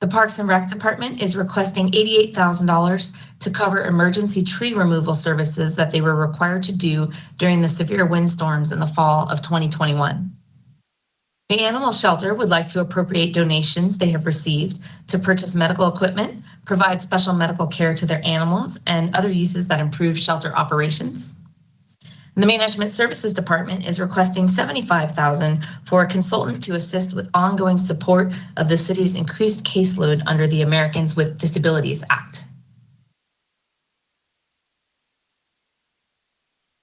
The Parks and Rec Department is requesting $88,000 to cover emergency tree removal services that they were required to do during the severe windstorms in the fall of 2021. The Animal Shelter would like to appropriate donations they have received to purchase medical equipment, provide special medical care to their animals, and other uses that improve shelter operations. The Management Services Department is requesting $75,000 for a consultant to assist with ongoing support of the city's increased caseload under the Americans with Disabilities Act.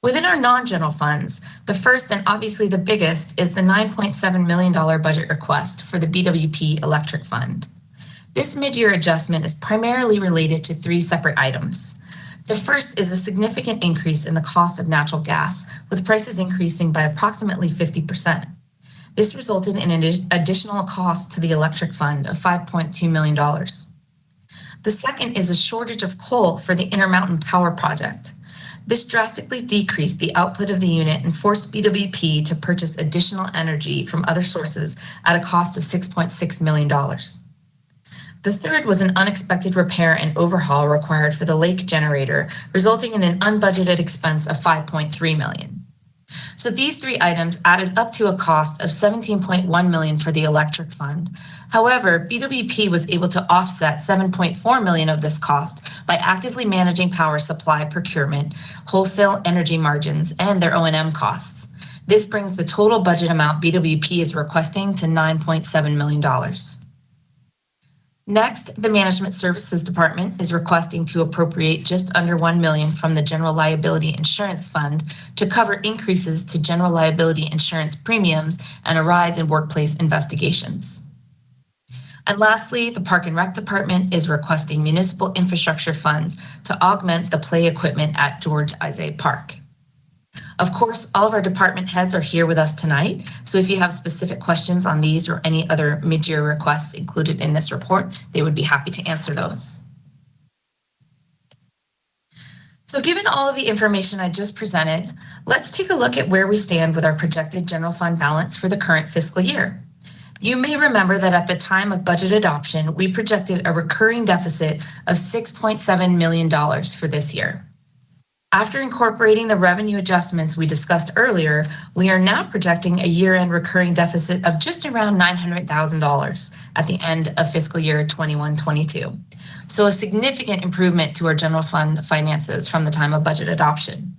Within our non-general funds, the first and obviously the biggest is the $9.7 million budget request for the BWP Electric Fund. This mid-year adjustment is primarily related to three separate items. The first is a significant increase in the cost of natural gas, with prices increasing by approximately 50%. This resulted in an additional cost to the electric fund of $5.2 million. The second is a shortage of coal for the Intermountain Power Project. This drastically decreased the output of the unit and forced BWP to purchase additional energy from other sources at a cost of $6.6 million. The third was an unexpected repair and overhaul required for the lake generator, resulting in an unbudgeted expense of $5.3 million. So these three items added up to a cost of $17.1 million for the electric fund. However, BWP was able to offset $7.4 million of this cost by actively managing power supply procurement, wholesale energy margins, and their O&M costs. This brings the total budget amount BWP is requesting to $9.7 million. Next, the Management Services Department is requesting to appropriate just under $1 million from the General Liability Insurance Fund to cover increases to general liability insurance premiums and a rise in workplace investigations. And lastly, the Park and Rec Department is requesting municipal infrastructure funds to augment the play equipment at George Isay Park. Of course, all of our department heads are here with us tonight, so if you have specific questions on these or any other mid-year requests included in this report, they would be happy to answer those. So given all of the information I just presented, let's take a look at where we stand with our projected general fund balance for the current fiscal year. You may remember that at the time of budget adoption, we projected a recurring deficit of $6.7 million for this year. After incorporating the revenue adjustments we discussed earlier, we are now projecting a year-end recurring deficit of just around $900,000 at the end of fiscal year 21-22. So a significant improvement to our general fund finances from the time of budget adoption.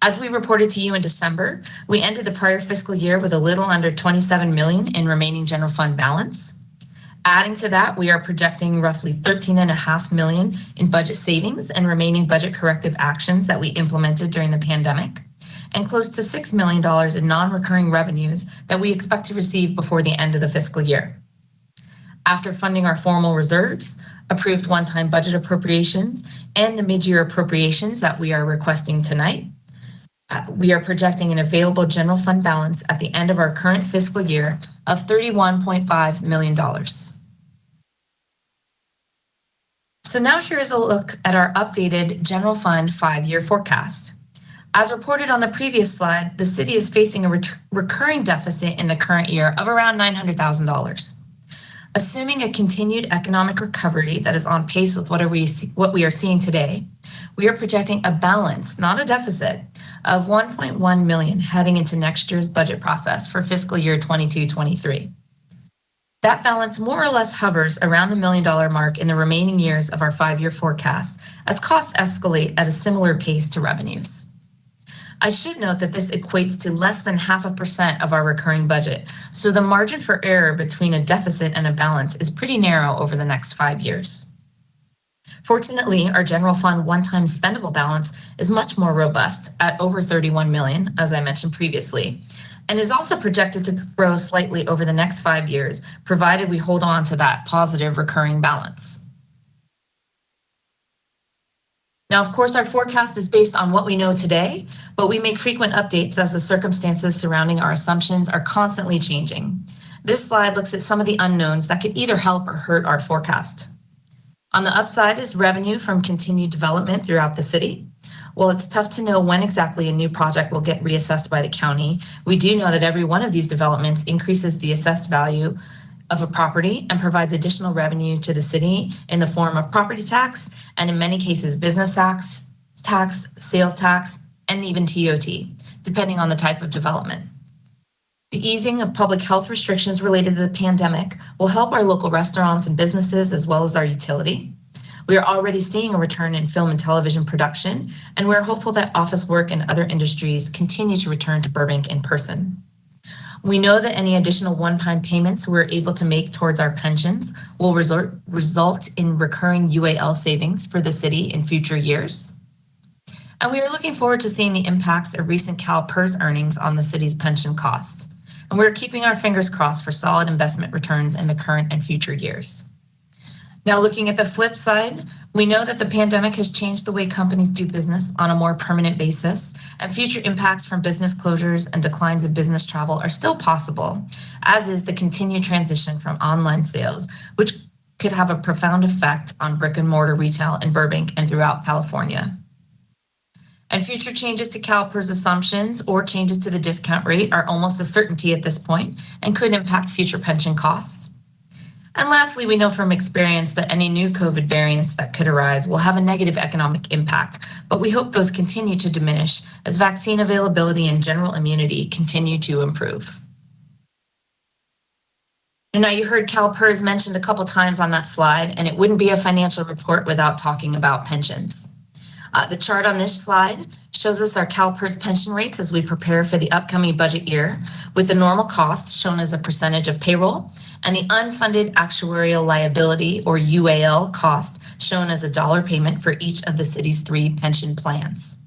As we reported to you in December, we ended the prior fiscal year with a little under $27 million in remaining general fund balance. Adding to that, we are projecting roughly $13.5 million in budget savings and remaining budget corrective actions that we implemented during the pandemic, and close to $6 million in non-recurring revenues that we expect to receive before the end of the fiscal year. After funding our formal reserves, approved one-time budget appropriations, and the mid-year appropriations that we are requesting tonight, we are projecting an available general fund balance at the end of our current fiscal year of $31.5 million. So now here is a look at our updated general fund 5-year forecast. As reported on the previous slide, the city is facing a recurring deficit in the current year of around $900,000. Assuming a continued economic recovery that is on pace with what we are seeing today, we are projecting a balance, not a deficit, of $1.1 million heading into next year's budget process for fiscal year 22-23. That balance more or less hovers around the $1 million mark in the remaining years of our 5-year forecast as costs escalate at a similar pace to revenues. I should note that this equates to less than 0.5% of our recurring budget, so the margin for error between a deficit and a balance is pretty narrow over the next 5 years. Fortunately, our general fund one-time spendable balance is much more robust at over $31 million, as I mentioned previously, and is also projected to grow slightly over the next 5 years, provided we hold on to that positive recurring balance. Now, of course, our forecast is based on what we know today, but we make frequent updates as the circumstances surrounding our assumptions are constantly changing. This slide looks at some of the unknowns that could either help or hurt our forecast. On the upside is revenue from continued development throughout the city. While it's tough to know when exactly a new project will get reassessed by the county, we do know that every one of these developments increases the assessed value of a property and provides additional revenue to the city in the form of property tax, and in many cases, business tax, sales tax, and even TOT, depending on the type of development. The easing of public health restrictions related to the pandemic will help our local restaurants and businesses as well as our utility. We are already seeing a return in film and television production, and we're hopeful that office work and other industries continue to return to Burbank in person. We know that any additional one-time payments we're able to make towards our pensions will result in recurring UAL savings for the city in future years. And we are looking forward to seeing the impacts of recent CalPERS earnings on the city's pension costs. And we're keeping our fingers crossed for solid investment returns in the current and future years. Now, looking at the flip side, we know that the pandemic has changed the way companies do business on a more permanent basis, and future impacts from business closures and declines in business travel are still possible, as is the continued transition from online sales, which could have a profound effect on brick and mortar retail in Burbank and throughout California. And future changes to CalPERS assumptions or changes to the discount rate are almost a certainty at this point and could impact future pension costs. And lastly, we know from experience that any new COVID variants that could arise will have a negative economic impact, but we hope those continue to diminish as vaccine availability and general immunity continue to improve. And now you heard CalPERS mentioned a couple times on that slide, and it wouldn't be a financial report without talking about pensions. The chart on this slide shows us our CalPERS pension rates as we prepare for the upcoming budget year, with the normal costs shown as a percentage of payroll and the unfunded actuarial liability, or UAL, cost shown as a dollar payment for each of the city's 3 pension plans.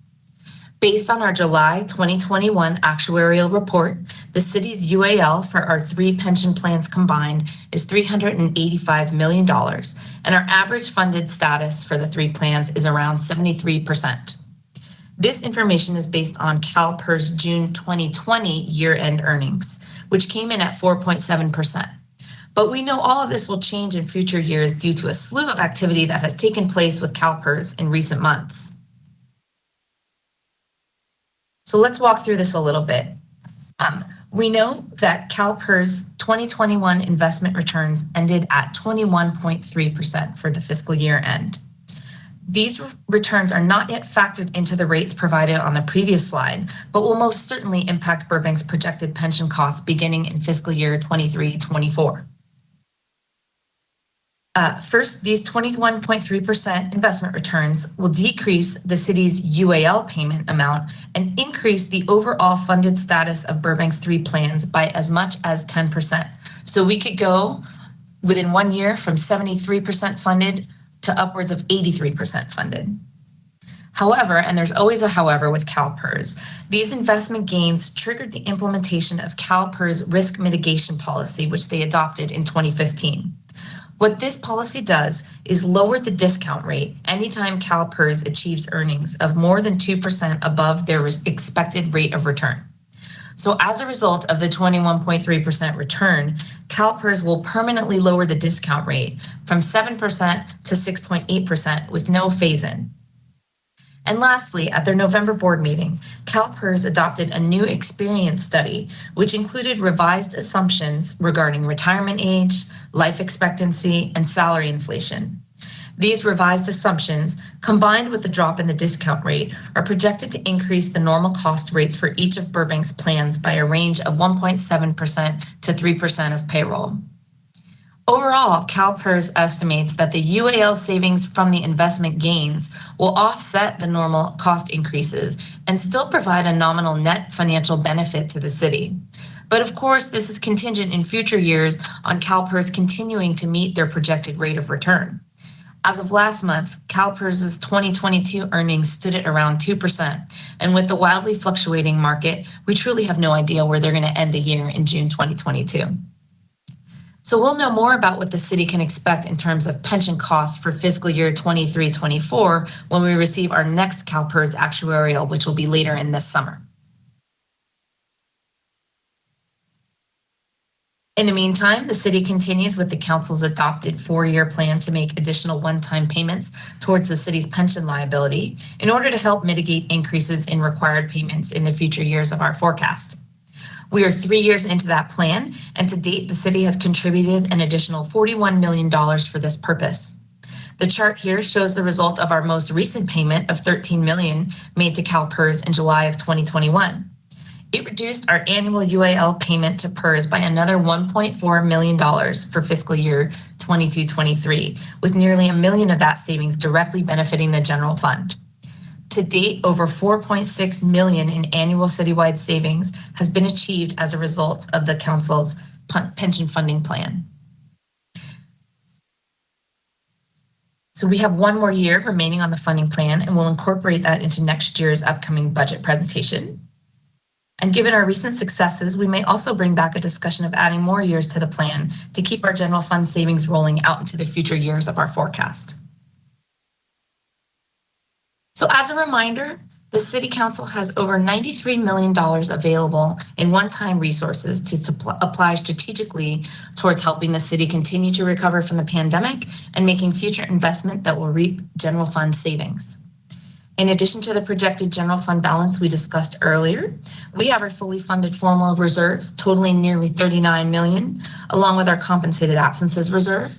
Based on our July 2021 actuarial report, the city's UAL for our 3 pension plans combined is $385 million, and our average funded status for the 3 plans is around 73%. This information is based on CalPERS June 2020 year-end earnings, which came in at 4.7%. But we know all of this will change in future years due to a slew of activity that has taken place with CalPERS in recent months. So let's walk through this a little bit. We know that CalPERS 2021 investment returns ended at 21.3% for the fiscal year end. These returns are not yet factored into the rates provided on the previous slide, but will most certainly impact Burbank's projected pension costs beginning in fiscal year 23-24. First, these 21.3% investment returns will decrease the city's UAL payment amount and increase the overall funded status of Burbank's 3 plans by as much as 10%. So we could go within 1 year from 73% funded to upwards of 83% funded. However, and there's always a however with CalPERS, these investment gains triggered the implementation of CalPERS risk mitigation policy, which they adopted in 2015. What this policy does is lower the discount rate anytime CalPERS achieves earnings of more than 2% above their expected rate of return. So as a result of the 21.3% return, CalPERS will permanently lower the discount rate from 7% to 6.8% with no phase-in. And lastly, at their November board meeting, CalPERS adopted a new experience study, which included revised assumptions regarding retirement age, life expectancy, and salary inflation. These revised assumptions, combined with the drop in the discount rate, are projected to increase the normal cost rates for each of Burbank's plans by a range of 1.7% to 3% of payroll. Overall, CalPERS estimates that the UAL savings from the investment gains will offset the normal cost increases and still provide a nominal net financial benefit to the city. But of course, this is contingent in future years on CalPERS continuing to meet their projected rate of return. As of last month, CalPERS's 2022 earnings stood at around 2%, and with the wildly fluctuating market, we truly have no idea where they're going to end the year in June 2022. So we'll know more about what the city can expect in terms of pension costs for fiscal year 23-24 when we receive our next CalPERS actuarial, which will be later in this summer. In the meantime, the city continues with the council's adopted 4-year plan to make additional one-time payments towards the city's pension liability in order to help mitigate increases in required payments in the future years of our forecast. We are 3 years into that plan, and to date, the city has contributed an additional $41 million for this purpose. The chart here shows the result of our most recent payment of $13 million made to CalPERS in July of 2021. It reduced our annual UAL payment to PERS by another $1.4 million for fiscal year 22-23, with nearly $1 million of that savings directly benefiting the general fund. To date, over $4.6 million in annual citywide savings has been achieved as a result of the council's pension funding plan. So we have 1 more year remaining on the funding plan, and we'll incorporate that into next year's upcoming budget presentation. And given our recent successes, we may also bring back a discussion of adding more years to the plan to keep our general fund savings rolling out into the future years of our forecast. So as a reminder, the City Council has over $93 million available in one-time resources to apply strategically towards helping the city continue to recover from the pandemic and making future investment that will reap general fund savings. In addition to the projected general fund balance we discussed earlier, we have our fully funded formal reserves totaling nearly $39 million, along with our compensated absences reserve.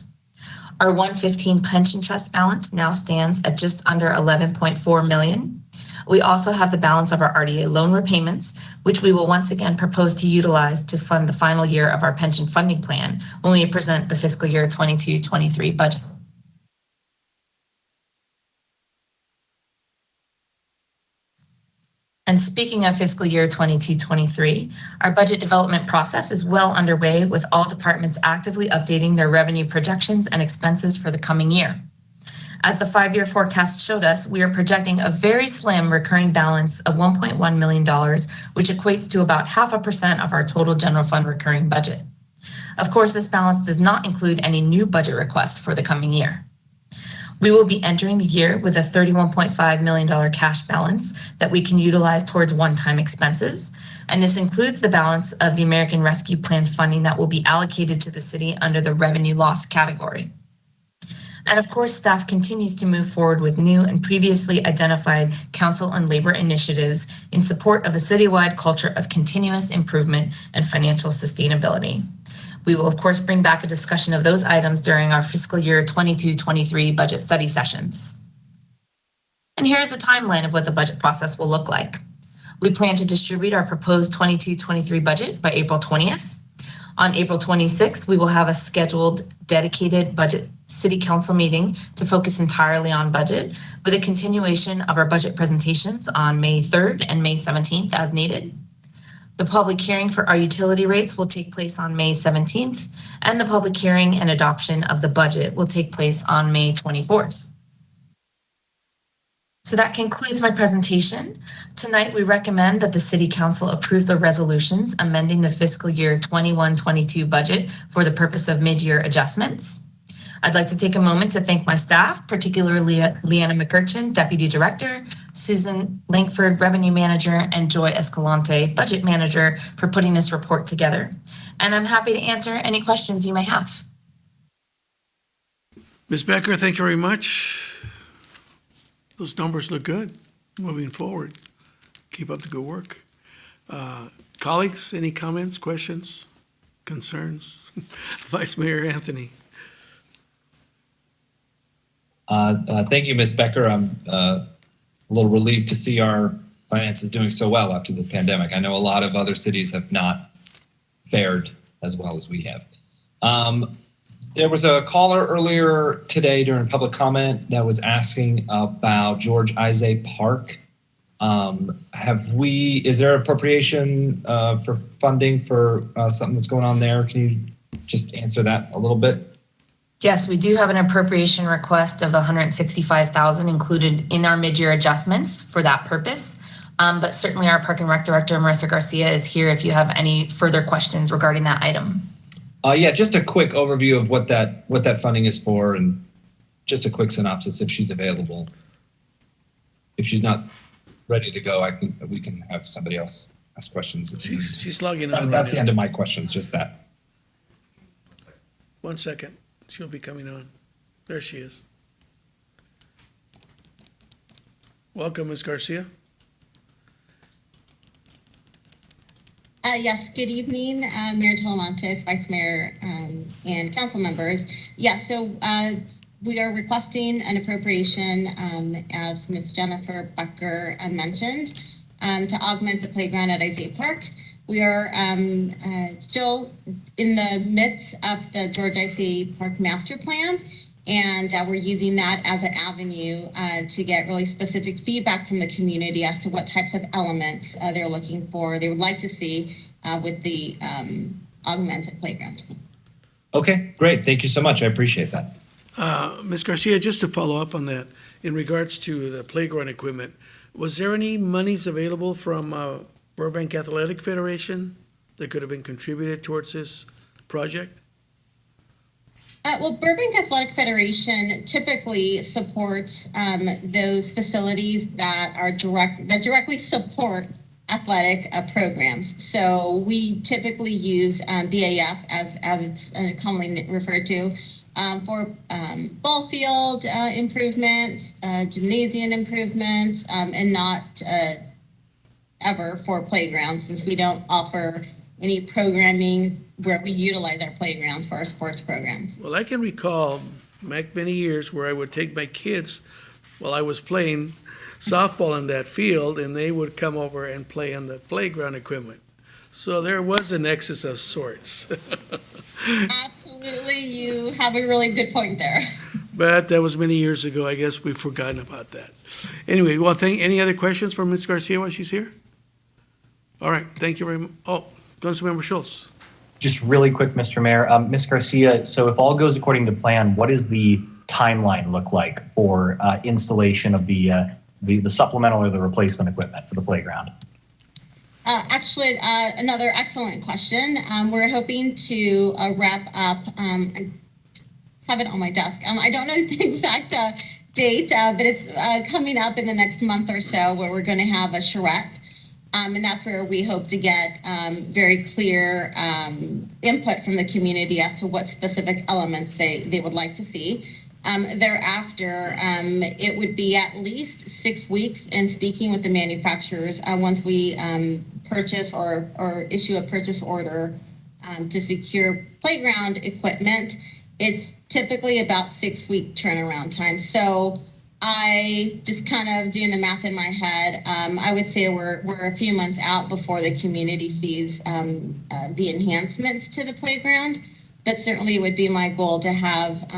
Our 115 pension trust balance now stands at just under $11.4 million. We also have the balance of our RDA loan repayments, which we will once again propose to utilize to fund the final year of our pension funding plan when we present the fiscal year 22-23 budget. And speaking of fiscal year 22-23, our budget development process is well underway with all departments actively updating their revenue projections and expenses for the coming year. As the 5-year forecast showed us, we are projecting a very slim recurring balance of $1.1 million, which equates to about 0.5% of our total general fund recurring budget. Of course, this balance does not include any new budget requests for the coming year. We will be entering the year with a $31.5 million cash balance that we can utilize towards one-time expenses. And this includes the balance of the American Rescue Plan funding that will be allocated to the city under the revenue loss category. And of course, staff continues to move forward with new and previously identified council and labor initiatives in support of a citywide culture of continuous improvement and financial sustainability. We will, of course, bring back a discussion of those items during our fiscal year 22-23 budget study sessions. And here's a timeline of what the budget process will look like. We plan to distribute our proposed 22-23 budget by April 20th. On April 26th, we will have a scheduled dedicated budget city council meeting to focus entirely on budget, with a continuation of our budget presentations on May 3rd and May 17th as needed. The public hearing for our utility rates will take place on May 17th, and the public hearing and adoption of the budget will take place on May 24th. So that concludes my presentation. Tonight, we recommend that the City Council approve the resolutions amending the fiscal year 21-22 budget for the purpose of mid-year adjustments. I'd like to take a moment to thank my staff, particularly Leanna McCurchin, Deputy Director, Susan Langford, Revenue Manager, and Joy Escalante, Budget Manager, for putting this report together. And I'm happy to answer any questions you may have. Ms. Becker, thank you very much. Those numbers look good moving forward. Keep up the good work. Colleagues, any comments, questions, concerns? Vice Mayor Anthony. Thank you, Ms. Becker. I'm a little relieved to see our finances doing so well after the pandemic. I know a lot of other cities have not fared as well as we have. There was a caller earlier today during public comment that was asking about George Isay Park. Is there appropriation for funding for something that's going on there? Can you just answer that a little bit? Yes, we do have an appropriation request of $165,000 included in our mid-year adjustments for that purpose. But certainly our Park and Rec Director, Marissa Garcia, is here if you have any further questions regarding that item. Yeah, just a quick overview of what that funding is for, and just a quick synopsis if she's available. If she's not ready to go, we can have somebody else ask questions. She's logging on. That's right the now. end of my questions. Just that. 1 second. She'll be coming on. There she is. Welcome, Ms. Garcia. Yes, good evening, Mayor Talamantes, Vice Mayor, and council members. Yes, so we are requesting an appropriation, as Ms. Jennifer Becker mentioned, to augment the playground at Isaiah Park. We are still in the midst of the George Isaiah Park Master Plan, and we're using that as an avenue to get really specific feedback from the community as to what types of elements they're looking for, they would like to see with the augmented playground. Okay, great. Thank you so much. I appreciate that. Ms. Garcia, just to follow up on that, in regards to the playground equipment, was there any monies available from Burbank Athletic Federation that could have been contributed towards this project? Well, Burbank Athletic Federation typically supports those facilities that directly support athletic programs. So we typically use BAF as it's commonly referred to for ball field improvements, gymnasium improvements, and not ever for playgrounds, since we don't offer any programming where we utilize our playgrounds for our sports programs. Well, I can recall back many years where I would take my kids while I was playing softball in that field, and they would come over and play on the playground equipment. So there was a nexus of sorts. Absolutely, you have a really good point there. But that was many years ago. I guess we've forgotten about that. Anyway, well, any other questions for Ms. Garcia while she's here? All right, thank you very much. Oh, Councilmember Schultz. Just really quick, Mr. Mayor. Ms. Garcia, so if all goes according to plan, what does the timeline look like for installation of the supplemental or the replacement equipment for the playground? Actually, another excellent question. We're hoping to wrap up, I have it on my desk. I don't know the exact date, but it's coming up in the next month or so, where we're going to have a charrette. And that's where we hope to get very clear input from the community as to what specific elements they would like to see. Thereafter, it would be at least 6 weeks in speaking with the manufacturers once we purchase or issue a purchase order to secure playground equipment. It's typically about 6-week turnaround time. So I just kind of doing the math in my head. I would say we're a few months out before the community sees the enhancements to the playground, but certainly it would be my goal to have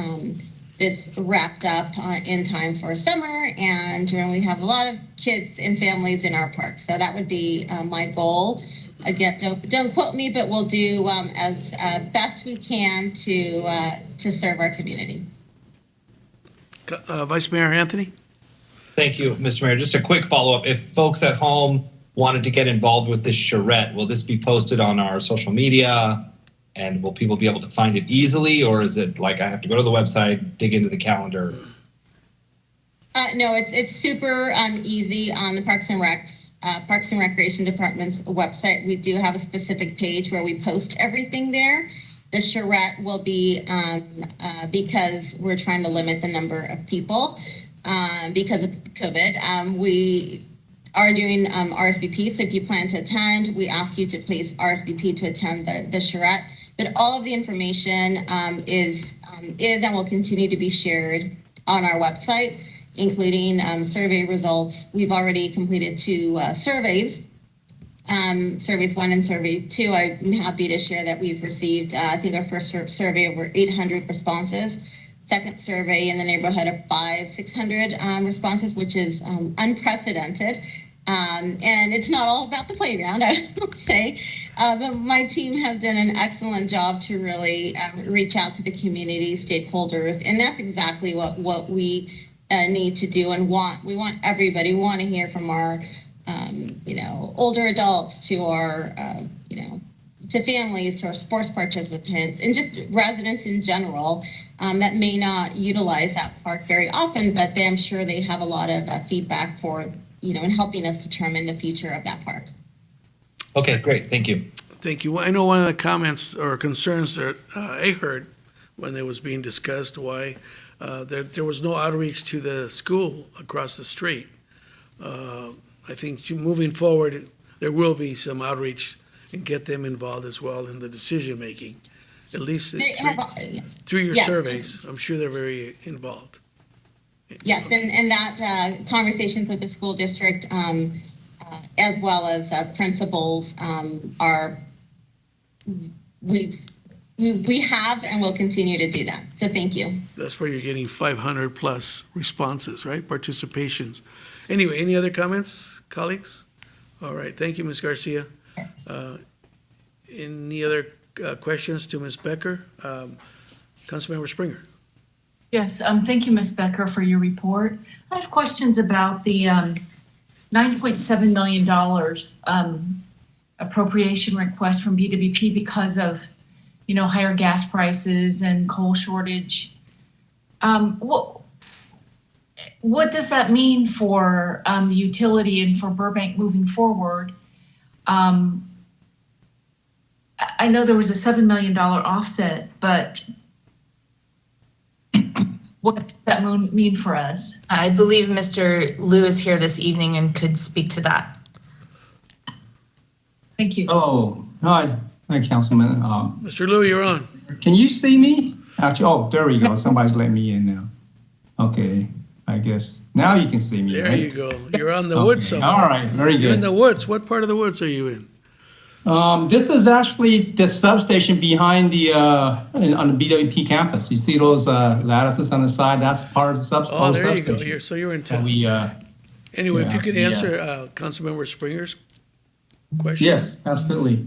this wrapped up in time for summer, and generally have a lot of kids and families in our park. So that would be my goal. Again, don't quote me, but we'll do as best we can to serve our community. Vice Mayor Anthony? Thank you, Mr. Mayor. Just a quick follow-up. If folks at home wanted to get involved with this charrette, will this be posted on our social media? And will people be able to find it easily? Or is it like I have to go to the website, dig into the calendar? No, it's super easy on the Parks and Recreation Department's website. We do have a specific page where we post everything there. The charrette will be, because we're trying to limit the number of people because of COVID, we are doing RSVP. So if you plan to attend, we ask you to please RSVP to attend the charrette. But all of the information is and will continue to be shared on our website, including survey results. We've already completed 2 surveys. Surveys 1 and survey 2, I'm happy to share that we've received, I think our first survey, over 800 responses. Second survey in the neighborhood of 500-600 responses, which is unprecedented. And it's not all about the playground, I would say. But my team has done an excellent job to really reach out to the community stakeholders. And that's exactly what we need to do and want. We want everybody, we want to hear from our older adults to our, to families, to our sports participants, and just residents in general that may not utilize that park very often, but I'm sure they have a lot of feedback for, in helping us determine the future of that park. Okay, great. Thank you. Thank you. I know one of the comments or concerns that I heard when it was being discussed, why there was no outreach to the school across the street. I think moving forward, there will be some outreach and get them involved as well in the decision-making, at least through your Yes. surveys. I'm sure they're very involved. Yes, and that conversations with the school district, as well as principals, we have and will continue to do that. So thank you. That's where you're getting 500 plus responses, right? Participations. Anyway, any other comments, colleagues? All right, thank you, Ms. Garcia. Any other questions to Ms. Becker? Councilmember Springer. Yes, thank you, Ms. Becker, for your report. I have questions about the $90.7 million appropriation request from BWP because of, higher gas prices and coal shortage. What does that mean for the utility and for Burbank moving forward? I know there was a $7 million offset, but what does that mean for us? I believe Mr. Liu is here this evening and could speak to that. Thank you. Oh, hi, Councilman. Mr. Liu, you're on. Can you see me? Actually, there we go. Somebody's letting me in now. Okay, I guess now you can see me. There right? you go. You're on the woods somewhere. All right, very good. You're in the woods. What part of the woods are you in? This is actually the substation behind the on the BWP campus. You see those lattices on the side? That's part of the substation. Oh, there you go. You're in town. Anyway, if you could yeah. answer Councilmember Springer's question. Yes, absolutely.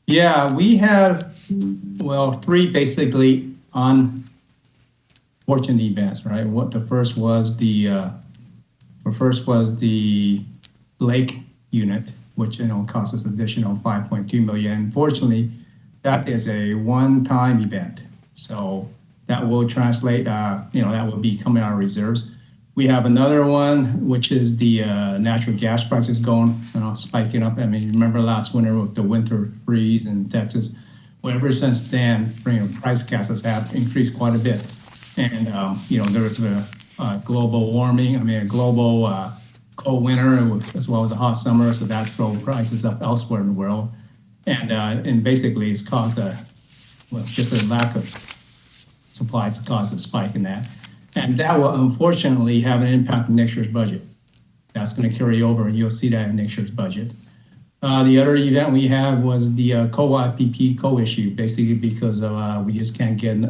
Yeah, we have, three basically unfortunate events, right? The first was the lake unit, which cost us additional $5.2 million. Unfortunately, that is a one-time event, so that will translate. That will be coming out of reserves. We have another one, which is the natural gas prices spiking up. I mean, remember last winter with the winter freeze in Texas? Well, ever since then, price gases have increased quite a bit. And, there was a global warming, a global cold winter as well as a hot summer. So that drove prices up elsewhere in the world. And basically it's caused just a lack of supplies caused a spike in that. And that will unfortunately have an impact on next year's budget. That's going to carry over, and you'll see that in next year's budget. The other event we have was the co-IPP co-issue, basically because of, we just can't get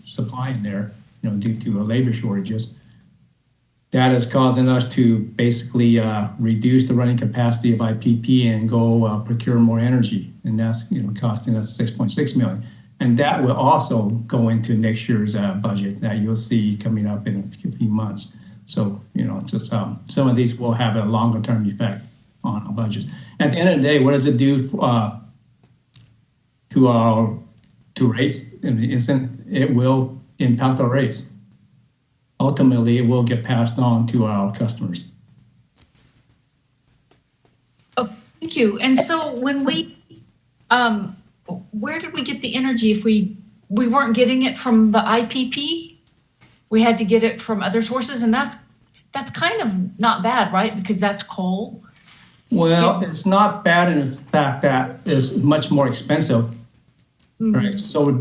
supply in there, due to labor shortages. That is causing us to basically reduce the running capacity of IPP and go procure more energy, and that's costing us $6.6 million. And that will also go into next year's budget that you'll see coming up in a few months. So, just some of these will have a longer term effect on our budgets. At the end of the day, what does it do to rates? It will impact our rates. Ultimately, it will get passed on to our customers. Oh, thank you. And so when we, where did we get the energy if we weren't getting it from the IPP? We had to get it from other sources, and that's kind of not bad, right? Because that's coal. Well, it's not bad in the fact that it's much more expensive. Right. So we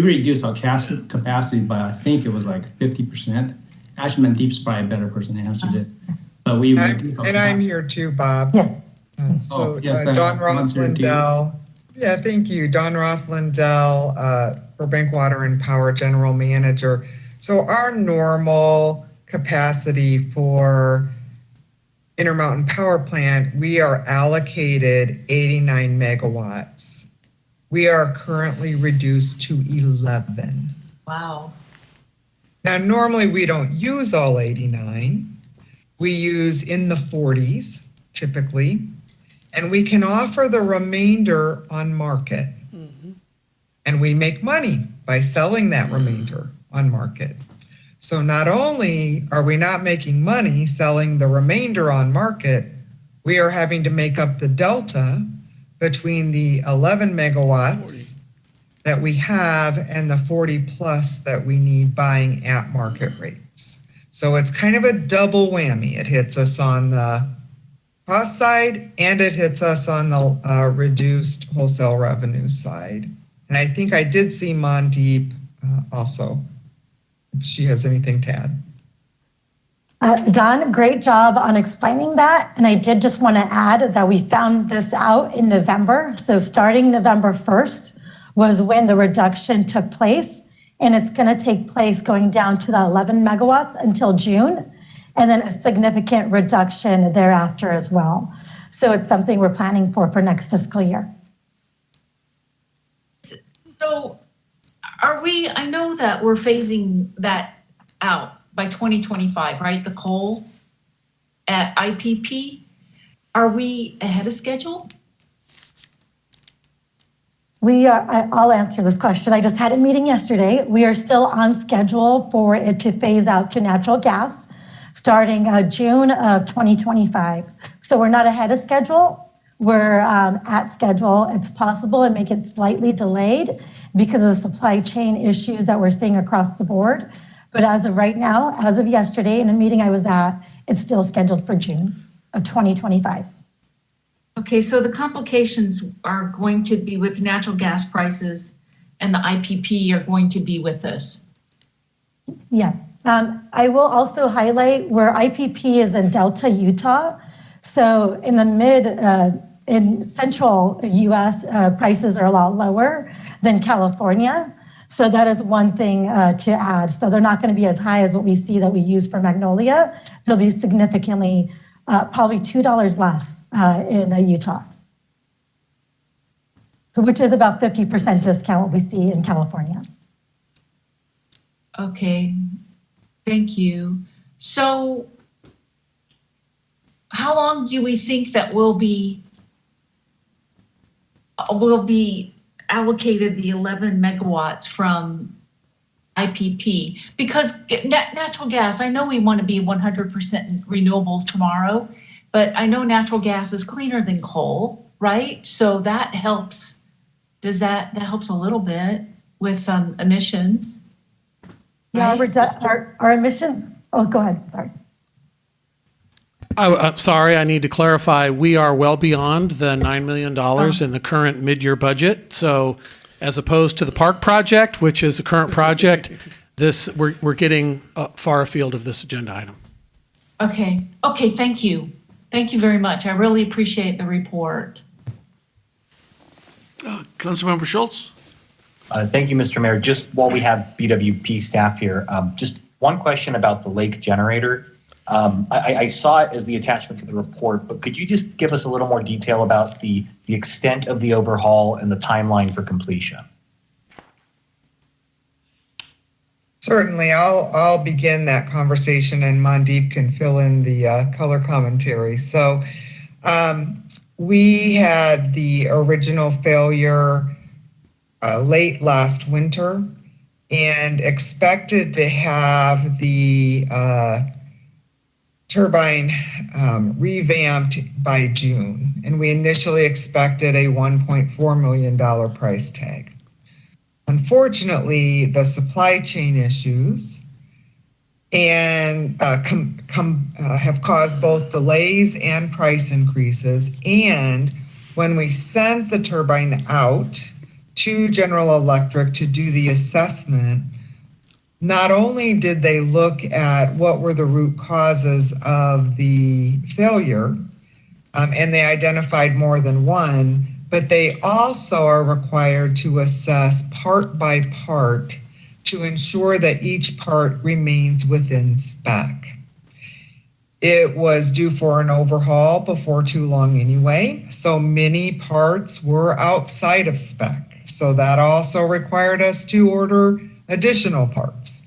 reduced our capacity by, I think it was like 50%. Actually, Mandeep's probably a better person to answer this. But we reduced our capacity. I'm here too, Bob. Don Roth-Lindell. Yeah, thank you. Don Roth-Lindell, Burbank Water and Power General Manager. So our normal capacity for Intermountain Power Plant, we are allocated 89 megawatts. We are currently reduced to 11. Wow. Now, normally we don't use all 89. We use in the 40s, typically. and we can offer the remainder on market. And we make money by selling that remainder on market. So not only are we not making money selling the remainder on market, we are having to make up the delta between the 11 megawatts that we have and the 40 plus that we need buying at market rates. So it's kind of a double whammy. It hits us on the cost side and it hits us on the reduced wholesale revenue side. And I think I did see Mandeep also, if she has anything to add. Don, great job on explaining that. And I did just want to add that we found this out in November. So starting November 1st was when the reduction took place. And it's going to take place going down to the 11 megawatts until June. And then a significant reduction thereafter as well. So it's something we're planning for next fiscal year. So I know that we're phasing that out by 2025, right? The coal at IPP. Are we ahead of schedule? I'll answer this question. I just had a meeting yesterday. We are still on schedule for it to phase out to natural gas starting June of 2025. So we're not ahead of schedule. We're at schedule. It's possible and make it slightly delayed because of the supply chain issues that we're seeing across the board. But as of right now, as of yesterday in a meeting I was at, it's still scheduled for June of 2025. Okay, so the complications are going to be with natural gas prices and the IPP are going to be with this. Yes. I will also highlight where IPP is in Delta, Utah. So in the in central US, prices are a lot lower than California. So that is one thing to add. So they're not going to be as high as what we see that we use for Magnolia. They'll be significantly, probably $2 less in Utah. So which is about 50% discount what we see in California. Okay, thank you. So how long do we think that we'll be allocated the 11 megawatts from IPP? Because natural gas, I know we want to be 100% renewable tomorrow, but I know natural gas is cleaner than coal, right? So that helps. That helps a little bit with emissions? Yeah, our emissions, oh, go ahead, sorry. I'm sorry, I need to clarify. We are well beyond the $9 million in the current mid-year budget. So as opposed to the park project, which is a current project, we're getting far afield of this agenda item. Okay, thank you. Thank you very much. I really appreciate the report. Councilmember Schultz. Thank you, Mr. Mayor. Just while we have BWP staff here, just one question about the lake generator. I saw it as the attachment to the report, but could you just give us a little more detail about the extent of the overhaul and the timeline for completion? Certainly, I'll begin that conversation and Mandeep can fill in the color commentary. So we had the original failure late last winter and expected to have the turbine revamped by June. And we initially expected a $1.4 million price tag. Unfortunately, the supply chain issues and have caused both delays and price increases. And when we sent the turbine out to General Electric to do the assessment, not only did they look at what were the root causes of the failure, and they identified more than one, but they also are required to assess part by part to ensure that each part remains within spec. It was due for an overhaul before too long anyway, so many parts were outside of spec. So that also required us to order additional parts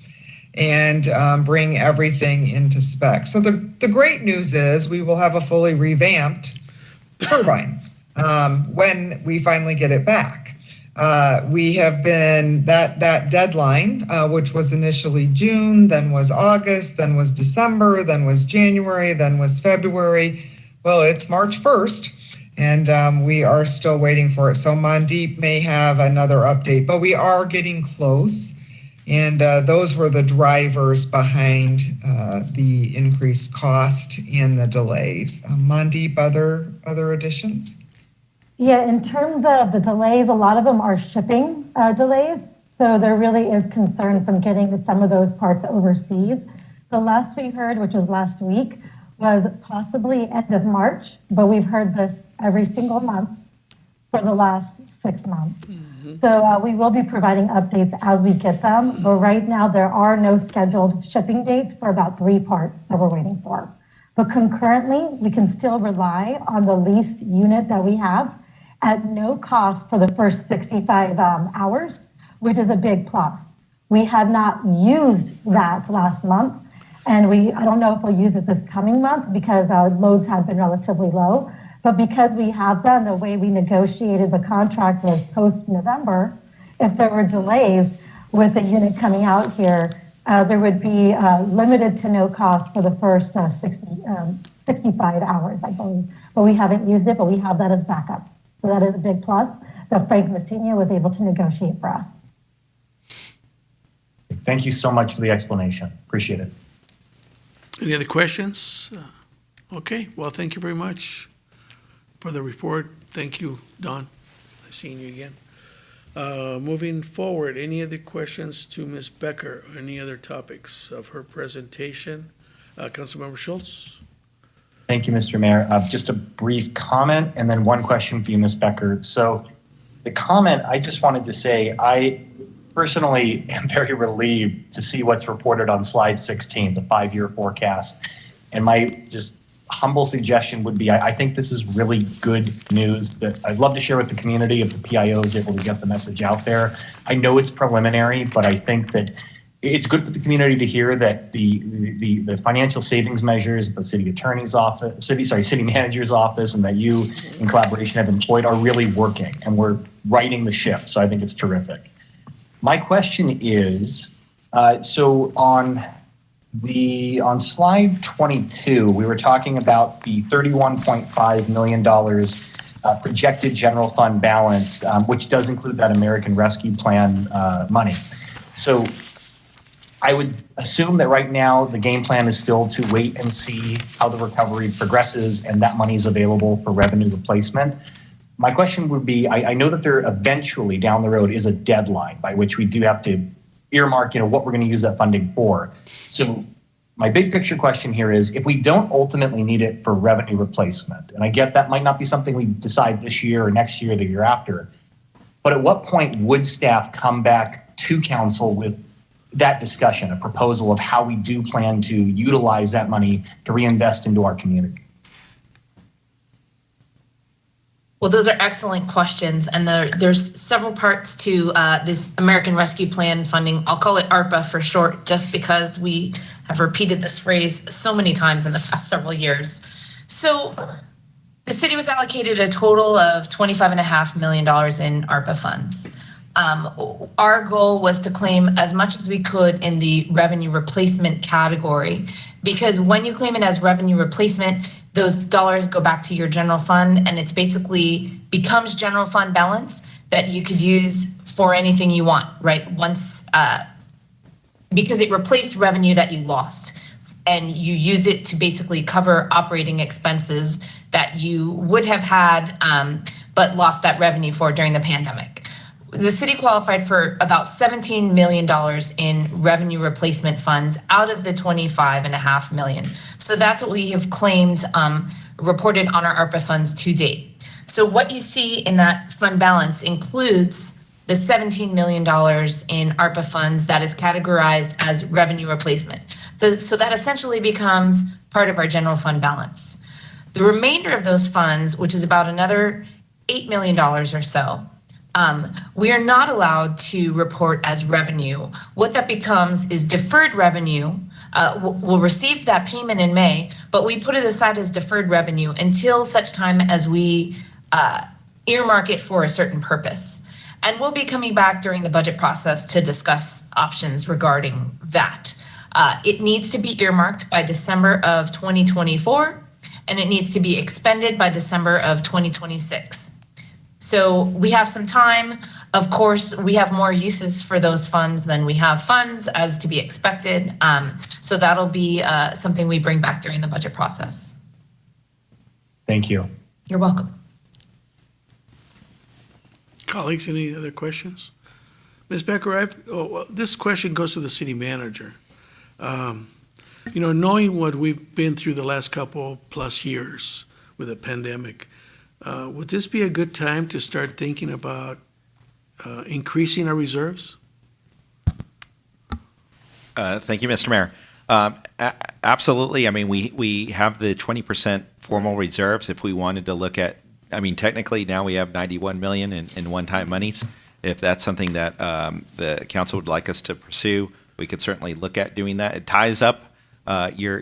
and bring everything into spec. So the great news is we will have a fully revamped turbine when we finally get it back. We have been, that deadline, which was initially June, then was August, then was December, then was January, then was February. Well, it's March 1st, and we are still waiting for it. So Mandeep may have another update, but we are getting close. And those were the drivers behind the increased cost and the delays. Mandeep, other additions? Yeah, in terms of the delays, a lot of them are shipping delays. So there really is concern from getting some of those parts overseas. The last we heard, which was last week, was possibly end of March, but we've heard this every single month for the last 6 months. So we will be providing updates as we get them, but right now there are no scheduled shipping dates for about 3 parts that we're waiting for. But concurrently, we can still rely on the leased unit that we have at no cost for the first 65 hours, which is a big plus. We have not used that last month, and I don't know if we'll use it this coming month because loads have been relatively low. But because we have done the way we negotiated the contract was post-November, if there were delays with a unit coming out here, there would be limited to no cost for the first 65 hours, I believe. But we haven't used it, but we have that as backup. So that is a big plus that Frank Messina was able to negotiate for us. Thank you so much for the explanation. Appreciate it. Any other questions? Okay, well, thank you very much for the report. Thank you, Don. Nice seeing you again. Moving forward, any other questions to Ms. Becker or any other topics of her presentation? Councilmember Schultz? Thank you, Mr. Mayor. Just a brief comment and then one question for you, Ms. Becker. So the comment, I just wanted to say, I personally am very relieved to see what's reported on slide 16, the 5-year forecast. And my just humble suggestion would be, I think this is really good news that I'd love to share with the community if the PIO is able to get the message out there. I know it's preliminary, but I think that it's good for the community to hear that the financial savings measures the city attorney's office, city manager's office, and that you in collaboration have employed are really working, and we're righting the ship. So I think it's terrific. My question is, so on slide 22, we were talking about the $31.5 million projected general fund balance, which does include that American Rescue Plan money. So I would assume that right now the game plan is still to wait and see how the recovery progresses and that money is available for revenue replacement. My question would be, I know that there eventually down the road is a deadline by which we do have to earmark, what we're going to use that funding for. So my big picture question here is, if we don't ultimately need it for revenue replacement, and I get that might not be something we decide this year or next year or the year after, but at what point would staff come back to council with that discussion, a proposal of how we do plan to utilize that money to reinvest into our community? Well, those are excellent questions, and there's several parts to this American Rescue Plan funding. I'll call it ARPA for short, just because we have repeated this phrase so many times in the past several years. So the city was allocated a total of $25.5 million in ARPA funds. Our goal was to claim as much as we could in the revenue replacement category, because when you claim it as revenue replacement, those dollars go back to your general fund, and it's basically becomes general fund balance that you could use for anything you want, right? Once, because it replaced revenue that you lost, and you use it to basically cover operating expenses that you would have had, but lost that revenue for during the pandemic. The city qualified for about $17 million in revenue replacement funds out of the $25.5 million. So that's what we have claimed, reported on our ARPA funds to date. So what you see in that fund balance includes the $17 million in ARPA funds that is categorized as revenue replacement. So that essentially becomes part of our general fund balance. The remainder of those funds, which is about another $8 million or so, we are not allowed to report as revenue. What that becomes is deferred revenue We'll receive that payment in May, but we put it aside as deferred revenue until such time as we earmark it for a certain purpose. And we'll be coming back during the budget process to discuss options regarding that. It needs to be earmarked by December of 2024, and it needs to be expended by December of 2026. So we have some time. Of course, we have more uses for those funds than we have funds, as to be expected. So that'll be something we bring back during the budget process. Thank you. You're welcome. Colleagues, any other questions? Ms. Becker, this question goes to the city manager. Knowing what we've been through the last couple plus years with the pandemic, would this be a good time to start thinking about increasing our reserves? Thank you, Mr. Mayor. Absolutely. I mean, we have the 20% formal reserves. If we wanted to look at, technically now we have 91 million in one-time monies. If that's something that the council would like us to pursue, we could certainly look at doing that. It ties up your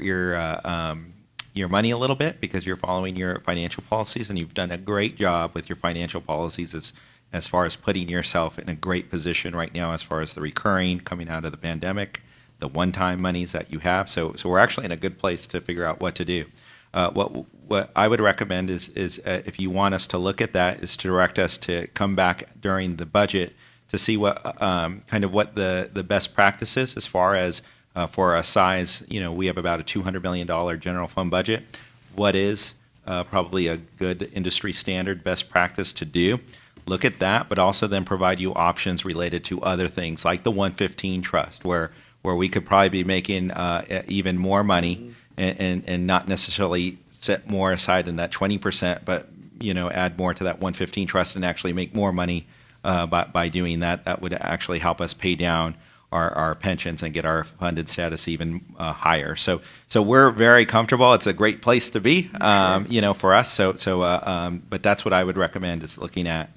money a little bit because you're following your financial policies, and you've done a great job with your financial policies as far as putting yourself in a great position right now as far as the recurring coming out of the pandemic, the one-time monies that you have. So we're actually in a good place to figure out what to do. What I would recommend is if you want us to look at that, is to direct us to come back during the budget to see what what the best practice is as far as for a size. We have about a $200 million general fund budget. What is probably a good industry standard best practice to do? Look at that, but also then provide you options related to other things like the 115 trust, where we could probably be making even more money and not necessarily set more aside in that 20%, but add more to that 115 trust and actually make more money by doing that. That would actually help us pay down our pensions and get our funded status even higher. So we're very comfortable. It's a great place to be, for us. But that's what I would recommend, is looking at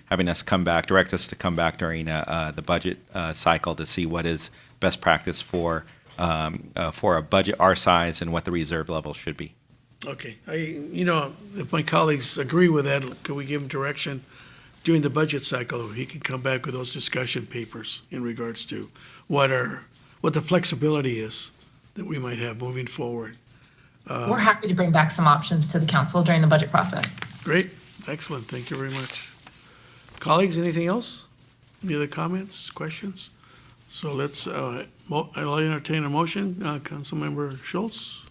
having us direct us to come back during the budget cycle to see what is best practice for a budget our size and what the reserve level should be. Okay, if my colleagues agree with that, could we give them direction during the budget cycle? He can come back with those discussion papers in regards to what the flexibility is that we might have moving forward. We're happy to bring back some options to the council during the budget process. Great, excellent, thank you very much. Colleagues, anything else? Any other comments, questions? So I'll entertain a motion. Councilmember Schultz?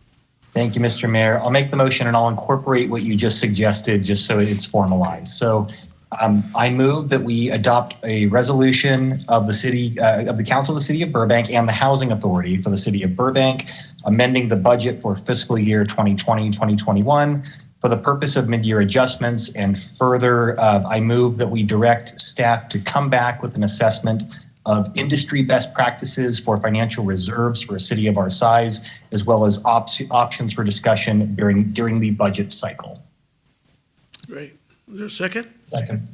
Thank you, Mr. Mayor. I'll make the motion and I'll incorporate what you just suggested just so it's formalized. So I move that we adopt a resolution of the Council of the City of Burbank and the Housing Authority for the City of Burbank, amending the budget for fiscal year 2020-2021 for the purpose of mid-year adjustments. And further, I move that we direct staff to come back with an assessment of industry best practices for financial reserves for a city of our size, as well as options for discussion during the budget cycle. Great. Is there a second? Second.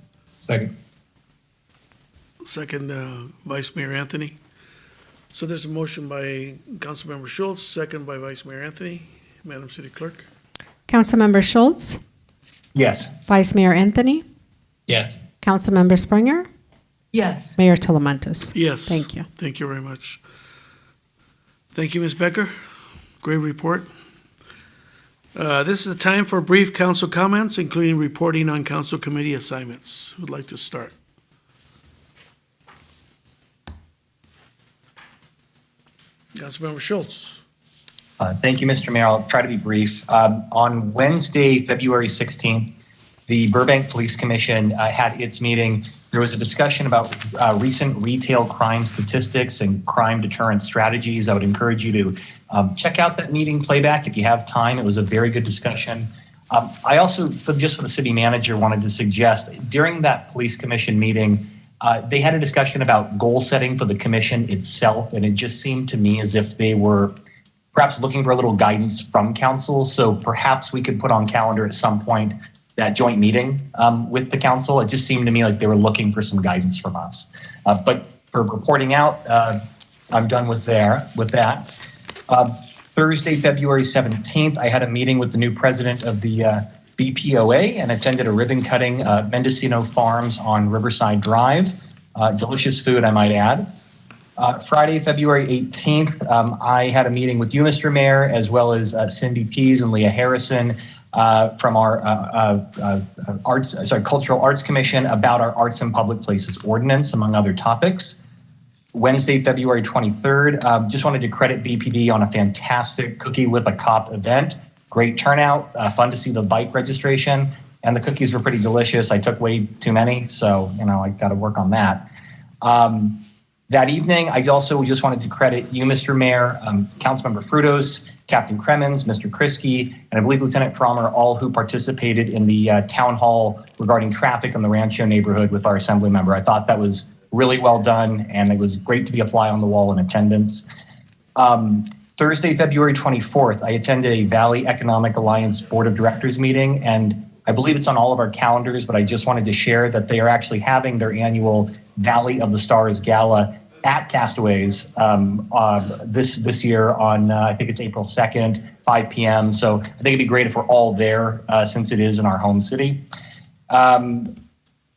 Second, Vice Mayor Anthony. So there's a motion by Councilmember Schultz, second by Vice Mayor Anthony. Madam City Clerk? Councilmember Schultz, Yes. Vice Mayor Anthony, Yes. Councilmember Springer, Yes. Mayor Talamantes. Yes. Thank you. Thank you very much. Thank you, Ms. Becker. Great report. This is the time for brief council comments, including reporting on council committee assignments. Who'd like to start? Councilmember Schultz. Thank you, Mr. Mayor. I'll try to be brief. On Wednesday, February 16th, the Burbank Police Commission had its meeting. There was a discussion about recent retail crime statistics and crime deterrent strategies. I would encourage you to check out that meeting playback if you have time. It was a very good discussion. I also, just for the city manager, wanted to suggest during that police commission meeting, they had a discussion about goal setting for the commission itself, and it just seemed to me as if they were perhaps looking for a little guidance from council. So perhaps we could put on calendar at some point that joint meeting with the council. It just seemed to me like they were looking for some guidance from us. But for reporting out, I'm done with that. Thursday, February 17th, I had a meeting with the new president of the BPOA and attended a ribbon cutting at Mendocino Farms on Riverside Drive. Delicious food, I might add. Friday, February 18th, I had a meeting with you, Mr. Mayor, as well as Cindy Pease and Leah Harrison from our Cultural Arts Commission about our Arts and Public Places Ordinance, among other topics. Wednesday, February 23rd, just wanted to credit BPD on a fantastic Cookie with a Cop event. Great turnout, fun to see the bike registration, and the cookies were pretty delicious. I took way too many, so I got to work on that. That evening, I also just wanted to credit you, Mr. Mayor, Councilmember Frutos, Captain Cremens, Mr. Kriske, and I believe Lieutenant Frommer, all who participated in the town hall regarding traffic in the Rancho neighborhood with our assembly member. I thought that was really well done, and it was great to be a fly on the wall in attendance. Thursday, February 24th, I attended a Valley Economic Alliance Board of Directors meeting, and I believe it's on all of our calendars, but I just wanted to share that they are actually having their annual Valley of the Stars Gala at Castaways this year on, I think it's April 2nd, 5 p.m. So I think it'd be great if we're all there since it is in our home city.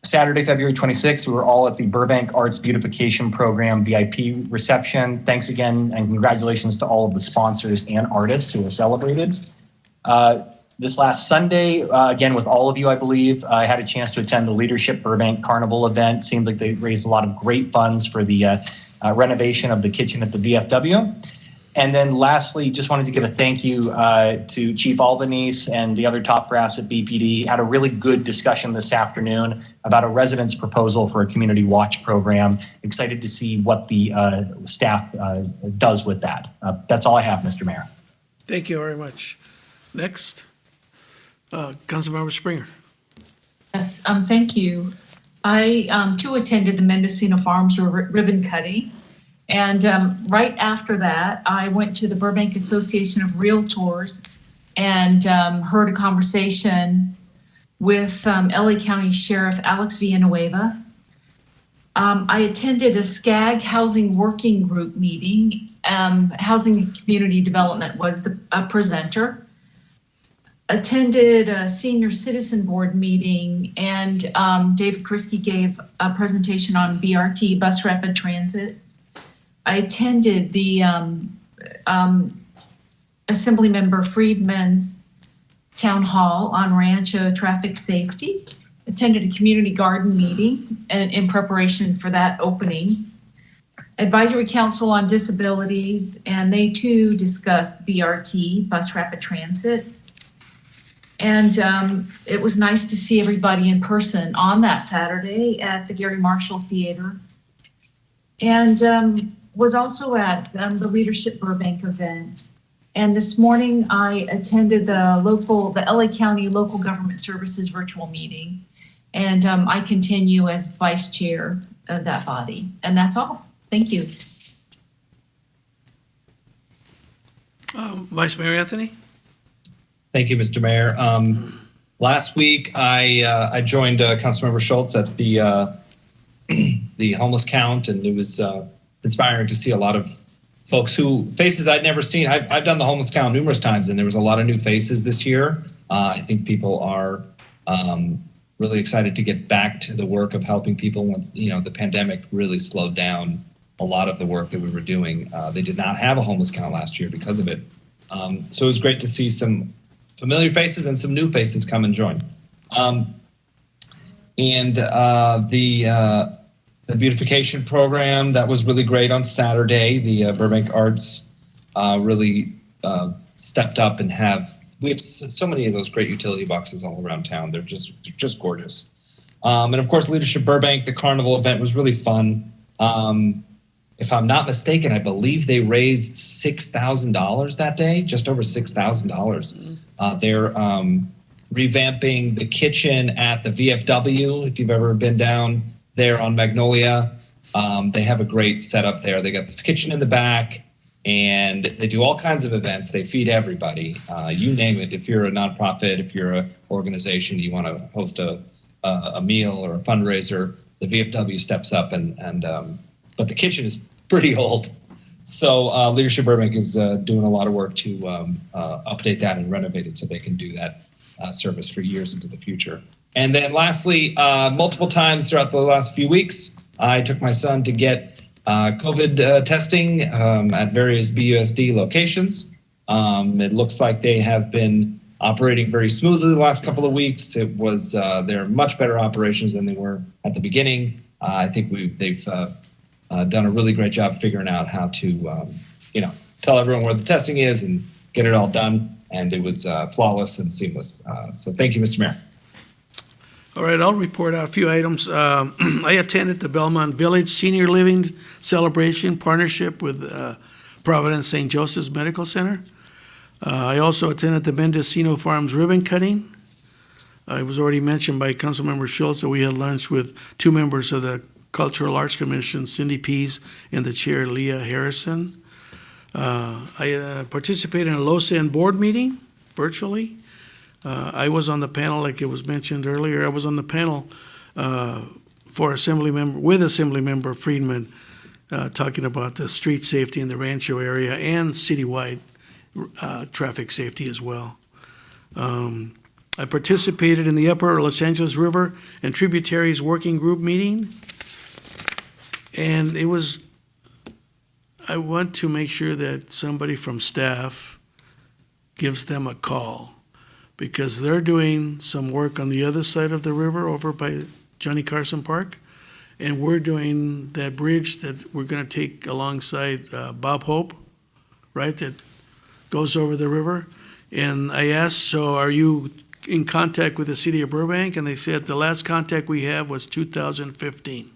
Saturday, February 26th, we were all at the Burbank Arts Beautification Program VIP reception. Thanks again and congratulations to all of the sponsors and artists who were celebrated. This last Sunday, again with all of you, I believe, I had a chance to attend the Leadership Burbank Carnival event. Seemed like they raised a lot of great funds for the renovation of the kitchen at the VFW. And then lastly, just wanted to give a thank you to Chief Albanese and the other top brass at BPD. Had a really good discussion this afternoon about a residents' proposal for a community watch program. Excited to see what the staff does with that. That's all I have, Mr. Mayor. Thank you very much. Next, Councilmember Springer. Yes, thank you. I too attended the Mendocino Farms ribbon cutting. And right after that, I went to the Burbank Association of Realtors and heard a conversation with LA County Sheriff Alex Villanueva. I attended a SCAG Housing Working Group meeting. Housing and Community Development was the presenter. Attended a Senior Citizen Board meeting, and David Kriske gave a presentation on BRT, Bus Rapid Transit. I attended the Assemblymember Friedman's town hall on Rancho traffic safety. Attended a community garden meeting in preparation for that opening. Advisory Council on Disabilities, and they too discussed BRT, Bus Rapid Transit. And it was nice to see everybody in person on that Saturday at the Gary Marshall Theater. And was also at the Leadership Burbank event. And this morning I attended the LA County Local Government Services virtual meeting. And I continue as vice chair of that body. And that's all. Thank you. Vice Mayor Anthony? Thank you, Mr. Mayor. Last week, I joined Councilmember Schultz at the homeless count, and it was inspiring to see a lot of folks faces I'd never seen. I've done the homeless count numerous times, and there was a lot of new faces this year. I think people are really excited to get back to the work of helping people once the pandemic really slowed down a lot of the work that we were doing. They did not have a homeless count last year because of it. So it was great to see some familiar faces and some new faces come and join. The beautification program, that was really great on Saturday. The Burbank Arts really stepped up and we have so many of those great utility boxes all around town. They're just gorgeous. And of course, Leadership Burbank, the carnival event was really fun. If I'm not mistaken, I believe they raised $6,000 that day, just over $6,000. They're revamping the kitchen at the VFW, if you've ever been down there on Magnolia. They have a great setup there. They got this kitchen in the back, and they do all kinds of events. They feed everybody. You name it. If you're a nonprofit, if you're an organization, you want to host a meal or a fundraiser, the VFW steps up but the kitchen is pretty old. So Leadership Burbank is doing a lot of work to update that and renovate it so they can do that service for years into the future. And then lastly, multiple times throughout the last few weeks, I took my son to get COVID testing at various BUSD locations. It looks like they have been operating very smoothly the last couple of weeks. It was they're much better operations than they were at the beginning. I think they've done a really great job figuring out how to tell everyone where the testing is and get it all done. And it was flawless and seamless. So thank you, Mr. Mayor. All right, I'll report out a few items. I attended the Belmont Village Senior Living Celebration Partnership with Providence St. Joseph's Medical Center. I also attended the Mendocino Farms ribbon cutting. It was already mentioned by Councilmember Schultz that we had lunch with two members of the Cultural Arts Commission, Cindy Pease and the chair, Leah Harrison. I participated in a LoSAN board meeting virtually. I was on the panel, like it was mentioned earlier. I was on the panel with Assemblymember Friedman, talking about the street safety in the Rancho area and citywide traffic safety as well. I participated in the Upper Los Angeles River and Tributaries Working Group meeting. And I want to make sure that somebody from staff gives them a call, because they're doing some work on the other side of the river over by Johnny Carson Park. And we're doing that bridge that we're going to take alongside Bob Hope, right, that goes over the river. And I asked, so are you in contact with the city of Burbank? And they said the last contact we have was 2015.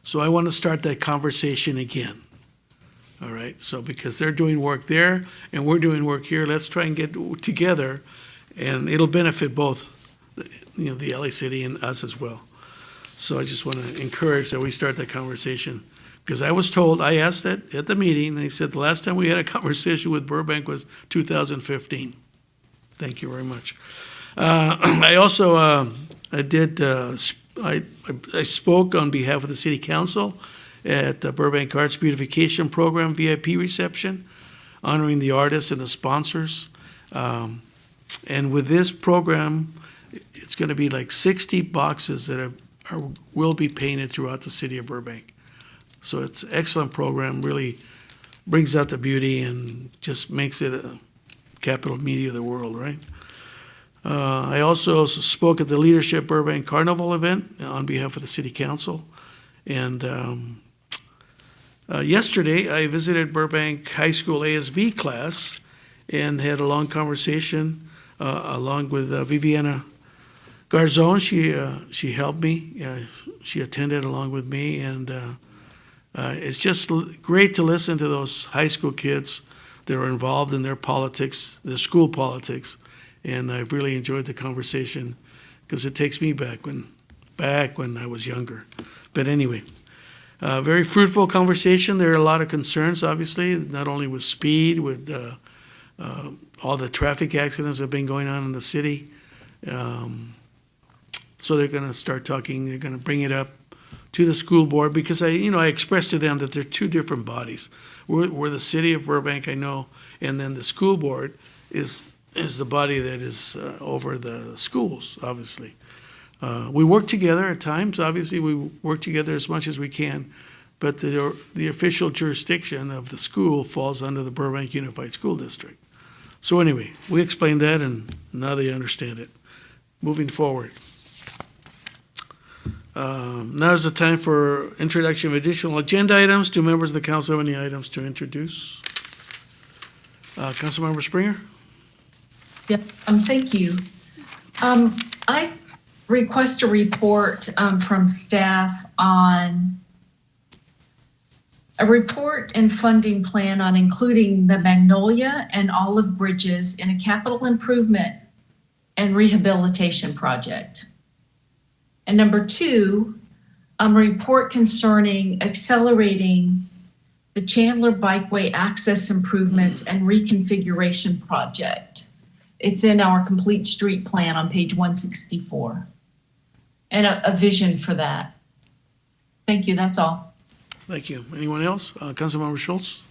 So I want to start that conversation again. All right, so because they're doing work there and we're doing work here, let's try and get together, and it'll benefit both, the LA City and us as well. So I just want to encourage that we start that conversation, because I asked that at the meeting, and they said the last time we had a conversation with Burbank was 2015. Thank you very much. I also I spoke on behalf of the City Council at the Burbank Arts Beautification Program VIP reception, honoring the artists and the sponsors. And with this program, it's going to be like 60 boxes that will be painted throughout the city of Burbank. So it's an excellent program, really brings out the beauty and just makes it a capital media of the world, right? I also spoke at the Leadership Burbank Carnival event on behalf of the City Council. And yesterday, I visited Burbank High School ASB class and had a long conversation along with Viviana Garzon. She helped me. She attended along with me. And it's just great to listen to those high school kids that are involved in their politics, their school politics. And I've really enjoyed the conversation because it takes me back when I was younger. But anyway, very fruitful conversation. There are a lot of concerns, obviously, not only with speed, with all the traffic accidents that have been going on in the city. So they're going to start talking. They're going to bring it up to the school board, because I expressed to them that they're two different bodies. We're the city of Burbank, I know, and then the school board is the body that is over the schools, obviously. We work together at times. Obviously, we work together as much as we can, but the official jurisdiction of the school falls under the Burbank Unified School District. So anyway, we explained that, and now they understand it. Moving forward. Now is the time for introduction of additional agenda items. Do members of the council have any items to introduce? Councilmember Springer? Yep, thank you. I request a report from staff on a report and funding plan on including the Magnolia and Olive Bridges in a capital improvement and rehabilitation project. And number two, a report concerning accelerating the Chandler Bikeway access improvements and reconfiguration project. It's in our complete street plan on page 164. And a vision for that. Thank you, that's all. Thank you. Anyone else? Councilmember Schultz?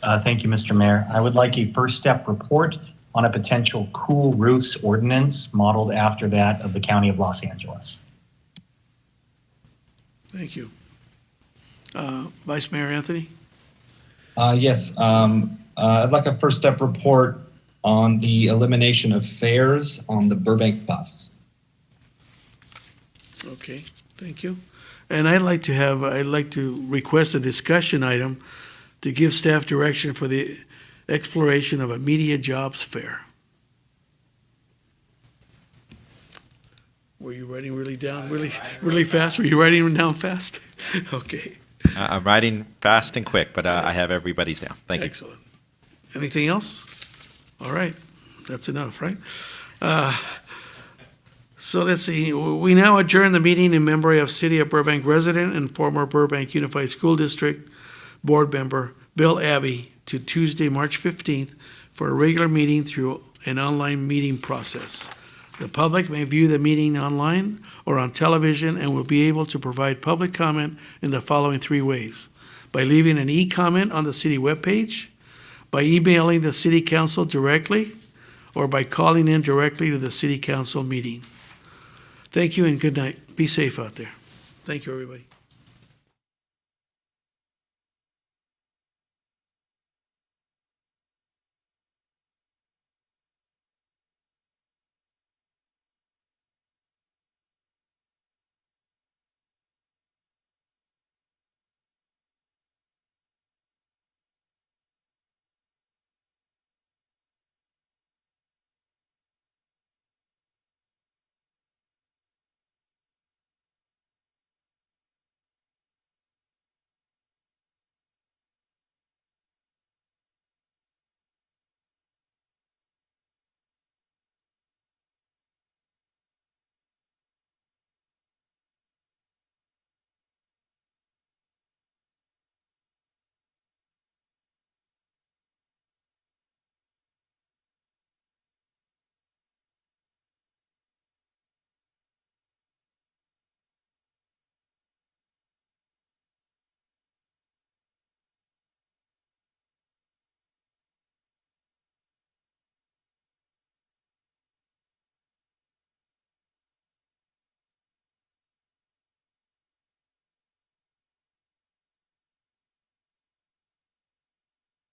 Thank you, Mr. Mayor. I would like a first step report on a potential cool roofs ordinance modeled after that of the County of Los Angeles. Thank you. Vice Mayor Anthony? Yes, I'd like a first step report on the elimination of fares on the Burbank bus. Okay, thank you. And I'd like to request a discussion item to give staff direction for the exploration of a media jobs fair. Were you writing really fast? Were you writing them down fast? Okay. I'm writing fast and quick, but I have everybody's down. Thank you. Excellent. Anything else? All right, that's enough, right? So let's see, we now adjourn the meeting in memory of City of Burbank resident and former Burbank Unified School District Board Member Bill Abbey to Tuesday, March 15th for a regular meeting through an online meeting process. The public may view the meeting online or on television and will be able to provide public comment in the following 3 ways: by leaving an e-comment on the city webpage, by emailing the city council directly, or by calling in directly to the city council meeting. Thank you and good night. Be safe out there. Thank you, everybody.